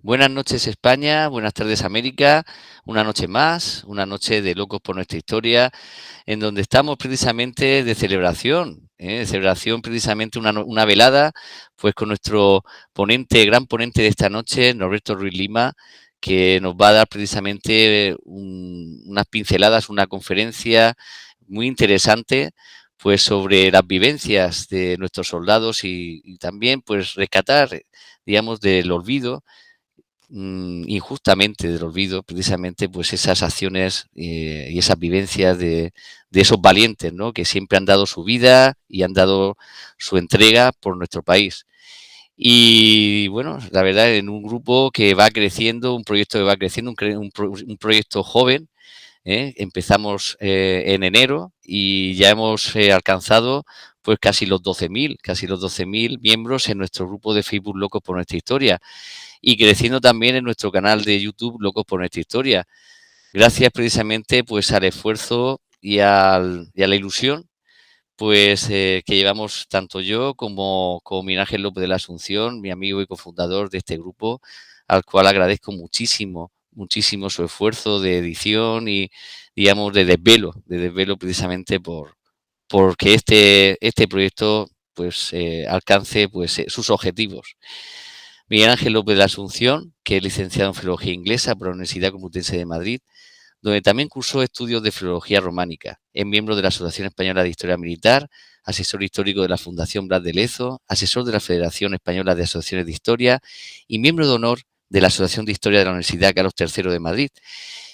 Buenas noches España, buenas tardes América, una noche más, una noche de Locos por Nuestra Historia, en donde estamos precisamente de celebración, de celebración precisamente una velada, pues con nuestro ponente, gran ponente de esta noche, Norberto Ruiz Lima, que nos va a dar precisamente unas pinceladas, una conferencia muy interesante, pues sobre las vivencias de nuestros soldados y también pues rescatar, digamos, del olvido injustamente del olvido, precisamente, pues esas acciones y esas vivencias de esos valientes, ¿no? Que siempre han dado su vida y han dado su entrega por nuestro país. Y bueno, la verdad, en un grupo que va creciendo, un proyecto que va creciendo, un proyecto joven. Empezamos en enero y ya hemos alcanzado pues casi los 12.000 miembros en nuestro grupo de Facebook Locos por Nuestra Historia y creciendo también en nuestro canal de YouTube Locos por Nuestra Historia. Gracias precisamente pues al esfuerzo y a la ilusión pues que llevamos tanto yo como Miguel Ángel López de la Asunción, mi amigo y cofundador de este grupo, al cual agradezco muchísimo, muchísimo su esfuerzo de edición y, digamos, de desvelo precisamente porque este proyecto pues alcance pues sus objetivos. Miguel Ángel López de la Asunción, que es licenciado en Filología Inglesa por la Universidad Complutense de Madrid, donde también cursó estudios de Filología Románica. Es miembro de la Asociación Española de Historia Militar, asesor histórico de la Fundación Blas de Lezo, asesor de la Federación Española de Asociaciones de Historia y miembro de honor de la Asociación de Historia de la Universidad Carlos III de Madrid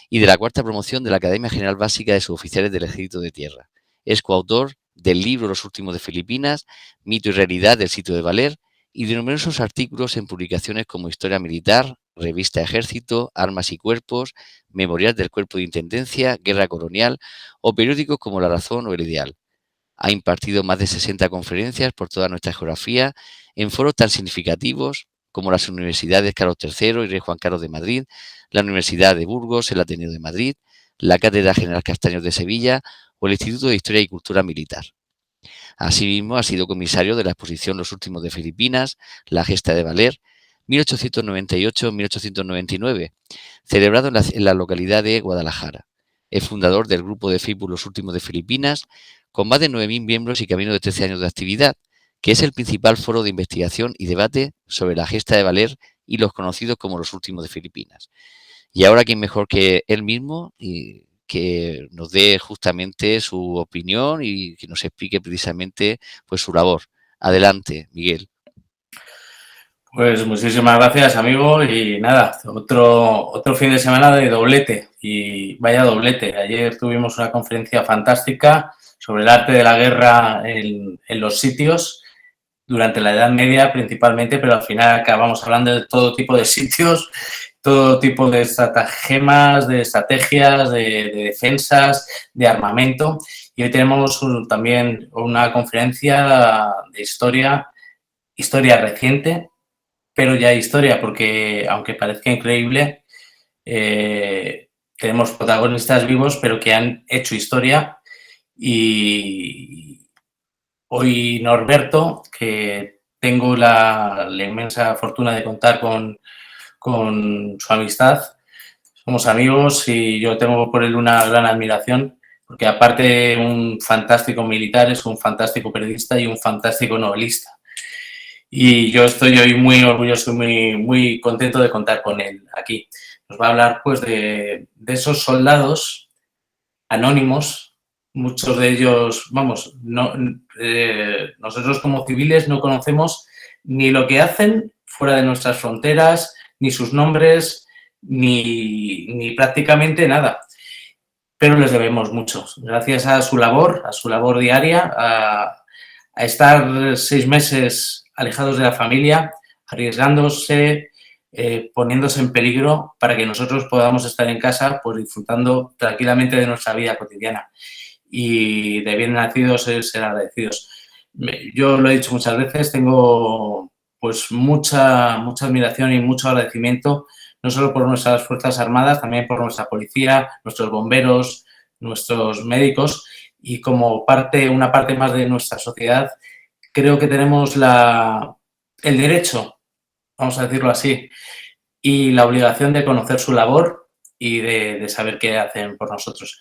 y de la cuarta promoción de la Academia General Básica de Suboficiales del Ejército de Tierra. Es coautor del libro Los Últimos de Filipinas, Mito y Realidad del Sitio de Valer, y de numerosos artículos en publicaciones como Historia Militar, Revista Ejército, Armas y Cuerpos, Memorial del Cuerpo de Intendencia, Guerra Colonial o periódicos como La Razón o El Ideal. Ha impartido más de 60 conferencias por toda nuestra geografía en foros tan significativos como las universidades Carlos III y Rey Juan Carlos de Madrid, la Universidad de Burgos, el Ateneo de Madrid, la Cátedra General Castaños de Sevilla o el Instituto de Historia y Cultura Militar. Asimismo, ha sido comisario de la exposición Los Últimos de Filipinas, La Gesta de Valer, 1898-1899, celebrado en la localidad de Guadalajara. Es fundador del grupo de Facebook Los Últimos de Filipinas, con más de 9.000 miembros y camino de 13 años de actividad, que es el principal foro de investigación y debate sobre la gesta de Valer y los conocidos como Los Últimos de Filipinas. Y ahora, ¿quién mejor que él mismo y que nos dé justamente su opinión y que nos explique precisamente pues su labor? Adelante, Miguel. Pues muchísimas gracias, amigo. Y nada, otro fin de semana de doblete. Y vaya doblete. Ayer tuvimos una conferencia fantástica sobre el arte de la guerra en los sitios, durante la Edad Media principalmente, pero al final acabamos hablando de todo tipo de sitios, todo tipo de estratagemas, de estrategias, de defensas, de armamento. Y hoy tenemos también una conferencia de historia reciente, pero ya historia, porque aunque parezca increíble, tenemos protagonistas vivos, pero que han hecho historia. Y hoy Norberto, que tengo la inmensa fortuna de contar con su amistad, somos amigos y yo tengo por él una gran admiración, porque aparte de un fantástico militar, es un fantástico periodista y un fantástico novelista. Y yo estoy hoy muy orgulloso y muy contento de contar con él aquí. Nos va a hablar pues de esos soldados anónimos, muchos de ellos, vamos, nosotros como civiles no conocemos ni lo que hacen fuera de nuestras fronteras, ni sus nombres, ni prácticamente nada. Pero les debemos mucho. Gracias a su labor diaria, a estar 6 meses alejados de la familia, arriesgándose, poniéndose en peligro para que nosotros podamos estar en casa pues disfrutando tranquilamente de nuestra vida cotidiana. Y de bien nacidos es ser agradecidos. Yo lo he dicho muchas veces, tengo pues mucha admiración y mucho agradecimiento, no solo por nuestras Fuerzas Armadas, también por nuestra policía, nuestros bomberos, nuestros médicos, y como una parte más de nuestra sociedad, creo que tenemos el derecho, vamos a decirlo así, y la obligación de conocer su labor y de saber qué hacen por nosotros.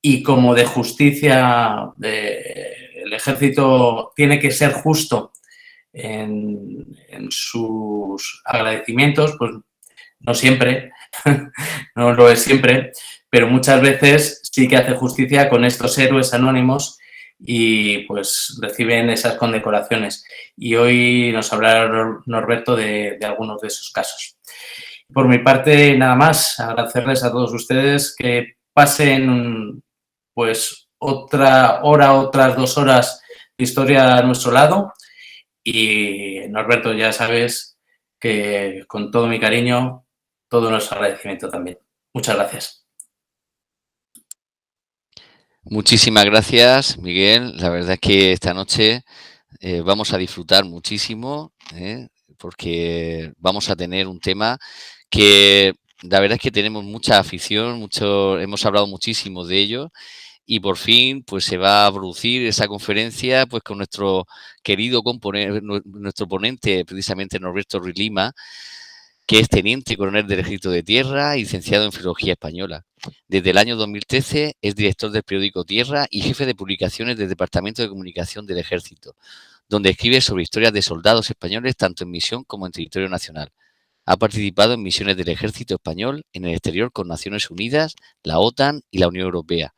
Y como de justicia, el ejército tiene que ser justo en sus agradecimientos, pues no siempre, no lo es siempre, pero muchas veces sí que hace justicia con estos héroes anónimos y pues reciben esas condecoraciones. Y hoy nos hablará Norberto de algunos de esos casos. Por mi parte, nada más, agradecerles a todos ustedes que pasen pues otra hora, otras 2 horas de historia a nuestro lado. Y Norberto, ya sabes que con todo mi cariño, todo nuestro agradecimiento también. Muchas gracias. Muchísimas gracias, Miguel. La verdad es que esta noche vamos a disfrutar muchísimo, porque vamos a tener un tema que la verdad es que tenemos mucha afición, hemos hablado muchísimo de ello y por fin pues se va a producir esa conferencia pues con nuestro querido nuestro ponente, precisamente Norberto Ruiz Lima, que es teniente coronel del Ejército de Tierra y licenciado en Filología Española. Desde el año 2013 es director del periódico Tierra y jefe de publicaciones del Departamento de Comunicación del Ejército, donde escribe sobre historias de soldados españoles tanto en misión como en territorio nacional. Ha participado en misiones del Ejército Español en el exterior con Naciones Unidas, la OTAN y la Unión Europea.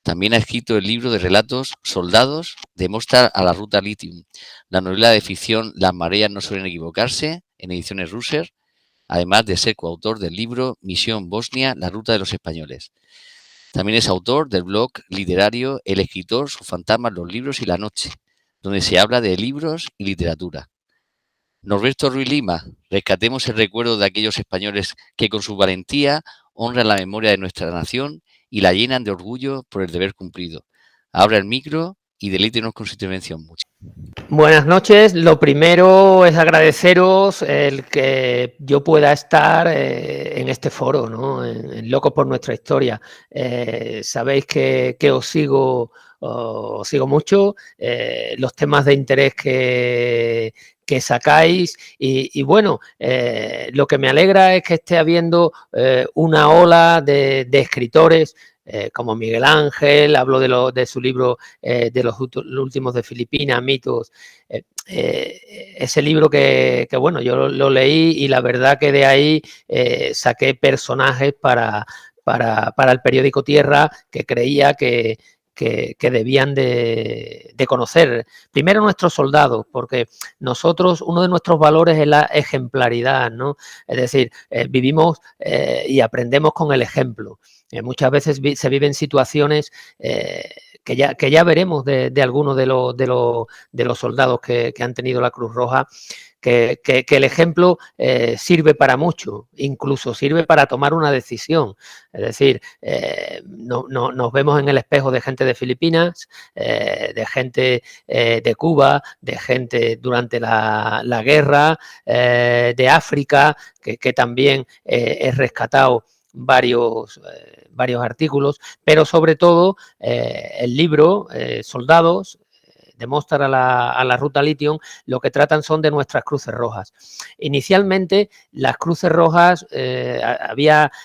También ha escrito el libro de relatos Soldados de Mostar a la Ruta Lithium, la novela de ficción Las mareas no suelen equivocarse, en ediciones Russer, además de ser coautor del libro Misión Bosnia, la ruta de los españoles. También es autor del blog literario El escritor, sus fantasmas, los libros y la noche, donde se habla de libros y literatura. Norberto Ruiz Lima, rescatemos el recuerdo de aquellos españoles que con su valentía honran la memoria de nuestra nación y la llenan de orgullo por el deber cumplido. Abra el micro y deleítenos con su intervención. Buenas noches. Lo primero es agradeceros el que yo pueda estar en este foro, ¿no? En Locos por Nuestra Historia. Sabéis que os sigo mucho, los temas de interés que sacáis y bueno, lo que me alegra es que esté habiendo una ola de escritores como Miguel Ángel, hablo de su libro de los últimos de Filipinas, mitos, ese libro que bueno, yo lo leí y la verdad que de ahí saqué personajes para el periódico Tierra que creía que debían de conocer. Primero nuestros soldados, porque nosotros, uno de nuestros valores es la ejemplaridad, ¿no? Es decir, vivimos y aprendemos con el ejemplo. Muchas veces se viven situaciones que ya veremos de algunos de los soldados que han tenido la Cruz Roja, que el ejemplo sirve para mucho, incluso sirve para tomar una decisión. Es decir, nos vemos en el espejo de gente de Filipinas, de gente de Cuba, de gente durante la guerra, de África, que también es rescatado varios artículos, pero sobre todo el libro Soldados de Mostar a la Ruta Lithium, lo que tratan son de nuestras cruces rojas. Inicialmente, las cruces rojas,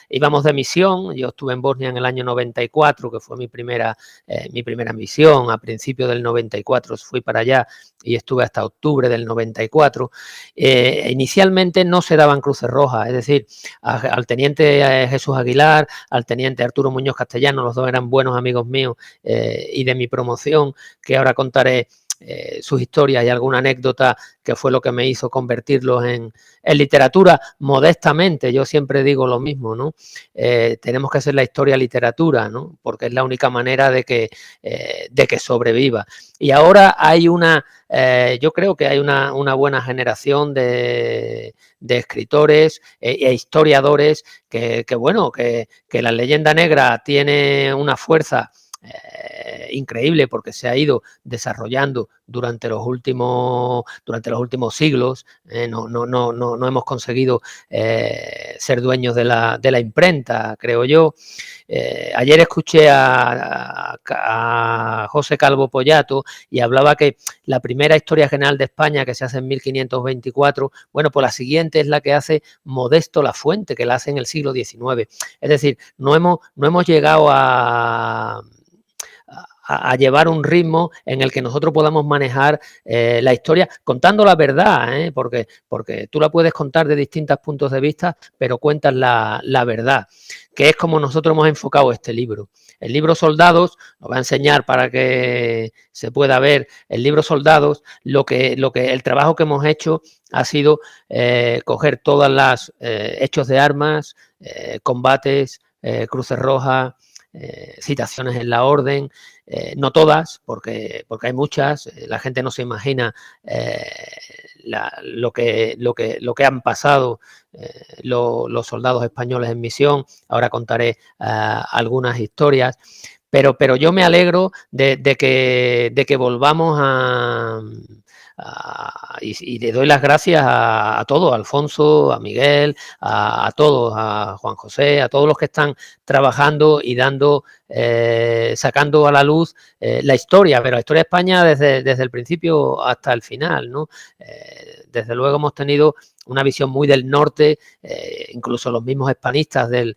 íbamos de misión, yo estuve en Bosnia en el año 94, que fue mi primera misión, a principios del 94 fui para allá y estuve hasta octubre del 94. Inicialmente no se daban cruces rojas, es decir, al teniente Jesús Aguilar, al teniente Arturo Muñoz Castellano, los dos eran buenos amigos míos y de mi promoción, que ahora contaré sus historias y alguna anécdota que fue lo que me hizo convertirlos en literatura modestamente. Yo siempre digo lo mismo, ¿no? Tenemos que hacer la historia literatura, ¿no? Porque es la única manera de que sobreviva. Y ahora hay yo creo que hay una buena generación de escritores e historiadores que la leyenda negra tiene una fuerza increíble porque se ha ido desarrollando durante los últimos siglos. No hemos conseguido ser dueños de la imprenta, creo yo. Ayer escuché a José Calvo Pollato y hablaba que la primera historia general de España, que se hace en 1524, bueno, pues la siguiente es la que hace Modesto Lafuente, que la hace en el siglo XIX. Es decir, no hemos llegado a llevar un ritmo en el que nosotros podamos manejar la historia contando la verdad, porque tú la puedes contar de distintos puntos de vista, pero cuentas la verdad, que es como nosotros hemos enfocado este libro. El libro Soldados, lo voy a enseñar para que se pueda ver. El libro Soldados, el trabajo que hemos hecho ha sido coger todas las hechos de armas, combates, cruces rojas, citaciones en la orden, no todas, porque hay muchas, la gente no se imagina lo que han pasado los soldados españoles en misión. Ahora contaré algunas historias, pero yo me alegro de que volvamos y le doy las gracias a todos, a Alfonso, a Miguel, a todos, a Juan José, a todos los que están trabajando y sacando a la luz la historia, pero la historia de España desde el principio hasta el final, ¿no? Desde luego hemos tenido una visión muy del norte, incluso los mismos hispanistas del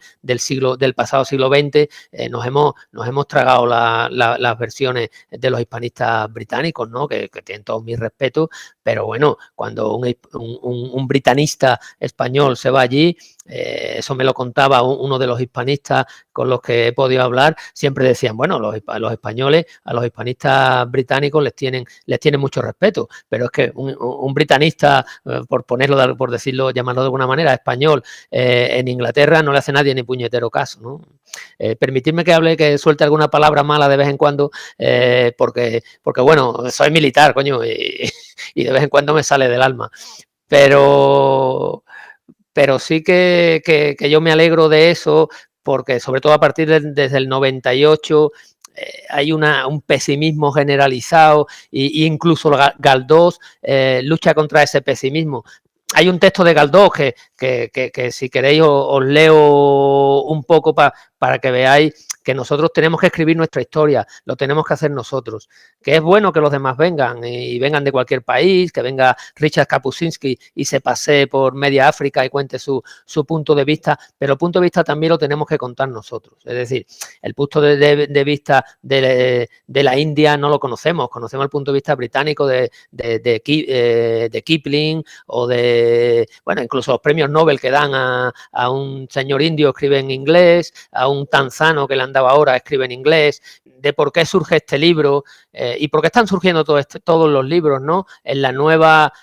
pasado siglo XX, nos hemos tragado las versiones de los hispanistas británicos, ¿no? Que tienen todos mis respetos, pero bueno, cuando un britanista español se va allí, eso me lo contaba uno de los hispanistas con los que he podido hablar, siempre decían, bueno, los españoles a los hispanistas británicos les tienen mucho respeto, pero es que un britanista, por decirlo, llamarlo de alguna manera, español, en Inglaterra no le hace nadie ni puñetero caso, ¿no? Permitidme que suelte alguna palabra mala de vez en cuando, porque bueno, soy militar, coño, y de vez en cuando me sale del alma, pero sí que yo me alegro de eso, porque sobre todo a partir desde el 98 hay un pesimismo generalizado e incluso Galdós lucha contra ese pesimismo. Hay un texto de Galdós que si queréis os leo un poco para que veáis que nosotros tenemos que escribir nuestra historia, lo tenemos que hacer nosotros, que es bueno que los demás vengan y vengan de cualquier país, que venga Richard Kapuscinski y se pasee por media África y cuente su punto de vista, pero el punto de vista también lo tenemos que contar nosotros. Es decir, el punto de vista de la India no lo conocemos el punto de vista británico de Kipling o bueno, incluso los premios Nobel que dan a un señor indio escribe en inglés, a un tanzano que le han dado ahora escribe en inglés, de por qué surge este libro y por qué están surgiendo todos los libros, ¿no? En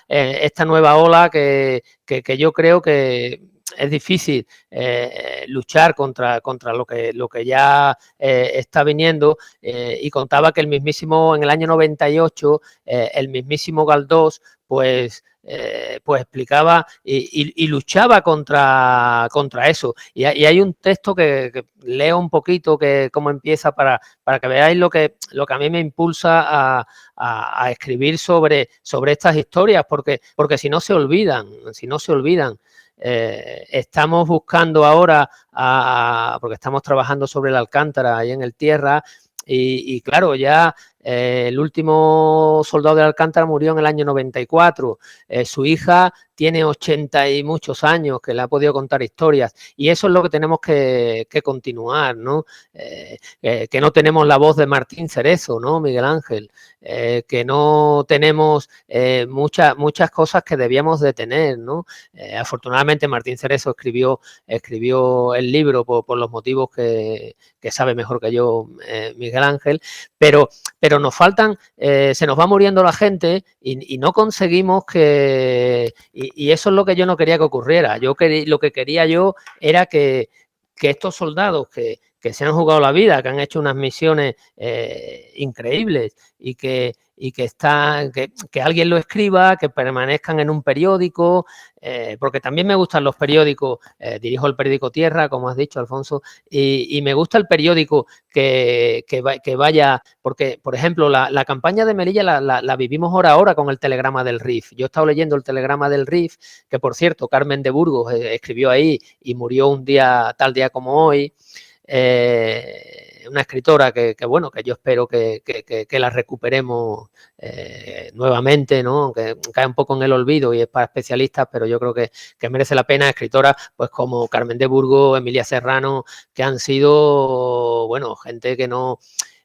esta nueva ola que yo creo que es difícil luchar contra lo que ya está viniendo, y contaba que en el año 98 el mismísimo Galdós pues explicaba y luchaba contra eso. Y hay un texto que leo un poquito, cómo empieza para que veáis lo que a mí me impulsa a escribir sobre estas historias, porque si no se olvidan. Estamos buscando ahora, porque estamos trabajando sobre el Alcántara ahí en el Tierra, y claro, ya el último soldado del Alcántara murió en el año 94. Su hija tiene 80 y muchos años, que le ha podido contar historias, y eso es lo que tenemos que continuar, ¿no? Que no tenemos la voz de Martín Cerezo, ¿no, Miguel Ángel? Que no tenemos muchas cosas que debíamos de tener, ¿no? Afortunadamente Martín Cerezo escribió el libro por los motivos que sabe mejor que yo, Miguel Ángel, pero nos faltan, se nos va muriendo la gente y no conseguimos y eso es lo que yo no quería que ocurriera. Lo que quería yo era que estos soldados que se han jugado la vida, que han hecho unas misiones increíbles y que alguien lo escriba, que permanezcan en un periódico, porque también me gustan los periódicos, dirijo el periódico Tierra, como has dicho, Alfonso, y me gusta el periódico que vaya, porque, por ejemplo, la campaña de Melilla la vivimos hora a hora con el telegrama del RIF. Yo he estado leyendo el telegrama del RIF, que por cierto, Carmen de Burgos escribió ahí y murió un día, tal día como hoy. Una escritora que bueno, que yo espero que la recuperemos nuevamente, ¿no? Aunque cae un poco en el olvido y es para especialistas, pero yo creo que merece la pena. Escritoras pues como Carmen de Burgos, Emilia Serrano, que han sido, bueno, gente que no,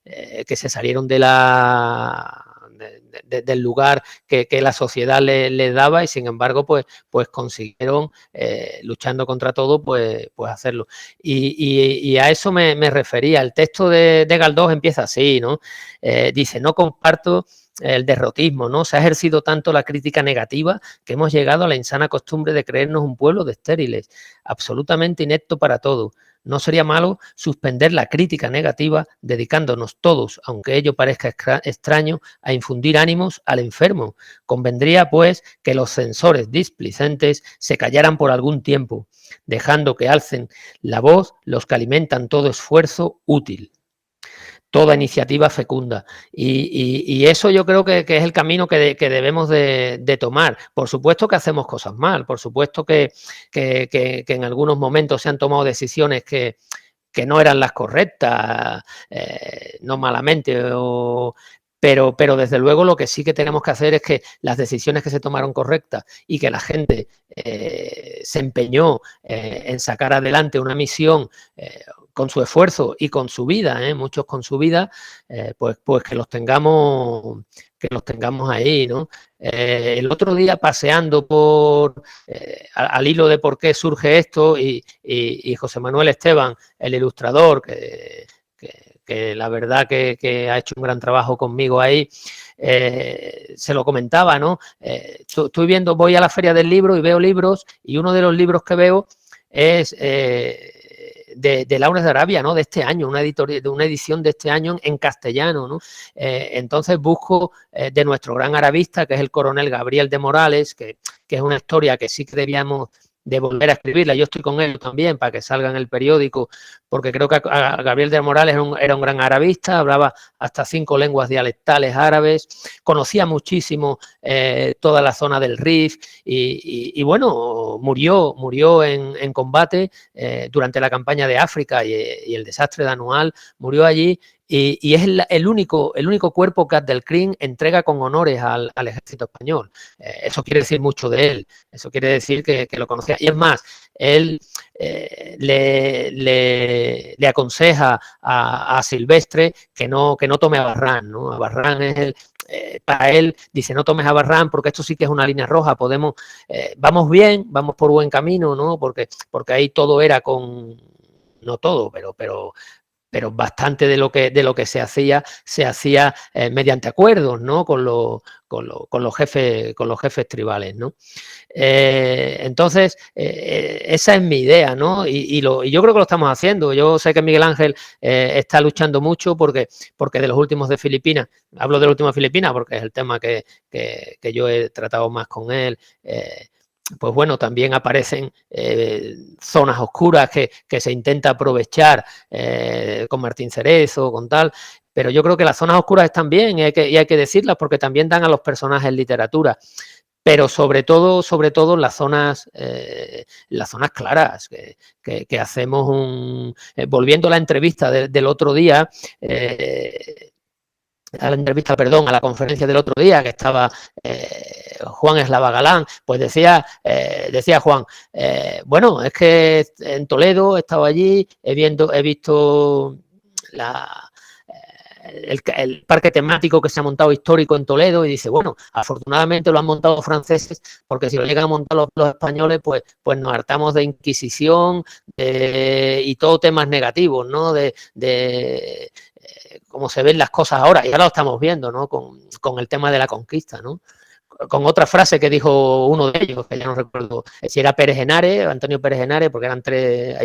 que se salieron de del lugar que la sociedad le daba y sin embargo pues consiguieron, luchando contra todo, pues hacerlo. Y a eso me refería. El texto de Galdós empieza así, ¿no? Dice: no comparto el derrotismo, ¿no? Se ha ejercido tanto la crítica negativa que hemos llegado a la insana costumbre de creernos un pueblo de estériles, absolutamente inepto para todo. No sería malo suspender la crítica negativa, dedicándonos todos, aunque ello parezca extraño, a infundir ánimos al enfermo. Convendría, pues, que los censores displicentes se callaran por algún tiempo, dejando que alcen la voz los que alimentan todo esfuerzo útil, toda iniciativa fecunda. Y eso yo creo que es el camino que debemos de tomar. Por supuesto que hacemos cosas mal, por supuesto que en algunos momentos se han tomado decisiones que no eran las correctas, no malamente, pero desde luego lo que sí que tenemos que hacer es que las decisiones que se tomaron correctas y que la gente se empeñó en sacar adelante una misión con su esfuerzo y con su vida, muchos con su vida, pues que los tengamos ahí, ¿no? El otro día, paseando al hilo de por qué surge esto, y José Manuel Esteban, el ilustrador, que la verdad que ha hecho un gran trabajo conmigo ahí, se lo comentaba, ¿no? Estoy viendo, voy a la Feria del Libro y veo libros, y uno de los libros que veo es de Lawrence de Arabia, ¿no? De este año, una edición de este año en castellano, ¿no? Entonces busco de nuestro gran arabista, que es el coronel Gabriel de Morales, que es una historia que sí que debíamos de volver a escribirla. Yo estoy con él también para que salga en el periódico, porque creo que Gabriel de Morales era un gran arabista, hablaba hasta 5 lenguas dialectales árabes, conocía muchísimo toda la zona del Rif y bueno, murió en combate durante la campaña de África y el desastre de Anual, murió allí. Y es el único cuerpo que Abdelkrim entrega con honores al ejército español. Eso quiere decir mucho de él. Eso quiere decir que lo conocía. Y es más, él le aconseja a Silvestre que no tome a Barran, ¿no? A Barran es para él, dice: no tomes a Barran porque esto sí que es una línea roja. Vamos bien, vamos por buen camino, ¿no? Porque ahí todo era no todo, pero bastante de lo que se hacía mediante acuerdos, ¿no? Con los jefes tribales, ¿no? Entonces, esa es mi idea, ¿no? Y yo creo que lo estamos haciendo. Yo sé que Miguel Ángel está luchando mucho porque de los últimos de Filipinas, hablo de los últimos de Filipinas porque es el tema que yo he tratado más con él. Pues bueno, también aparecen zonas oscuras que se intenta aprovechar con Martín Cerezo, con tal, pero yo creo que las zonas oscuras están bien y hay que decirlas porque también dan a los personajes literatura, pero sobre todo las zonas claras, que hacemos volviendo a la entrevista del otro día, a la conferencia del otro día, que estaba Juan Eslava Galán, pues decía Juan, bueno, es que en Toledo he estado allí, he visto el parque temático que se ha montado histórico en Toledo, y dice, bueno, afortunadamente lo han montado franceses, porque si lo llegan a montar los españoles, pues nos hartamos de Inquisición y todo temas negativos, ¿no? De cómo se ven las cosas ahora, y ahora lo estamos viendo, ¿no? Con el tema de la conquista, ¿no? con otra frase que dijo uno de ellos, que ya no recuerdo si era Pérez Henares, Antonio Pérez Henares, porque eran tres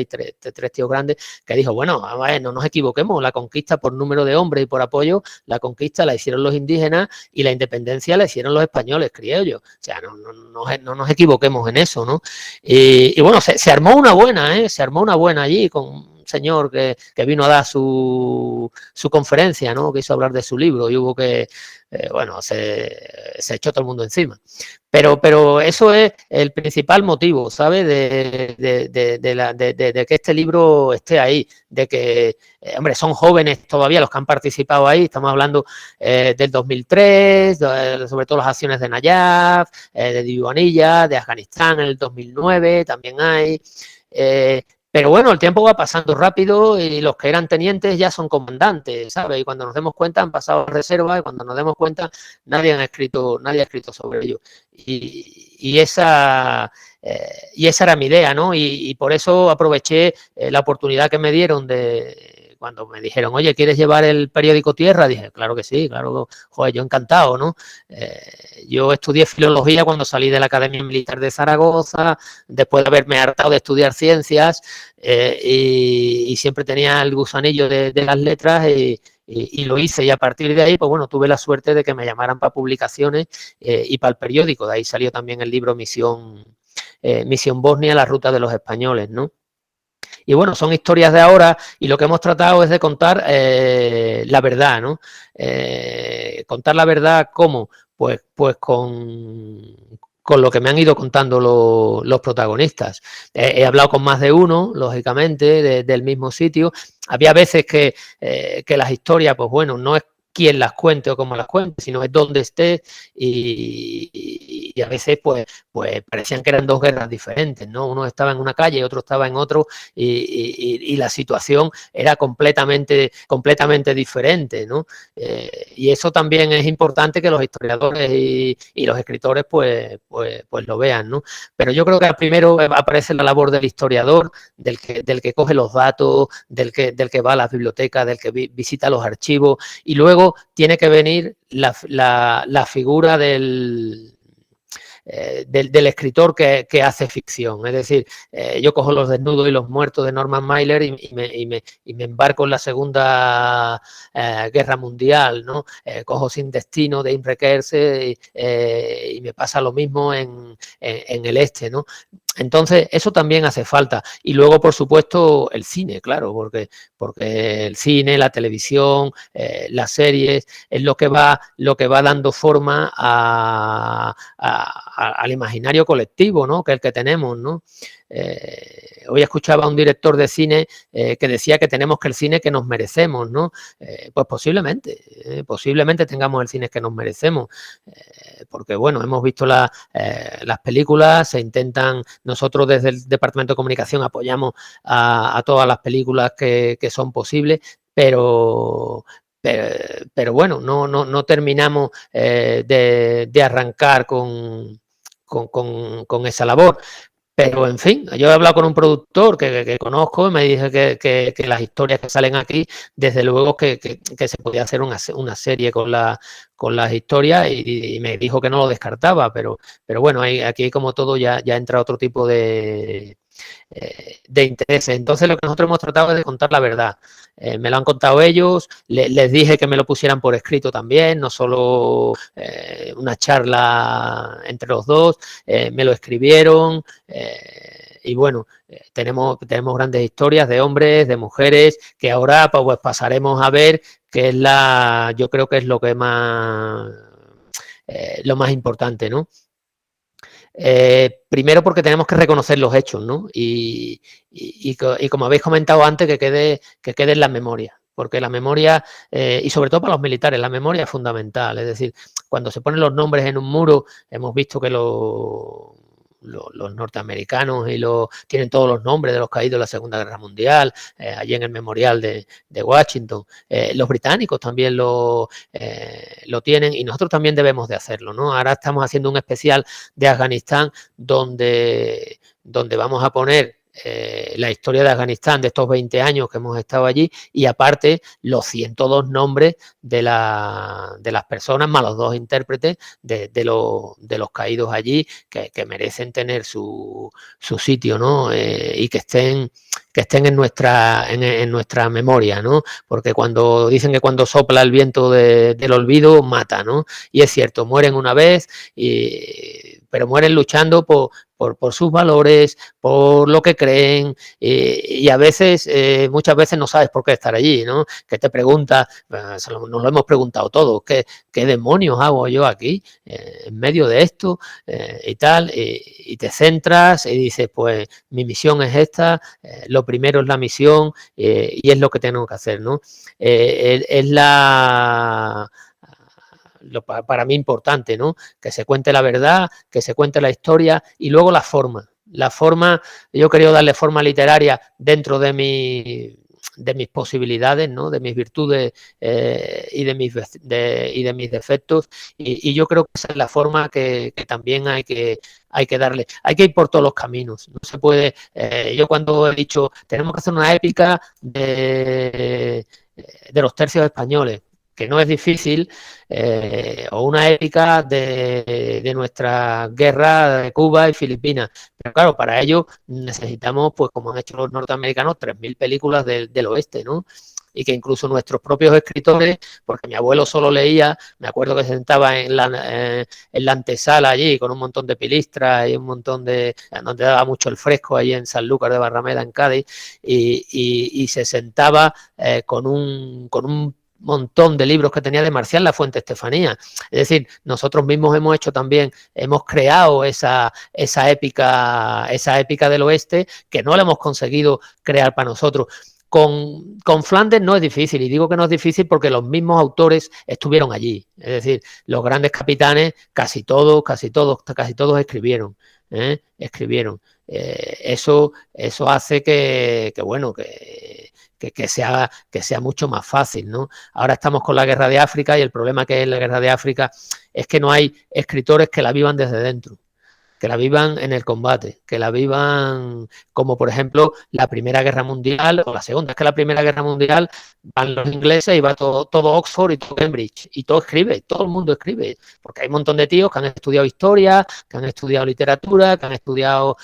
tíos grandes, que dijo, bueno, a ver, no nos equivoquemos, la conquista por número de hombres y por apoyo, la conquista la hicieron los indígenas y la independencia la hicieron los españoles, criollos. O sea, no nos equivoquemos en eso, ¿no? Y bueno, se armó una buena, se armó una buena allí con un señor que vino a dar su conferencia, ¿no? Que hizo hablar de su libro y hubo que, bueno, se echó todo el mundo encima. Pero eso es el principal motivo, ¿sabes? De que este libro esté ahí, de que, hombre, son jóvenes todavía los que han participado ahí, estamos hablando del 2003, sobre todo las acciones de Nayaf, de Diwanilla, de Afganistán en el 2009, también hay. Pero bueno, el tiempo va pasando rápido y los que eran tenientes ya son comandantes, ¿sabes? Y cuando nos demos cuenta han pasado a reserva y cuando nos demos cuenta nadie ha escrito sobre ello. Y esa era mi idea, ¿no? Y por eso aproveché la oportunidad que me dieron cuando me dijeron, oye, ¿quieres llevar el periódico Tierra? Dije, claro que sí, claro, joder, yo encantado, ¿no? Yo estudié filología cuando salí de la Academia Militar de Zaragoza, después de haberme hartado de estudiar ciencias, y siempre tenía el gusanillo de las letras y lo hice, y a partir de ahí, pues bueno, tuve la suerte de que me llamaran para publicaciones y para el periódico. De ahí salió también el libro Misión Bosnia, la ruta de los españoles, ¿no? Y bueno, son historias de ahora y lo que hemos tratado es de contar la verdad, ¿no? Contar la verdad, ¿cómo? Pues con lo que me han ido contando los protagonistas. He hablado con más de uno, lógicamente, del mismo sitio. Había veces que las historias, pues bueno, no es quién las cuente o cómo las cuente, sino es dónde esté y a veces pues parecían que eran dos guerras diferentes, ¿no? Uno estaba en una calle y otro estaba en otro y la situación era completamente diferente, ¿no? Y eso también es importante que los historiadores y los escritores pues lo vean, ¿no? Pero yo creo que primero aparece la labor del historiador, del que coge los datos, del que va a las bibliotecas, del que visita los archivos, y luego tiene que venir la figura del escritor que hace ficción. Es decir, yo cojo Los desnudos y los muertos de Norman Mailer y me embarco en la Segunda Guerra Mundial, ¿no? Cojo Sin destino de Imre Kertész y me pasa lo mismo en el este, ¿no? Entonces, eso también hace falta. Y luego, por supuesto, el cine, claro, porque el cine, la televisión, las series, es lo que va dando forma al imaginario colectivo, ¿no? Que es el que tenemos, ¿no? Hoy escuchaba a un director de cine que decía que tenemos el cine que nos merecemos, ¿no? Pues posiblemente tengamos el cine que nos merecemos, porque bueno, hemos visto las películas, se intentan, nosotros desde el Departamento de Comunicación apoyamos a todas las películas que son posibles, pero bueno, no terminamos de arrancar con esa labor. Pero, en fin, yo he hablado con un productor que conozco y me dice que las historias que salen aquí, desde luego que se podía hacer una serie con las historias y me dijo que no lo descartaba, pero bueno, aquí como todo ya entra otro tipo de intereses. Entonces lo que nosotros hemos tratado es de contar la verdad. Me lo han contado ellos, les dije que me lo pusieran por escrito también, no solo una charla entre los dos, me lo escribieron y bueno, tenemos grandes historias de hombres, de mujeres, que ahora pues pasaremos a ver, que es yo creo que es lo que lo más importante, ¿no? Primero porque tenemos que reconocer los hechos, ¿no? Y como habéis comentado antes, que quede en la memoria, porque la memoria, y sobre todo para los militares, la memoria es fundamental. Es decir, cuando se ponen los nombres en un muro, hemos visto que los norteamericanos tienen todos los nombres de los caídos de la Segunda Guerra Mundial, allí en el memorial de Washington. Los británicos también lo tienen y nosotros también debemos de hacerlo, ¿no? Ahora estamos haciendo un especial de Afganistán donde vamos a poner la historia de Afganistán de estos 20 años que hemos estado allí y aparte los 102 nombres de las personas, más los 2 intérpretes de los caídos allí que merecen tener su sitio, ¿no? Y que estén en nuestra memoria, ¿no? Porque cuando dicen que cuando sopla el viento del olvido mata, ¿no? Y es cierto, mueren una vez, pero mueren luchando por sus valores, por lo que creen, y a veces, muchas veces no sabes por qué estar allí, ¿no? Que te preguntas, nos lo hemos preguntado todos, ¿qué demonios hago yo aquí, en medio de esto, y tal? Y te centras y dices, pues mi misión es esta, lo primero es la misión, y es lo que tengo que hacer, ¿no? Es para mí importante, ¿no? Que se cuente la verdad, que se cuente la historia y luego la forma. La forma, yo he querido darle forma literaria dentro de mis posibilidades, ¿no? De mis virtudes y de mis defectos y yo creo que esa es la forma que también hay que darle. Hay que ir por todos los caminos. No se puede. Yo cuando he dicho tenemos que hacer una épica de los tercios españoles, que no es difícil, o una épica de nuestra guerra de Cuba y Filipinas. Pero claro, para ello necesitamos, pues como han hecho los norteamericanos, 3.000 películas del oeste, ¿no? Y que incluso nuestros propios escritores, porque mi abuelo solo leía, me acuerdo que se sentaba en la antesala allí con un montón de pilistras y un montón donde daba mucho el fresco allí en Sanlúcar de Barrameda, en Cádiz, y se sentaba con un montón de libros que tenía de Marcial Lafuente Estefanía. Es decir, nosotros mismos hemos creado esa épica del oeste que no la hemos conseguido crear para nosotros. Con Flandes no es difícil, y digo que no es difícil porque los mismos autores estuvieron allí. Es decir, los grandes capitanes, casi todos escribieron. Eso hace que sea mucho más fácil, ¿no? Ahora estamos con la guerra de África y el problema que es la guerra de África es que no hay escritores que la vivan desde dentro, que la vivan en el combate, que la vivan como por ejemplo la Primera Guerra Mundial o la Segunda. Es que la Primera Guerra Mundial van los ingleses y va todo Oxford y todo Cambridge y todo el mundo escribe, porque hay un montón de tíos que han estudiado historia, que han estudiado literatura, que han estudiado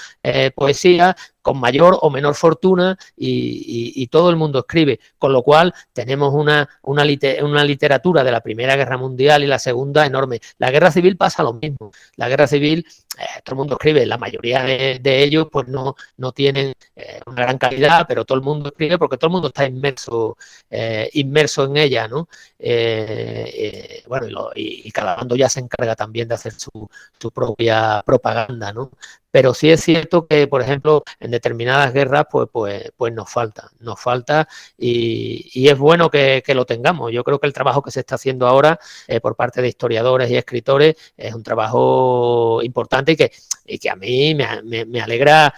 poesía, con mayor o menor fortuna y todo el mundo escribe, con lo cual tenemos una literatura de la Primera Guerra Mundial y la Segunda enorme. La Guerra Civil pasa lo mismo. La Guerra Civil, todo el mundo escribe, la mayoría de ellos pues no tienen una gran calidad, pero todo el mundo escribe porque todo el mundo está inmerso en ella, ¿no? Bueno, y cada bando ya se encarga también de hacer su propia propaganda, ¿no? Pero sí es cierto que, por ejemplo, en determinadas guerras, pues nos falta y es bueno que lo tengamos. Yo creo que el trabajo que se está haciendo ahora por parte de historiadores y escritores es un trabajo importante y que a mí me alegra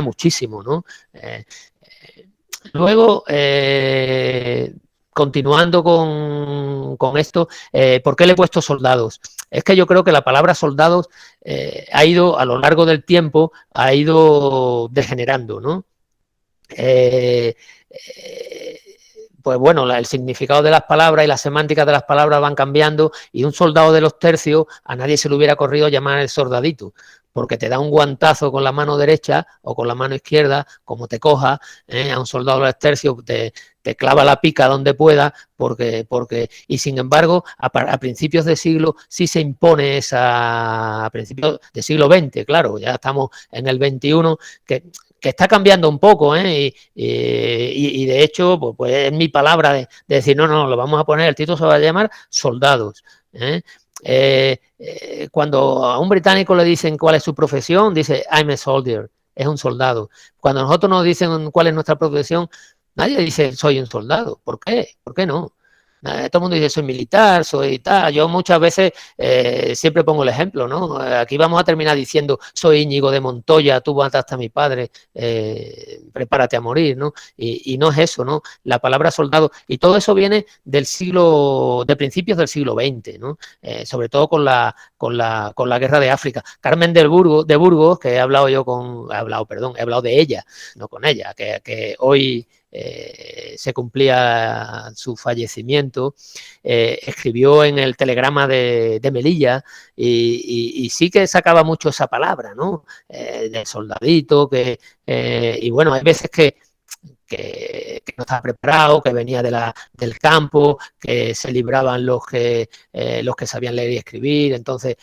muchísimo, ¿no? Luego, continuando con esto, ¿por qué le he puesto soldados? Es que yo creo que la palabra soldados ha ido, a lo largo del tiempo, ha ido degenerando, ¿no? Pues bueno, el significado de las palabras y las semánticas de las palabras van cambiando y un soldado de los tercios a nadie se le hubiera ocurrido llamar el soldadito, porque te da un guantazo con la mano derecha o con la mano izquierda, como te coja, a un soldado de los tercios te clava la pica donde pueda, y sin embargo, a principios de siglo sí se impone a principios de siglo XX, claro, ya estamos en el XXI, que está cambiando un poco, y de hecho, pues es mi palabra de decir, no, lo vamos a poner, el título se va a llamar Soldados. Cuando a un británico le dicen cuál es su profesión, dice I'm a soldier, es un soldado. Cuando a nosotros nos dicen cuál es nuestra profesión, nadie dice soy un soldado. ¿Por qué? ¿Por qué no? Todo el mundo dice, soy militar, soy tal. Yo muchas veces siempre pongo el ejemplo, ¿no? Aquí vamos a terminar diciendo, soy Íñigo de Montoya, tú mataste a mi padre, prepárate a morir, ¿no? Y no es eso, ¿no? La palabra soldado, y todo eso viene de principios del siglo XX, ¿no? Sobre todo con la guerra de África. Carmen de Burgos, que he hablado de ella, no con ella, que hoy se cumplía su fallecimiento, escribió en el telegrama de Melilla y sí que sacaba mucho esa palabra, ¿no? Del soldadito, y bueno, hay veces que no estaba preparado, que venía del campo, que se libraban los que sabían leer y escribir, entonces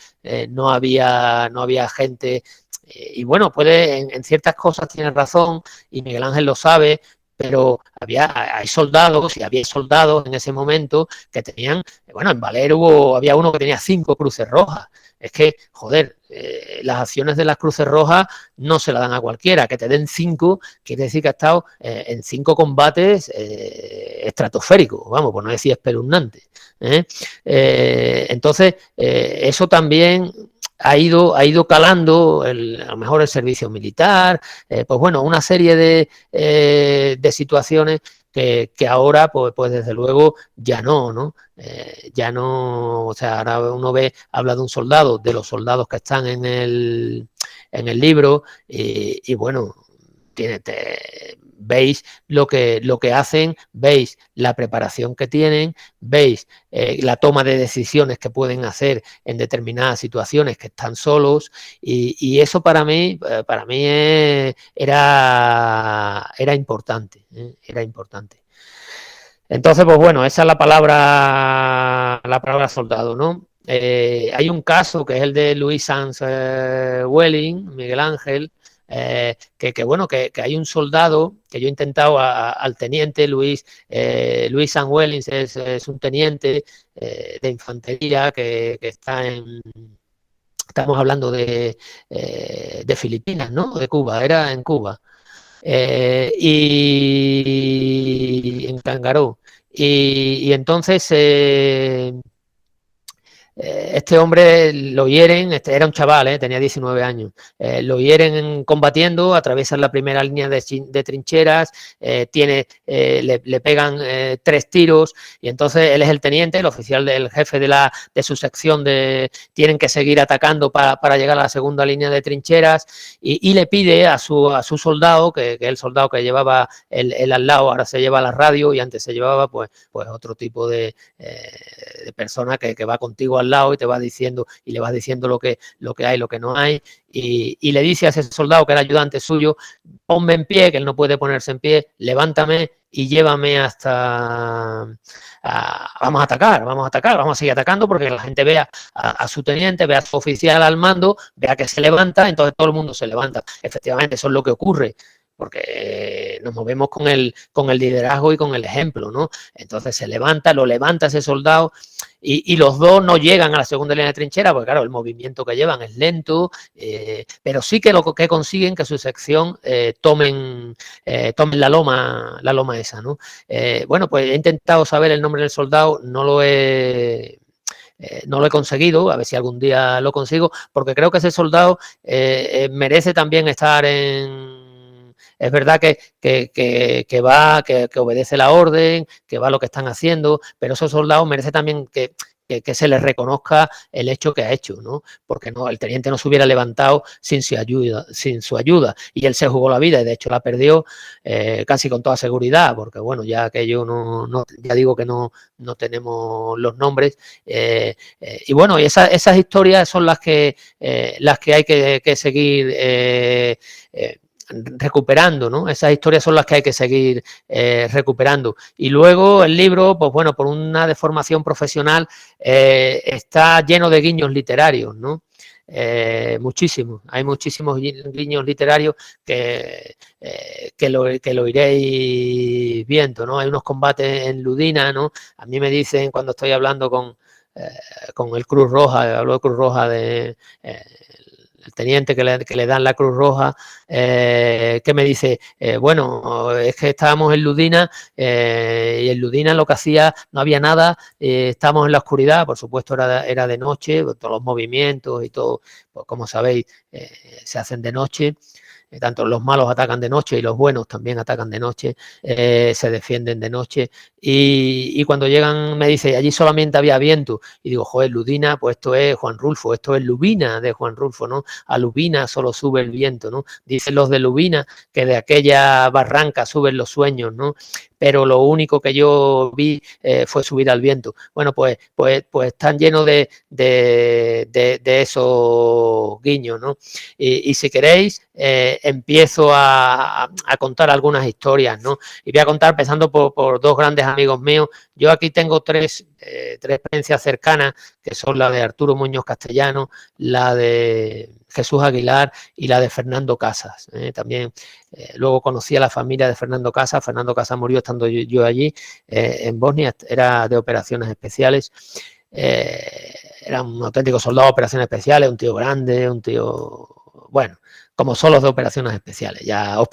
no había gente, y bueno, en ciertas cosas tiene razón, y Miguel Ángel lo sabe, pero había soldados en ese momento que tenían, bueno, en Valer había uno que tenía 5 cruces rojas. Es que, joder, las acciones de las cruces rojas no se la dan a cualquiera. Que te den 5 quiere decir que ha estado en 5 combates estratosféricos, vamos, por no decir espeluznantes. Entonces, eso también ha ido calando a lo mejor el servicio militar, pues bueno, una serie de situaciones que ahora, pues desde luego, ya no, ¿no? Ya no, o sea, ahora uno habla de un soldado, de los soldados que están en el libro, y bueno, veis lo que hacen, veis la preparación que tienen, veis la toma de decisiones que pueden hacer en determinadas situaciones que están solos, y eso para mí era importante, era importante. Entonces, pues bueno, esa es la palabra soldado, ¿no? Hay un caso que es el de Louis Sans Welling, Miguel Ángel, que bueno, que hay un soldado que yo he intentado al teniente Luis Sans Welling, es un teniente de infantería que está estamos hablando de Filipinas, ¿no? De Cuba, era en Cuba. Y en Cangaró. Y entonces este hombre lo hieren, era un chaval, tenía 19 años, lo hieren combatiendo, atraviesan la primera línea de trincheras, le pegan 3 tiros, y entonces él es el teniente, el oficial, el jefe de su sección, tienen que seguir atacando para llegar a la segunda línea de trincheras, y le pide a su soldado, que es el soldado que llevaba él al lado, ahora se lleva la radio, y antes se llevaba pues otro tipo de persona que va contigo al lado y te va diciendo, y le vas diciendo lo que hay, lo que no hay, y le dice a ese soldado que era ayudante suyo, ponme en pie, que él no puede ponerse en pie, levántame y llévame vamos a atacar, vamos a seguir atacando, porque la gente vea a su teniente, vea a su oficial al mando, vea que se levanta, entonces todo el mundo se levanta. Efectivamente, eso es lo que ocurre, porque nos movemos con el liderazgo y con el ejemplo, ¿no? Entonces lo levanta ese soldado, y los dos no llegan a la segunda línea de trinchera, porque claro, el movimiento que llevan es lento, pero sí que lo que consiguen que su sección tomen la loma esa, ¿no? Bueno, pues he intentado saber el nombre del soldado, no lo he conseguido, a ver si algún día lo consigo, porque creo que ese soldado merece también estar es verdad que obedece la orden, que va a lo que están haciendo, pero esos soldados merecen también que se les reconozca el hecho que ha hecho, ¿no? Porque el teniente no se hubiera levantado sin su ayuda, y él se jugó la vida, y de hecho la perdió casi con toda seguridad, porque bueno, ya aquello ya digo que no tenemos los nombres, y bueno, y esas historias son las que hay que seguir recuperando, ¿no? Esas historias son las que hay que seguir recuperando. Y luego el libro, pues bueno, por una deformación profesional, está lleno de guiños literarios, ¿no? Muchísimos, hay muchísimos guiños literarios que lo iréis viendo, ¿no? Hay unos combates en Ludina, ¿no? A mí me dicen, cuando estoy hablando con el Cruz Roja, hablo de Cruz Roja teniente que le dan la Cruz Roja, que me dice, bueno, es que estábamos en Ludina y en Ludina lo que hacía, no había nada, estábamos en la oscuridad, por supuesto era de noche, todos los movimientos y todo, pues como sabéis, se hacen de noche. Tanto los malos atacan de noche y los buenos también atacan de noche, se defienden de noche y cuando llegan me dice, allí solamente había viento y digo, joder, Ludina, pues esto es Juan Rulfo, esto es Lubina de Juan Rulfo, ¿no? A Lubina solo sube el viento, ¿no? Dicen los de Lubina que de aquella barranca suben los sueños, ¿no? Pero lo único que yo vi fue subir al viento. Bueno, pues están llenos de esos guiños, ¿no? Y si queréis, empiezo a contar algunas historias, ¿no? Y voy a contar empezando por dos grandes amigos míos. Yo aquí tengo tres experiencias cercanas, que son la de Arturo Muñoz Castellano, la de Jesús Aguilar y la de Fernando Casas. También luego conocí a la familia de Fernando Casas. Fernando Casas murió estando yo allí, en Bosnia, era de operaciones especiales. Era un auténtico soldado de operaciones especiales, un tío grande, un tío, bueno, como son los de operaciones especiales, ya os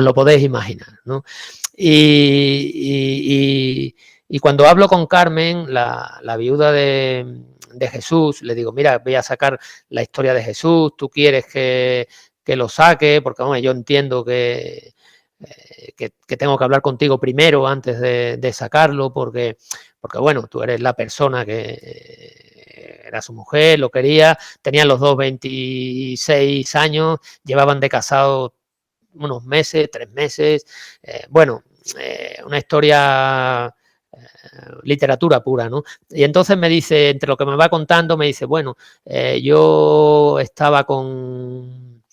lo podéis imaginar, ¿no? Y cuando hablo con Carmen, la viuda de Jesús, le digo, mira, voy a sacar la historia de Jesús, tú quieres que lo saque, porque bueno, yo entiendo que tengo que hablar contigo primero antes de sacarlo, porque bueno, tú eres la persona que era su mujer, lo quería, tenían los dos 26 años, llevaban de casado unos meses, 3 meses, bueno, una historia, literatura pura, ¿no? Y entonces me dice, entre lo que me va contando, me dice, bueno, yo estaba con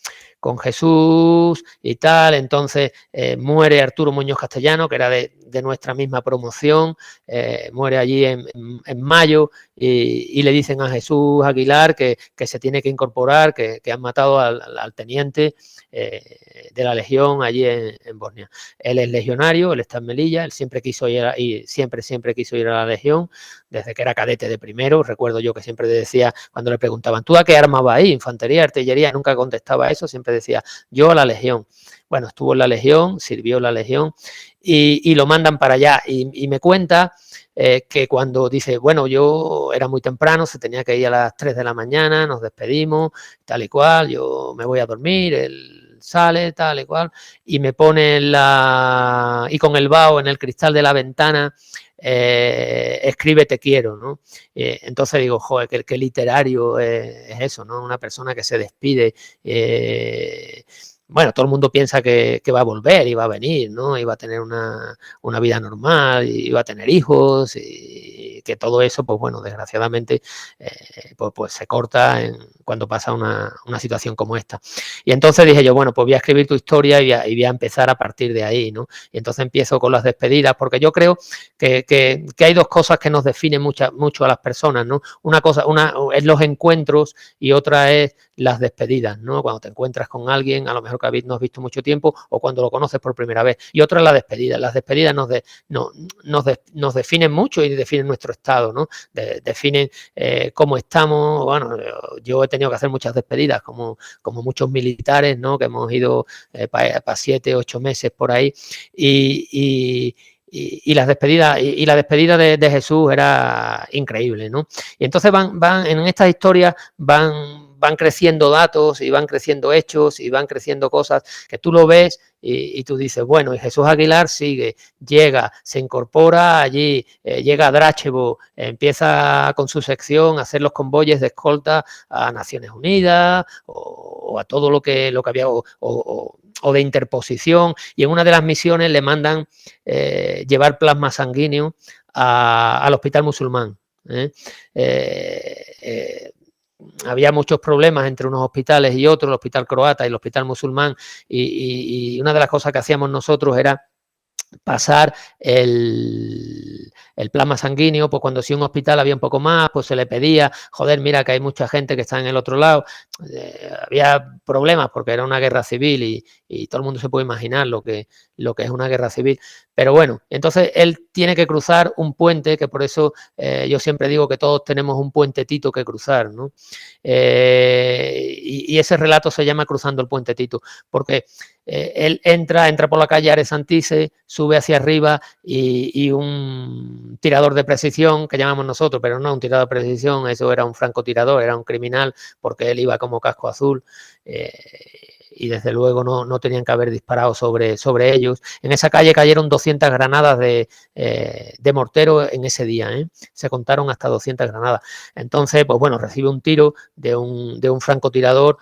Jesús y tal, entonces muere Arturo Muñoz Castellano, que era de nuestra misma promoción, muere allí en mayo y le dicen a Jesús Aguilar que se tiene que incorporar, que han matado al teniente de la Legión allí en Bosnia. Él es legionario, él está en Melilla, él siempre quiso ir siempre quiso ir a la Legión, desde que era cadete de primero. Recuerdo yo que siempre decía, cuando le preguntaban, ¿tú a qué arma vas ahí? Infantería, artillería, nunca contestaba eso, siempre decía, yo a la Legión. Bueno, estuvo en la Legión, sirvió en la Legión y lo mandan para allá y me cuenta que cuando dice, bueno, yo era muy temprano, se tenía que ir a las 3 de la mañana, nos despedimos, tal y cual, yo me voy a dormir, él sale, tal y cual, y me pone y con el vaho en el cristal de la ventana, escribe te quiero, ¿no? Entonces digo, joder, qué literario es eso, ¿no? Una persona que se despide, bueno, todo el mundo piensa que va a volver y va a venir, ¿no? Y va a tener una vida normal, y va a tener hijos, y que todo eso, pues bueno, desgraciadamente, pues se corta cuando pasa una situación como esta. Y entonces dije yo, bueno, pues voy a escribir tu historia y voy a empezar a partir de ahí, ¿no? Y entonces empiezo con las despedidas, porque yo creo que hay dos cosas que nos definen mucho a las personas, ¿no? Una es los encuentros y otra es las despedidas, ¿no? Cuando te encuentras con alguien, a lo mejor que no has visto mucho tiempo, o cuando lo conoces por primera vez. Y otra es la despedida. Las despedidas nos definen mucho y definen nuestro estado, ¿no? Definen cómo estamos. Bueno, yo he tenido que hacer muchas despedidas, como muchos militares, ¿no? Que hemos ido para 7, 8 meses por ahí. Y las despedidas, y la despedida de Jesús era increíble, ¿no? Y entonces en estas historias van creciendo datos y van creciendo hechos y van creciendo cosas que tú lo ves y tú dices, bueno, y Jesús Aguilar sigue, llega, se incorpora allí, llega a Drachevo, empieza con su sección a hacer los convoyes de escolta a Naciones Unidas o a todo lo que había o de interposición, y en una de las misiones le mandan llevar plasma sanguíneo al hospital musulmán. Había muchos problemas entre unos hospitales y otros, el hospital croata y el hospital musulmán, y una de las cosas que hacíamos nosotros era pasar el plasma sanguíneo, pues cuando si un hospital había un poco más, pues se le pedía, joder, mira que hay mucha gente que está en el otro lado, había problemas porque era una guerra civil y todo el mundo se puede imaginar lo que es una guerra civil, pero bueno, entonces él tiene que cruzar un puente, que por eso yo siempre digo que todos tenemos un puente Tito que cruzar, ¿no? Y ese relato se llama Cruzando el puente Tito, porque él entra por la calle Ares Santice, sube hacia arriba y un tirador de precisión, que llamamos nosotros, pero no un tirador de precisión, eso era un francotirador, era un criminal, porque él iba como casco azul, y desde luego no tenían que haber disparado sobre ellos. En esa calle cayeron 200 granadas de mortero en ese día, ¿eh? Se contaron hasta 200 granadas. Entonces, pues bueno, recibe un tiro de un francotirador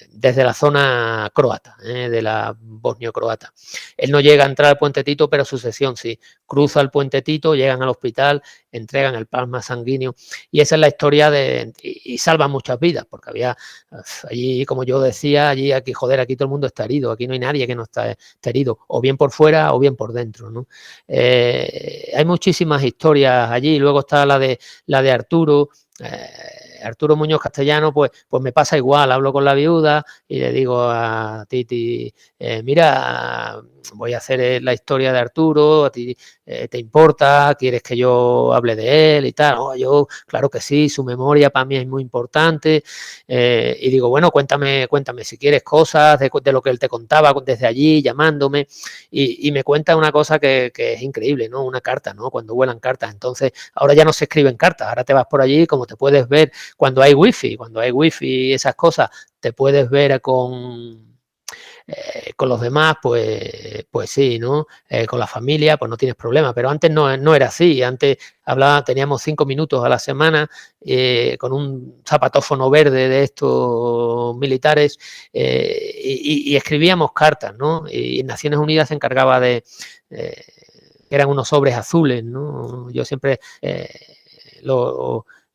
desde la zona croata, de la bosnio-croata. Él no llega a entrar al puente Tito, pero su sección sí. Cruza el puente Tito, llegan al hospital, entregan el plasma sanguíneo y esa es la historia y salvan muchas vidas, porque había allí, como yo decía, aquí todo el mundo está herido, aquí no hay nadie que no está herido, o bien por fuera o bien por dentro, ¿no? Hay muchísimas historias allí, luego está la de Arturo. Arturo Muñoz Castellano, pues me pasa igual, hablo con la viuda y le digo a Titi, mira, voy a hacer la historia de Arturo, a ti te importa, quieres que yo hable de él y tal. Oh, yo, claro que sí, su memoria para mí es muy importante, y digo, bueno, cuéntame si quieres cosas de lo que él te contaba desde allí, llamándome, y me cuenta una cosa que es increíble, ¿no? Una carta, ¿no? Cuando vuelan cartas, entonces ahora ya no se escriben cartas, ahora te vas por allí, como te puedes ver cuando hay wifi y esas cosas, te puedes ver con los demás, pues sí, ¿no? Con la familia, pues no tienes problema, pero antes no era así, antes teníamos 5 minutos a la semana con un zapatófono verde de estos militares y escribíamos cartas, ¿no? Y Naciones Unidas se encargaba eran unos sobres azules, ¿no? Yo siempre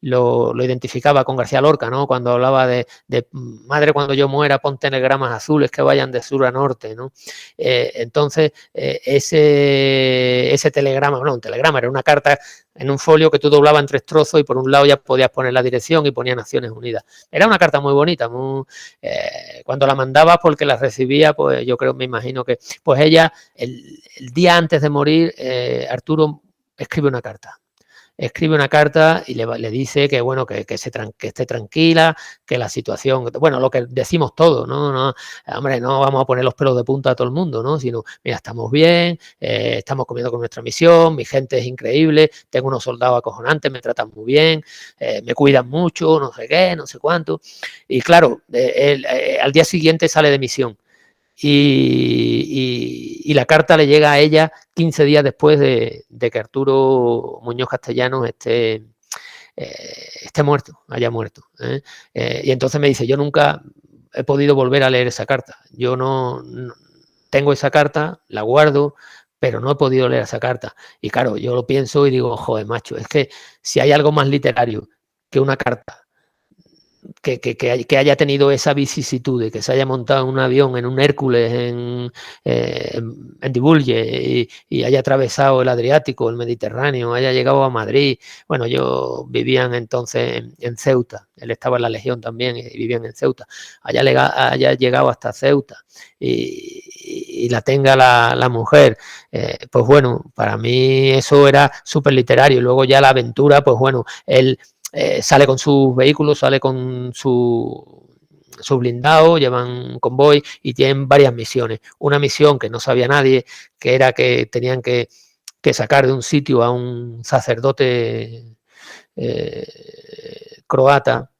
lo identificaba con García Lorca, ¿no? Cuando hablaba de madre, cuando yo muera, pon telegramas azules que vayan de sur a norte, ¿no? Entonces, ese telegrama, no, un telegrama, era una carta en un folio que tú doblabas en 3 trozos y por un lado ya podías poner la dirección y ponía Naciones Unidas. Era una carta muy bonita, cuando la mandaba porque la recibía, pues yo me imagino que, pues ella, el día antes de morir, Arturo escribe una carta y le dice que bueno, que esté tranquila, que la situación, bueno, lo que decimos todos, ¿no? Hombre, no vamos a poner los pelos de punta a todo el mundo, ¿no? Sino, mira, estamos bien, estamos comiendo con nuestra misión, mi gente es increíble, tengo unos soldados acojonantes, me tratan muy bien, me cuidan mucho, no sé qué, no sé cuánto. Y claro, al día siguiente sale de misión. Y la carta le llega a ella 15 días después de que Arturo Muñoz Castellanos esté muerto, haya muerto. Y entonces me dice, yo nunca he podido volver a leer esa carta. Yo no tengo esa carta, la guardo, pero no he podido leer esa carta. Y claro, yo lo pienso y digo, joder, macho, es que si hay algo más literario que una carta, que haya tenido esa vicisitud de que se haya montado en un avión, en un Hércules, en Divulge y haya atravesado el Adriático, el Mediterráneo, haya llegado a Madrid. Bueno, yo vivían entonces en Ceuta, él estaba en la Legión también y vivían en Ceuta, haya llegado hasta Ceuta y la tenga la mujer, pues bueno, para mí eso era súper literario. Y luego ya la aventura, pues bueno, él sale con sus vehículos, sale con su blindado, llevan un convoy y tienen varias misiones. Una misión que no sabía nadie, que era que tenían que sacar de un sitio a un sacerdote croata,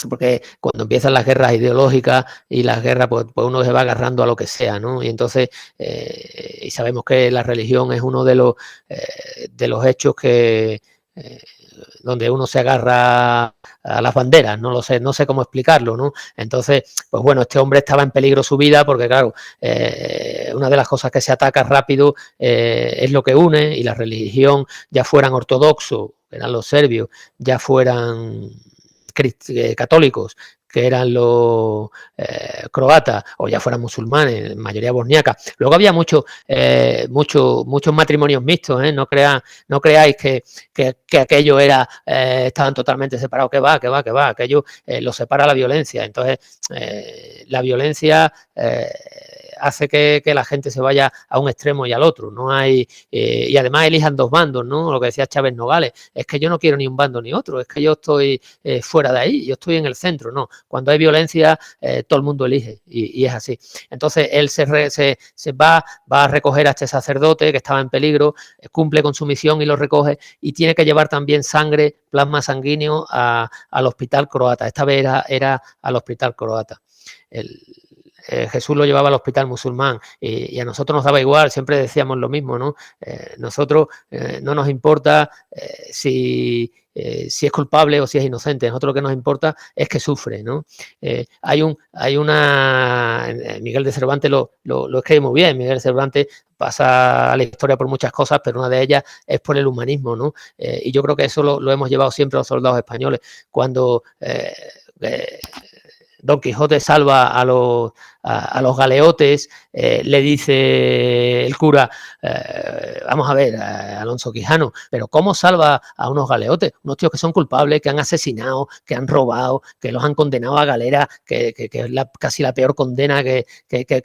porque cuando empiezan las guerras ideológicas y las guerras, pues uno se va agarrando a lo que sea, ¿no? Y entonces, y sabemos que la religión es uno de los hechos que donde uno se agarra a las banderas, no sé cómo explicarlo, ¿no? Entonces, pues bueno, este hombre estaba en peligro su vida porque, claro, una de las cosas que se ataca rápido es lo que une, y la religión, ya fueran ortodoxos, que eran los serbios, ya fueran católicos, que eran los croatas, o ya fueran musulmanes, mayoría bosniaca. Luego había muchos matrimonios mixtos, no creáis que aquello estaban totalmente separados, que va, aquello lo separa la violencia. Entonces, la violencia hace que la gente se vaya a un extremo y al otro. No hay y además elijan dos bandos, ¿no? Lo que decía Chávez Nogales, es que yo no quiero ni un bando ni otro, es que yo estoy fuera de ahí, yo estoy en el centro, no. Cuando hay violencia, todo el mundo elige y es así. Entonces él se va a recoger a este sacerdote que estaba en peligro, cumple con su misión y lo recoge, y tiene que llevar también sangre, plasma sanguíneo al hospital croata. Esta vez era al hospital croata. Jesús lo llevaba al hospital musulmán y a nosotros nos daba igual, siempre decíamos lo mismo, ¿no? Nosotros no nos importa si es culpable o si es inocente. A nosotros lo que nos importa es que sufre, ¿no? Miguel de Cervantes lo escribe muy bien. Miguel de Cervantes pasa a la historia por muchas cosas, pero una de ellas es por el humanismo, ¿no? Y yo creo que eso lo hemos llevado siempre los soldados españoles. Cuando Don Quijote salva a los galeotes, le dice el cura, vamos a ver, Alonso Quijano, pero ¿cómo salva a unos galeotes? Unos tíos que son culpables, que han asesinado, que han robado, que los han condenado a galera, que es casi la peor condena que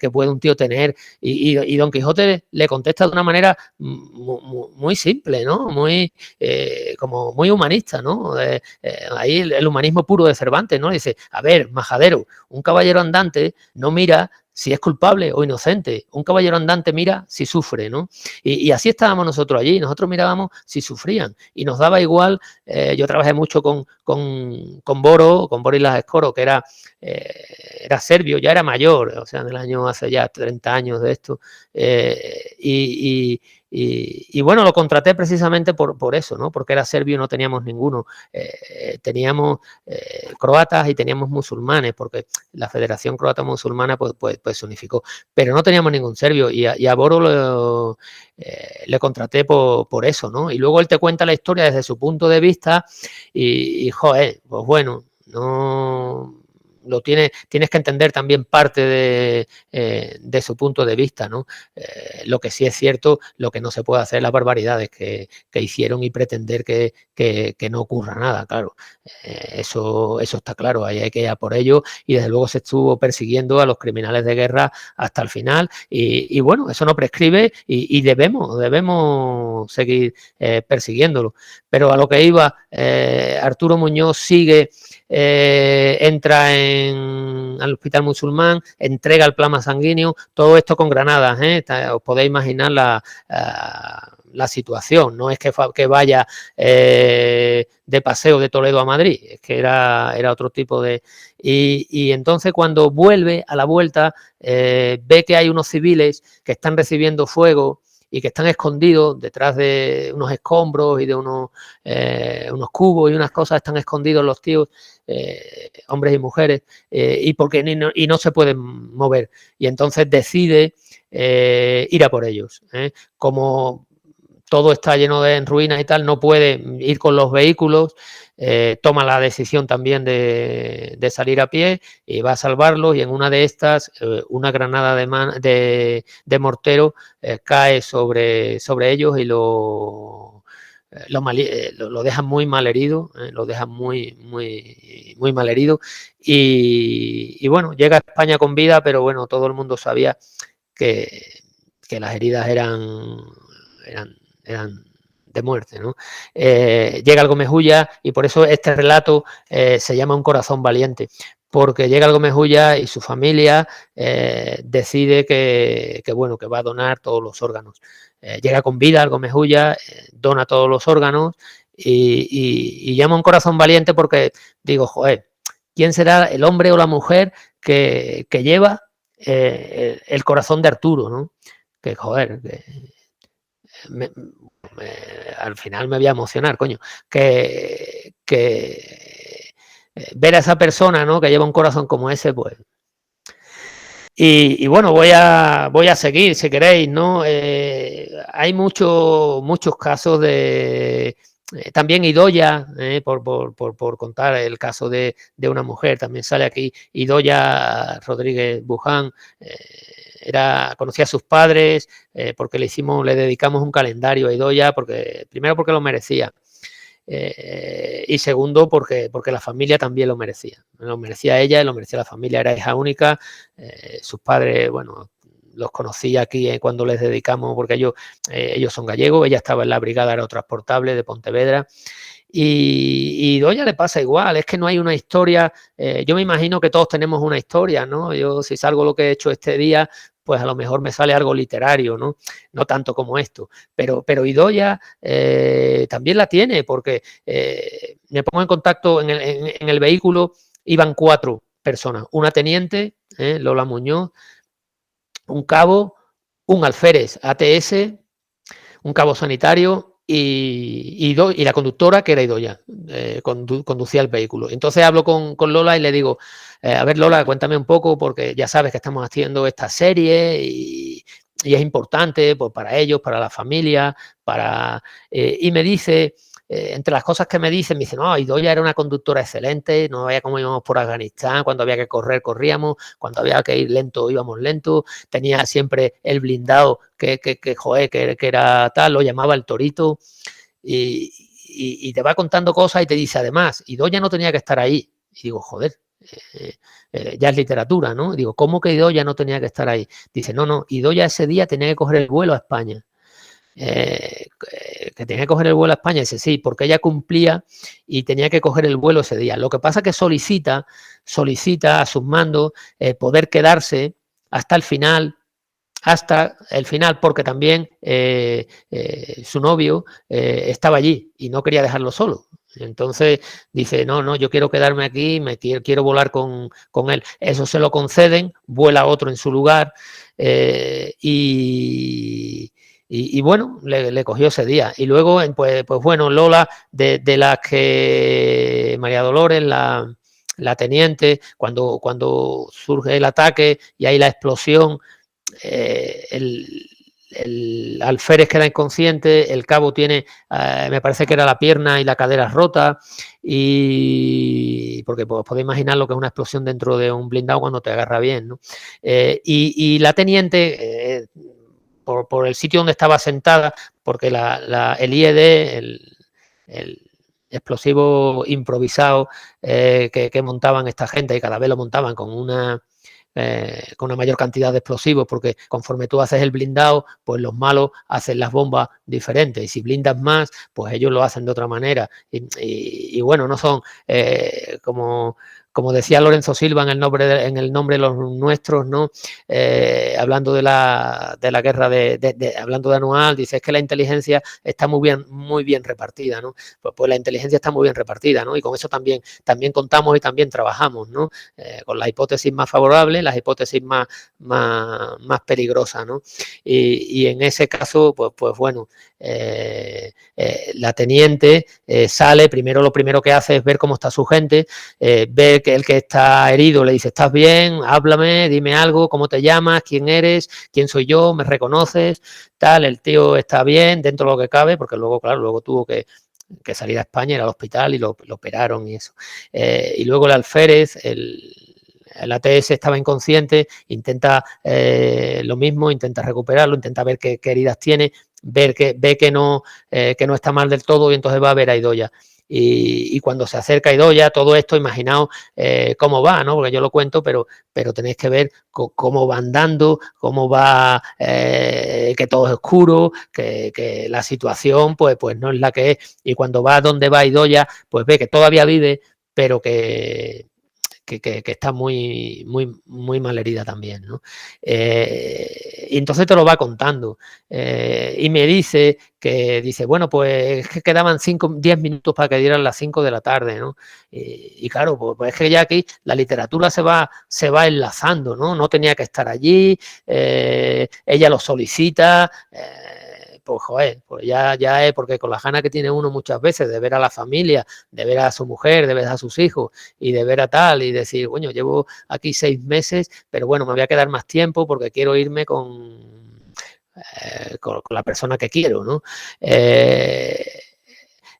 puede un tío tener. Y Don Quijote le contesta de una manera muy simple, ¿no? Como muy humanista, ¿no? Ahí el humanismo puro de Cervantes, ¿no? Dice, a ver, majadero, un caballero andante no mira si es culpable o inocente. Un caballero andante mira si sufre, ¿no? Y así estábamos nosotros allí. Nosotros mirábamos si sufrían y nos daba igual. Yo trabajé mucho con Boris Lascoro, que era serbio, ya era mayor, o sea, en el año hace ya 30 años de esto. Y bueno, lo contraté precisamente por eso, ¿no? Porque era serbio y no teníamos ninguno. Teníamos croatas y teníamos musulmanes, porque la Federación Croata Musulmana pues se unificó. Pero no teníamos ningún serbio y a Boro le contraté por eso, ¿no? Y luego él te cuenta la historia desde su punto de vista y joder, pues bueno, no... tienes que entender también parte de su punto de vista, ¿no? Lo que sí es cierto, lo que no se puede hacer, las barbaridades que hicieron y pretender que no ocurra nada, claro. Eso está claro, ahí hay que ir a por ello y desde luego se estuvo persiguiendo a los criminales de guerra hasta el final y bueno, eso no prescribe y debemos seguir persiguiéndolo. Pero a lo que iba, Arturo Muñoz sigue... entra al hospital musulmán, entrega el plasma sanguíneo, todo esto con granadas, os podéis imaginar la situación, no es que vaya de paseo de Toledo a Madrid, es que era otro tipo de... Y entonces cuando vuelve, a la vuelta, ve que hay unos civiles que están recibiendo fuego y que están escondidos detrás de unos escombros y de unos cubos y unas cosas, están escondidos los tíos, hombres y mujeres, y no se pueden mover. Y entonces decide ir a por ellos. Como todo está lleno de ruinas y tal, no puede ir con los vehículos, toma la decisión también de salir a pie y va a salvarlos, y en una de estas una granada de mortero cae sobre ellos y lo dejan muy mal herido, muy mal herido y bueno, llega a España con vida, pero bueno, todo el mundo sabía que las heridas eran de muerte, ¿no? Llega al Gómez Ulla y por eso este relato se llama Un corazón valiente, porque llega al Gómez Ulla y su familia decide que va a donar todos los órganos. Llega con vida al Gómez Ulla, dona todos los órganos y llama Un corazón valiente porque digo, joder, ¿quién será el hombre o la mujer que lleva el corazón de Arturo, ¿no? Que joder, al final me voy a emocionar, coño, que ver a esa persona, ¿no? Que lleva un corazón como ese, pues. Y bueno, voy a seguir, si queréis, ¿no? Hay muchos casos de También Idoia, por contar el caso de una mujer, también sale aquí Idoia Rodríguez Buján, conocía a sus padres, porque le dedicamos un calendario a Idoia, primero porque lo merecía, y segundo porque la familia también lo merecía ella, lo merecía la familia, era hija única, sus padres, bueno, los conocí aquí cuando les dedicamos, porque ellos son gallegos, ella estaba en la brigada aerotransportable de Pontevedra, y Idoia le pasa igual, es que no hay una historia, yo me imagino que todos tenemos una historia, ¿no? Yo si salgo lo que he hecho este día, pues a lo mejor me sale algo literario, ¿no? No tanto como esto, pero Idoia también la tiene, porque me pongo en contacto en el vehículo, iban 4 personas, una teniente, Lola Muñoz, un cabo, un alférez ATS, un cabo sanitario y la conductora, que era Idoia, conducía el vehículo. Entonces hablo con Lola y le digo, a ver, Lola, cuéntame un poco, porque ya sabes que estamos haciendo esta serie y es importante, pues, para ellos, para la familia, y me dice, entre las cosas que me dice, no, Idoia era una conductora excelente, no veía cómo íbamos por Afganistán, cuando había que correr, corríamos, cuando había que ir lento, íbamos lento, tenía siempre el blindado que era tal, lo llamaba el Torito, y te va contando cosas y te dice, además, Idoia no tenía que estar ahí. Y digo, joder, ya es literatura, ¿no? Digo, ¿cómo que Idoia no tenía que estar ahí? Dice, no, Idoia ese día tenía que coger el vuelo a España. Que tenía que coger el vuelo a España, dice, sí, porque ella cumplía y tenía que coger el vuelo ese día. Lo que pasa es que solicita a sus mandos poder quedarse hasta el final, porque también su novio estaba allí y no quería dejarlo solo. Entonces dice, no, yo quiero quedarme aquí, quiero volar con él. Eso se lo conceden, vuela otro en su lugar, y bueno, le cogió ese día. Y luego, pues bueno, Lola, de las que María Dolores, la teniente, cuando surge el ataque y hay la explosión, el alférez queda inconsciente, el cabo tiene, me parece que era la pierna y la cadera rota, y porque pues, podéis imaginar lo que es una explosión dentro de un blindado cuando te agarra bien, ¿no? Y la teniente, por el sitio donde estaba sentada, porque el IED, el explosivo improvisado que montaban esta gente, y cada vez lo montaban con una mayor cantidad de explosivos, porque conforme tú haces el blindado, pues los malos hacen las bombas diferentes, y si blindas más, pues ellos lo hacen de otra manera, y bueno, no son como decía Lorenzo Silva en el nombre de los nuestros, ¿no? Hablando de la guerra, hablando de Anual, dice, es que la inteligencia está muy bien repartida, ¿no? Pues la inteligencia está muy bien repartida, ¿no? Y con eso también contamos y también trabajamos, ¿no? Con las hipótesis más favorables, las hipótesis más peligrosas, ¿no? Y en ese caso, pues bueno, la teniente sale, lo primero que hace es ver cómo está su gente, ver que el que está herido le dice, ¿estás bien? Háblame, dime algo, ¿cómo te llamas? ¿Quién eres? ¿Quién soy yo? ¿Me reconoces? Tal, el tío está bien, dentro de lo que cabe, porque luego, claro, luego tuvo que salir a España, ir al hospital y lo operaron y eso. Y luego el alférez, el ATS estaba inconsciente, intenta lo mismo, intenta recuperarlo, intenta ver qué heridas tiene, ve que no está mal del todo, y entonces va a ver a Idoia. Y cuando se acerca a Idoia, todo esto, imaginaos cómo va, ¿no? Porque yo lo cuento, pero tenéis que ver cómo va andando, cómo va, que todo es oscuro, que la situación pues no es la que es. Y cuando va donde va Idoia, pues ve que todavía vive, pero que está muy mal herida también, ¿no? Y entonces te lo va contando, y me dice, bueno, pues es que quedaban 10 minutos para que dieran las 5 de la tarde, ¿no? Y claro, pues es que ya aquí la literatura se va enlazando, ¿no? No tenía que estar allí, ella lo solicita, pues joder, pues ya es, porque con las ganas que tiene uno muchas veces de ver a la familia, de ver a su mujer, de ver a sus hijos y de ver a tal, y decir, bueno, llevo aquí 6 meses, pero bueno, me voy a quedar más tiempo porque quiero irme con la persona que quiero, ¿no?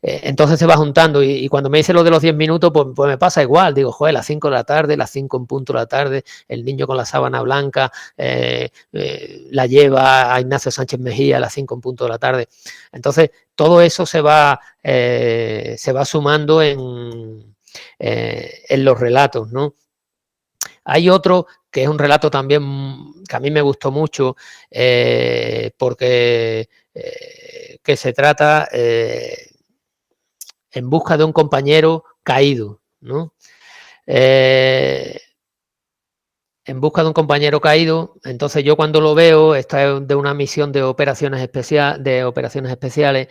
Entonces se va juntando y cuando me dice lo de los 10 minutos, pues me pasa igual. Digo, joder, las 5 de la tarde, las 5 en punto de la tarde, el niño con la sábana blanca la lleva a Ignacio Sánchez Mejía a las 5 en punto de la tarde. Entonces, todo eso se va sumando en los relatos, ¿no? Hay otro que es un relato también que a mí me gustó mucho porque que se trata en busca de un compañero caído, ¿no? En busca de un compañero caído, entonces yo cuando lo veo, esta es de una misión de operaciones especiales,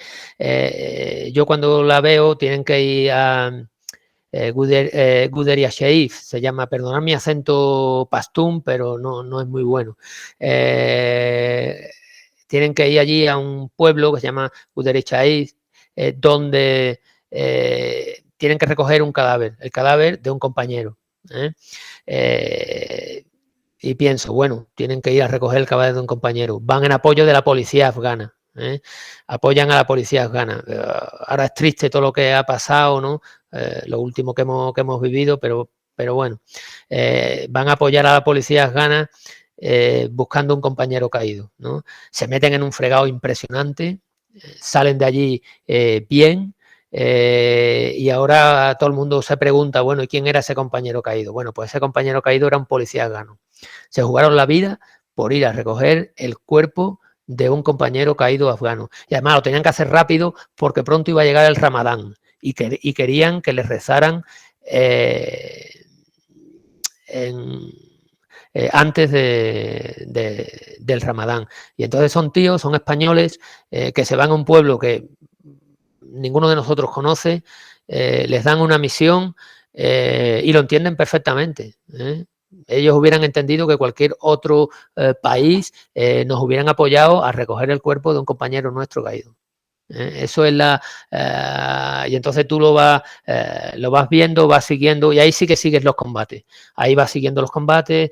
yo cuando la veo tienen que ir a Guderiya Sheif, se llama, perdonad mi acento pastún, pero no es muy bueno. Tienen que ir allí a un pueblo que se llama Guderiya Sheif, donde tienen que recoger un cadáver, el cadáver de un compañero. Y pienso, bueno, tienen que ir a recoger el cadáver de un compañero. Van en apoyo de la policía afgana. Apoyan a la policía afgana. Ahora es triste todo lo que ha pasado, ¿no? Lo último que hemos vivido, pero bueno, van a apoyar a la policía afgana buscando un compañero caído, ¿no? Se meten en un fregado impresionante, salen de allí bien. Y ahora todo el mundo se pregunta, bueno, ¿y quién era ese compañero caído? Bueno, pues ese compañero caído era un policía afgano. Se jugaron la vida por ir a recoger el cuerpo de un compañero caído afgano. Y además lo tenían que hacer rápido porque pronto iba a llegar el Ramadán y querían que les rezaran antes del Ramadán. Y entonces son tíos, son españoles que se van a un pueblo que ninguno de nosotros conoce, les dan una misión y lo entienden perfectamente. Ellos hubieran entendido que cualquier otro país nos hubieran apoyado a recoger el cuerpo de un compañero nuestro caído. Eso es y entonces tú lo vas viendo, vas siguiendo, y ahí sí que sigues los combates. Ahí vas siguiendo los combates,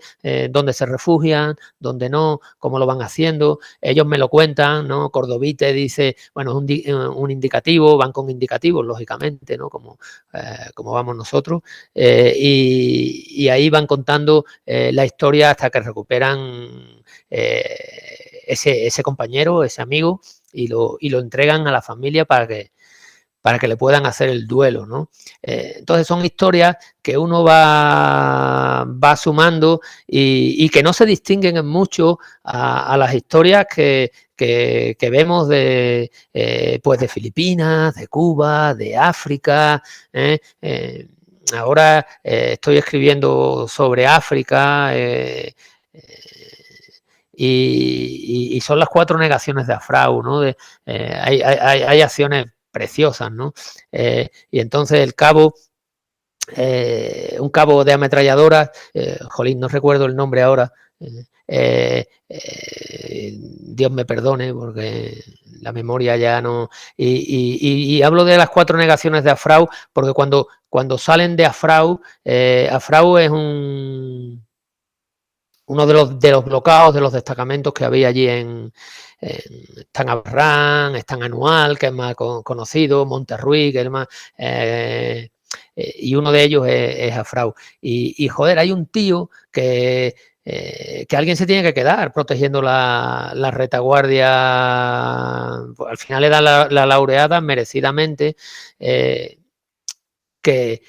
dónde se refugian, dónde no, cómo lo van haciendo. Ellos me lo cuentan, ¿no? Cordovite dice, bueno, es un indicativo, van con indicativos, lógicamente, ¿no? Como vamos nosotros. Y ahí van contando la historia hasta que recuperan ese compañero, ese amigo, y lo entregan a la familia para que le puedan hacer el duelo, ¿no? Entonces son historias que uno va sumando y que no se distinguen en mucho a las historias que vemos pues de Filipinas, de Cuba, de África. Ahora estoy escribiendo sobre África. Y son las 4 negaciones de Afrau, ¿no? Hay acciones preciosas, ¿no? Y entonces el cabo, un cabo de ametralladoras, jolín, no recuerdo el nombre ahora, Dios me perdone porque la memoria ya no... Y hablo de las 4 negaciones de Afrau porque cuando salen de Afrau, Afrau es uno de los blocados, de los destacamentos que había allí están Abarrán, están Anual, que es más conocido, Monterruy, que es más... y uno de ellos es Afrau. Y joder, hay un tío que alguien se tiene que quedar protegiendo la retaguardia. Pues al final le dan la laureada merecidamente, que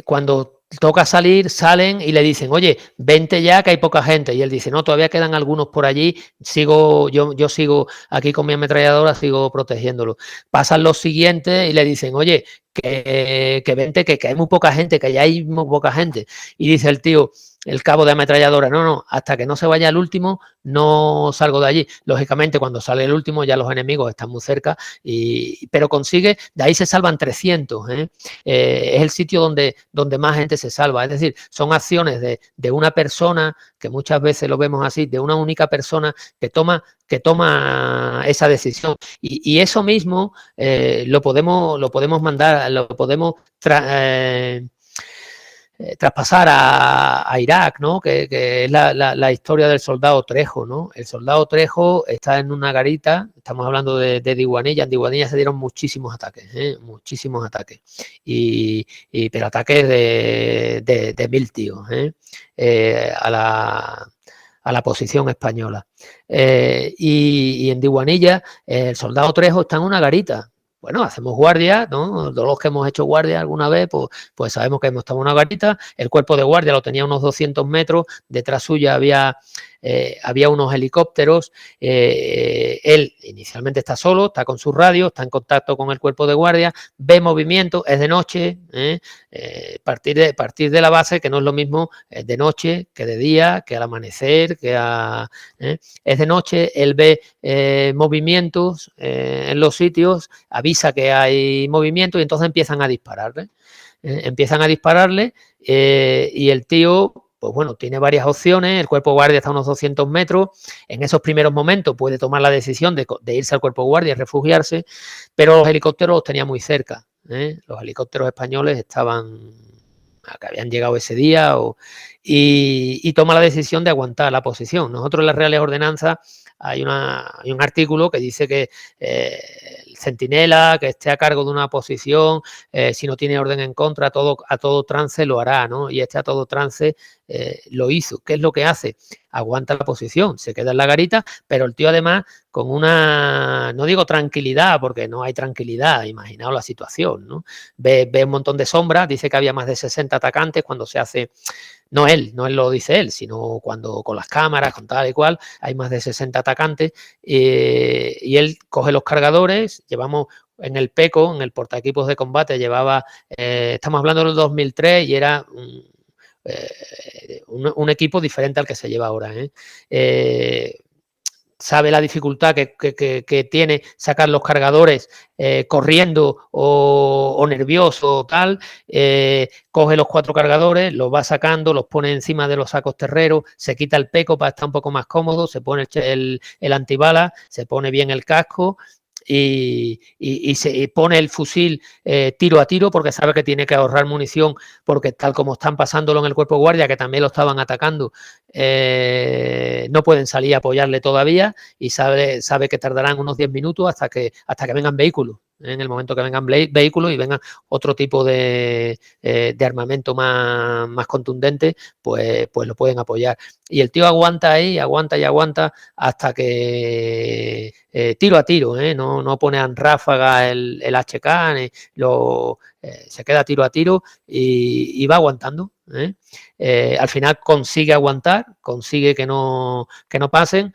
cuando toca salir, salen y le dicen, oye, vente ya que hay poca gente. Y él dice, no, todavía quedan algunos por allí, yo sigo aquí con mi ametralladora, sigo protegiéndolo. Pasan los siguientes y le dicen, oye, que vente, que hay muy poca gente, que ya hay muy poca gente. Y dice el tío, el cabo de ametralladora, no, hasta que no se vaya el último, no salgo de allí. Lógicamente, cuando sale el último, ya los enemigos están muy cerca, pero consigue, de ahí se salvan 300. Es el sitio donde más gente se salva. Es decir, son acciones de una persona, que muchas veces lo vemos así, de una única persona que toma esa decisión. Y eso mismo lo podemos mandar, lo podemos traspasar a Irak, ¿no? Que es la historia del soldado Trejo, ¿no? El soldado Trejo está en una garita, estamos hablando de Diwanilla. En Diwanilla se dieron muchísimos ataques, muchísimos ataques, pero ataques de 1000 tíos, a la posición española. Y en Diwanilla el soldado Trejo está en una garita. Bueno, hacemos guardia, ¿no? Todos los que hemos hecho guardia alguna vez, pues sabemos que hemos estado en una garita. El cuerpo de guardia lo tenía a unos 200 metros. Detrás suya había unos helicópteros. Él inicialmente está solo, está con su radio, está en contacto con el cuerpo de guardia, ve movimiento, es de noche. Partir de la base, que no es lo mismo de noche que de día, que al amanecer, es de noche. Él ve movimientos en los sitios, avisa que hay movimiento y entonces empiezan a dispararle. Y el tío, pues bueno, tiene varias opciones. El cuerpo guardia está a unos 200 metros. En esos primeros momentos puede tomar la decisión de irse al cuerpo guardia y refugiarse, pero los helicópteros los tenía muy cerca. Los helicópteros españoles que habían llegado ese día y toma la decisión de aguantar la posición. Nosotros en las Reales Ordenanzas hay un artículo que dice que el centinela que esté a cargo de una posición, si no tiene orden en contra, a todo trance lo hará, ¿no? Y a todo trance lo hizo. ¿Qué es lo que hace? Aguanta la posición, se queda en la garita, pero el tío además con una, no digo tranquilidad, porque no hay tranquilidad, imaginaos la situación, ¿no? Ve un montón de sombras, dice que había más de 60 atacantes cuando se hace, no él lo dice él, sino cuando con las cámaras, con tal y cual, hay más de 60 atacantes, y él coge los cargadores. Llevamos en el PECO, en el portaequipos de combate, estamos hablando del 2003 y era un equipo diferente al que se lleva ahora. Sabe la dificultad que tiene sacar los cargadores corriendo o nervioso o tal. Coge los 4 cargadores, los va sacando, los pone encima de los sacos terreros, se quita el peco para estar un poco más cómodo, se pone el antibalas, se pone bien el casco y se pone el fusil tiro a tiro, porque sabe que tiene que ahorrar munición, porque tal como están pasándolo en el cuerpo guardia, que también lo estaban atacando, no pueden salir a apoyarle todavía, y sabe que tardarán unos 10 minutos hasta que vengan vehículos. En el momento que vengan vehículos y vengan otro tipo de armamento más contundente, pues lo pueden apoyar. Y el tío aguanta ahí, aguanta hasta que tiro a tiro, no pone en ráfaga el HK, se queda tiro a tiro y va aguantando. Al final consigue aguantar, consigue que no pasen.